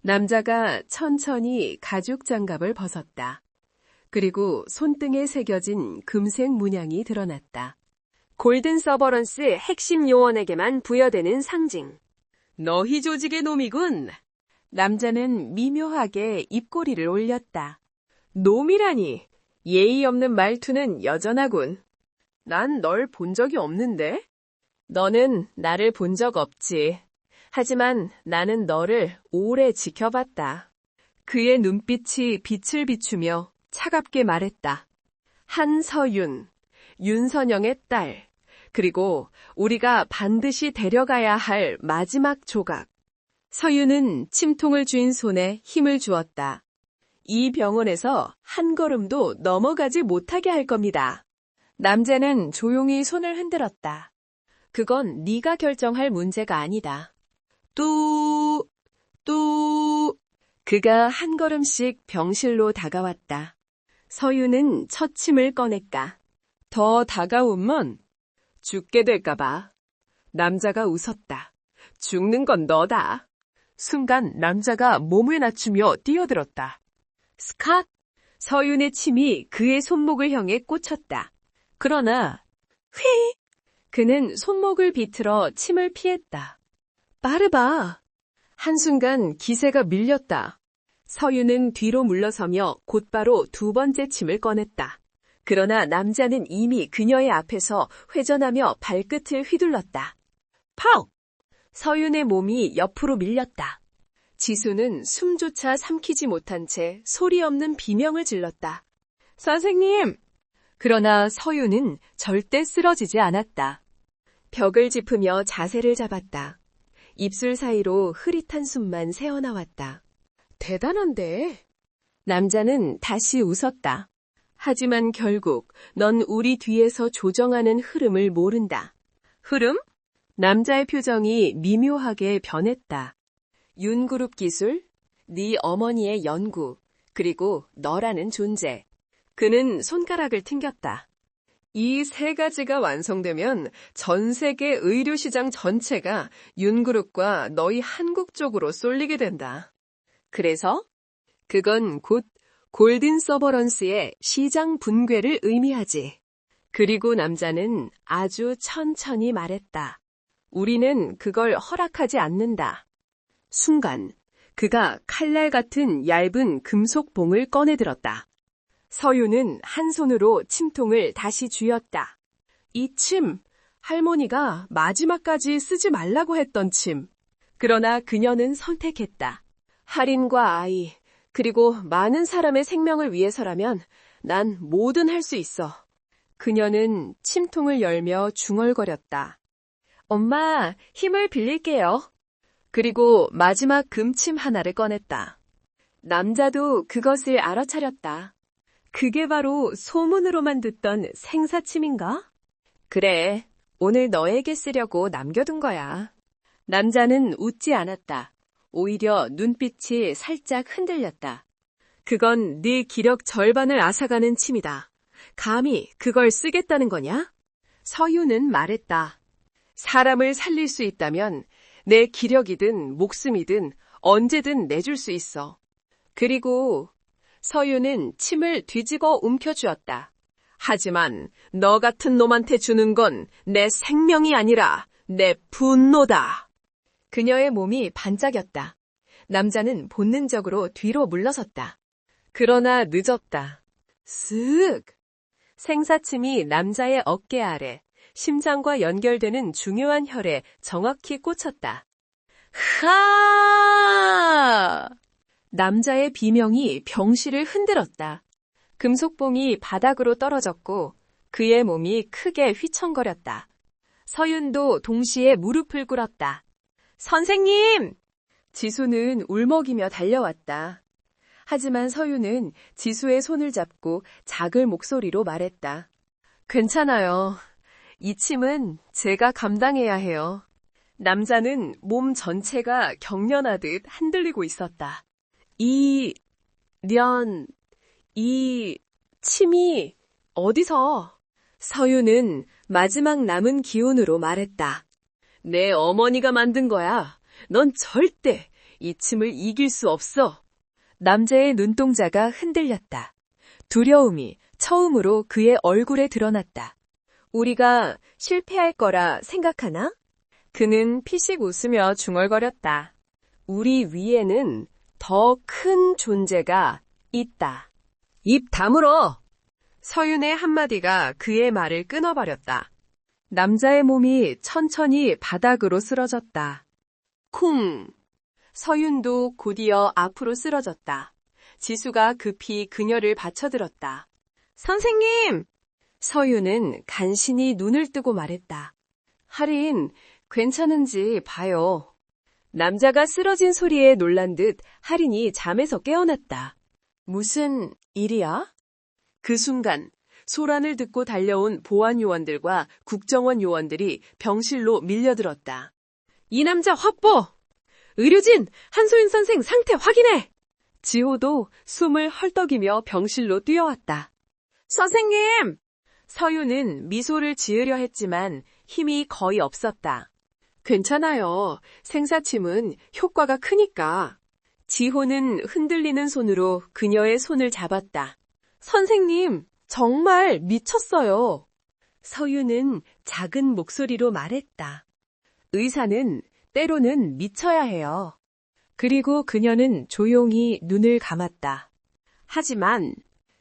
Speaker 2: 남자가 천천히 가죽 장갑을 벗었다. 그리고 손등에 새겨진 금색 문양이 드러났다. 골든 서버런스 핵심 요원에게만 부여되는 상징. 너희 조직의 놈이군. 남자는 미묘하게 입꼬리를 올렸다. 놈이라니. 예의 없는 말투는 여전하군. 난 널 본 적이 없는데? 너는 나를 본 적 없지. 하지만 나는 너를 오래 지켜봤다. 그의 눈빛이 빛을 비추며 차갑게 말했다. 한서윤, 윤선영의 딸, 그리고 우리가 반드시 데려가야 할 마지막 조각. 서윤은 침통을 쥔 손에 힘을 주었다. 이 병원에서 한 걸음도 넘어가지 못하게 할 겁니다. 남자는 조용히 손을 흔들었다. 그건 네가 결정할 문제가 아니다. 그가 한 걸음씩 병실로 다가왔다. 서윤은 첫 침을 꺼냈다. 더 다가오면 죽게 될까봐. 남자가 웃었다. 죽는 건 너다. 순간 남자가 몸을 낮추며 뛰어들었다. 스캇! 서윤의 침이 그의 손목을 향해 꽂혔다. 그러나 휘! 그는 손목을 비틀어 침을 피했다. 빠르바! 한순간 기세가 밀렸다. 서윤은 뒤로 물러서며 곧바로 두 번째 침을 꺼냈다. 그러나 남자는 이미 그녀의 앞에서 회전하며 발끝을 휘둘렀다. 팍! 서윤의 몸이 옆으로 밀렸다. 지수는 숨조차 삼키지 못한 채 소리 없는 비명을 질렀다. 선생님! 그러나 서윤은 절대 쓰러지지 않았다. 벽을 짚으며 자세를 잡았다. 입술 사이로 흐릿한 숨만 새어나왔다. 대단한데? 남자는 다시 웃었다. 하지만 결국 넌 우리 뒤에서 조정하는 흐름을 모른다. 흐름? 남자의 표정이 미묘하게 변했다. 윤그룹 기술, 네 어머니의 연구, 그리고 너라는 존재. 그는 손가락을 튕겼다. 이 세 가지가 완성되면 전 세계 의료시장 전체가 윤그룹과 너희 한국 쪽으로 쏠리게 된다. 그래서? 그건 곧 골든 서버런스의 시장 분괴를 의미하지. 그리고 남자는 아주 천천히 말했다. 우리는 그걸 허락하지 않는다. 순간 그가 칼날 같은 얇은 금속 봉을 꺼내들었다. 서윤은 한 손으로 침통을 다시 쥐었다. 이 침, 할머니가 마지막까지 쓰지 말라고 했던 침. 그러나 그녀는 선택했다. 할인과 아이, 그리고 많은 사람의 생명을 위해서라면 난 뭐든 할 수 있어. 그녀는 침통을 열며 중얼거렸다. 엄마, 힘을 빌릴게요. 그리고 마지막 금침 하나를 꺼냈다. 남자도 그것을 알아차렸다. 그게 바로 소문으로만 듣던 생사침인가? 그래, 오늘 너에게 쓰려고 남겨둔 거야. 남자는 웃지 않았다. 오히려 눈빛이 살짝 흔들렸다. 그건 네 기력 절반을 앗아가는 침이다. 감히 그걸 쓰겠다는 거냐? 서윤은 말했다. 사람을 살릴 수 있다면 내 기력이든 목숨이든 언제든 내줄 수 있어. 그리고 서윤은 침을 뒤집어 움켜쥐었다. 하지만 너 같은 놈한테 주는 건 내 생명이 아니라 내 분노다. 그녀의 몸이 반짝였다. 남자는 본능적으로 뒤로 물러섰다. 그러나 늦었다. 쓱! 생사침이 남자의 어깨 아래, 심장과 연결되는 중요한 혈에 정확히 꽂혔다. 하! 남자의 비명이 병실을 흔들었다. 금속봉이 바닥으로 떨어졌고 그의 몸이 크게 휘청거렸다. 서윤도 동시에 무릎을 꿇었다. 선생님! 지수는 울먹이며 달려왔다. 하지만 서윤은 지수의 손을 잡고 작은 목소리로 말했다. 괜찮아요. 이 침은 제가 감당해야 해요. 남자는 몸 전체가 경련하듯 흔들리고 있었다. 이 침이 어디서?
Speaker 1: 서유는 마지막 남은 기운으로 말했다.
Speaker 2: 내 어머니가 만든 거야. 넌 절대 이 침을 이길 수 없어.
Speaker 1: 남자의 눈동자가 흔들렸다. 두려움이 처음으로 그의 얼굴에 드러났다. 우리가 실패할 거라 생각하나? 그는 피식 웃으며 중얼거렸다. 우리 위에는 더 큰 존재가 있다.
Speaker 2: 입 다물어! 서윤의 한마디가 그의 말을 끊어버렸다.
Speaker 1: 남자의 몸이 천천히 바닥으로 쓰러졌다.
Speaker 2: 쿵!
Speaker 1: 서윤도 곧이어 앞으로 쓰러졌다. 지수가 급히 그녀를 받쳐들었다. 선생님! 서윤은 간신히 눈을 뜨고 말했다. 할인, 괜찮은지 봐요. 남자가 쓰러진 소리에 놀란 듯 할인이 잠에서 깨어났다. 무슨 일이야?
Speaker 2: 그 순간 소란을 듣고 달려온 보안 요원들과 국정원 요원들이 병실로 밀려들었다. 이 남자 확보! 의료진, 한소윤 선생 상태 확인해!
Speaker 1: 지호도 숨을 헐떡이며 병실로 뛰어왔다.
Speaker 2: 선생님!
Speaker 1: 서유는 미소를 지으려 했지만 힘이 거의 없었다. 괜찮아요. 생사침은 효과가 크니까. 지호는 흔들리는 손으로 그녀의 손을 잡았다. 선생님, 정말 미쳤어요. 서유는 작은 목소리로 말했다. 의사는 때로는 미쳐야 해요. 그리고 그녀는 조용히 눈을 감았다. 하지만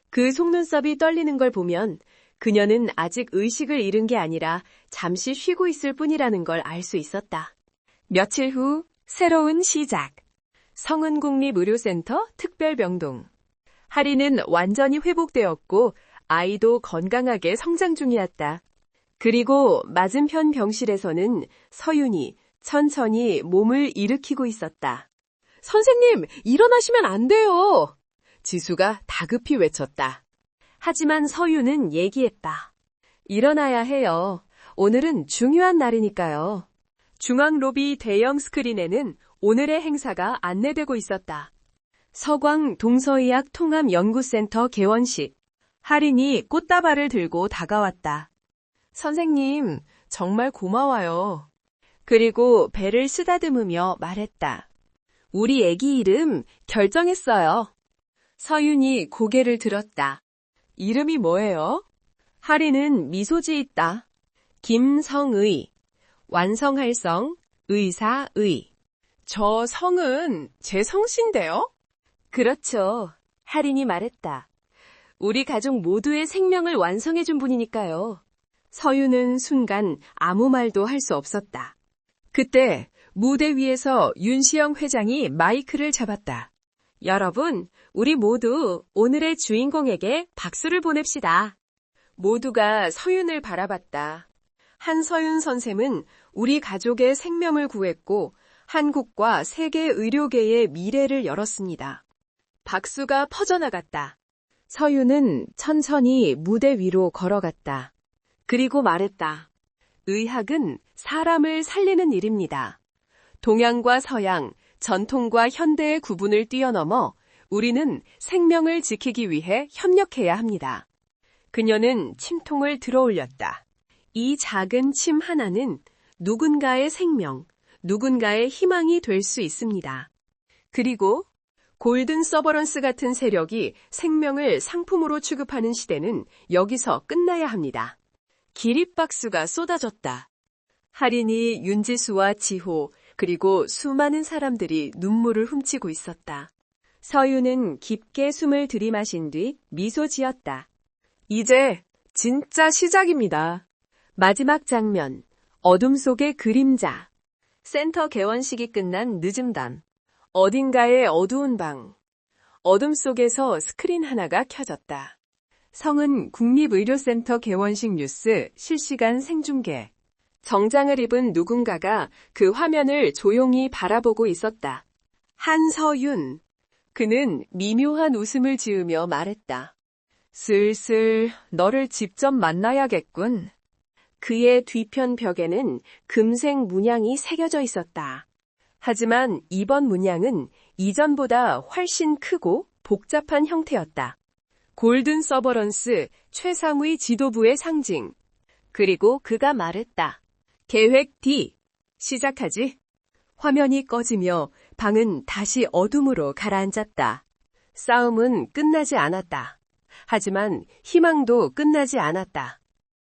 Speaker 1: 그 속눈썹이 떨리는 걸 보면 그녀는 아직 의식을 잃은 게 아니라 잠시 쉬고 있을 뿐이라는 걸 알 수 있었다. 며칠 후 새로운 시작. 성은국립의료센터 특별병동. 하리는 완전히 회복되었고 아이도 건강하게 성장 중이었다. 그리고 맞은편 병실에서는 서윤이 천천히 몸을 일으키고 있었다. 선생님, 일어나시면 안 돼요. 지수가 다급히 외쳤다. 하지만 서윤은 얘기했다. 일어나야 해요. 오늘은 중요한 날이니까요. 중앙 로비 대형 스크린에는 오늘의 행사가 안내되고 있었다. 서광 동서의학 통합연구센터 개원식. 할인이 꽃다발을 들고 다가왔다. 선생님, 정말 고마워요. 그리고 배를 쓰다듬으며 말했다. 우리 애기 이름 결정했어요. 서윤이 고개를 들었다. 이름이 뭐예요? 할인은 미소 지었다. 김성의, 완성할 성, 의사의. 저 성은 제 성씨인데요? 그렇죠. 할인이 말했다. 우리 가족 모두의 생명을 완성해준 분이니까요. 서윤은 순간 아무 말도 할 수 없었다. 그때 무대 위에서 윤시영 회장이 마이크를 잡았다. 여러분, 우리 모두 오늘의 주인공에게 박수를 보냅시다. 모두가 서윤을 바라봤다. 한서윤 선생은 우리 가족의 생명을 구했고 한국과 세계 의료계의 미래를 열었습니다. 박수가 퍼져나갔다. 서윤은 천천히 무대 위로 걸어갔다. 그리고 말했다. 의학은 사람을 살리는 일입니다. 동양과 서양, 전통과 현대의 구분을 뛰어넘어 우리는 생명을 지키기 위해 협력해야 합니다. 그녀는 침통을 들어올렸다. 이 작은 침 하나는 누군가의 생명, 누군가의 희망이 될 수 있습니다. 그리고 골든 서버런스 같은 세력이 생명을 상품으로 취급하는 시대는 여기서 끝나야 합니다. 기립박수가 쏟아졌다. 할인이 윤지수와 지호, 그리고 수많은 사람들이 눈물을 훔치고 있었다. 서윤은 깊게 숨을 들이마신 뒤 미소 지었다. 이제 진짜 시작입니다. 마지막 장면, 어둠 속의 그림자. 센터 개원식이 끝난 늦은 밤. 어딘가의 어두운 방. 어둠 속에서 스크린 하나가 켜졌다. 성은 국립의료센터 개원식 뉴스 실시간 생중계. 정장을 입은 누군가가 그 화면을 조용히 바라보고 있었다. 한서윤. 그는 미묘한 웃음을 지으며 말했다. 슬슬 너를 직접 만나야겠군. 그의 뒤편 벽에는 금색 문양이 새겨져 있었다. 하지만 이번 문양은 이전보다 훨씬 크고 복잡한 형태였다.
Speaker 2: 골든 서버런스, 최상위 지도부의 상징.
Speaker 1: 그리고 그가 말했다.
Speaker 2: 계획 D. 시작하지.
Speaker 1: 화면이 꺼지며 방은 다시 어둠으로 가라앉았다.
Speaker 2: 싸움은 끝나지 않았다. 하지만 희망도 끝나지 않았다.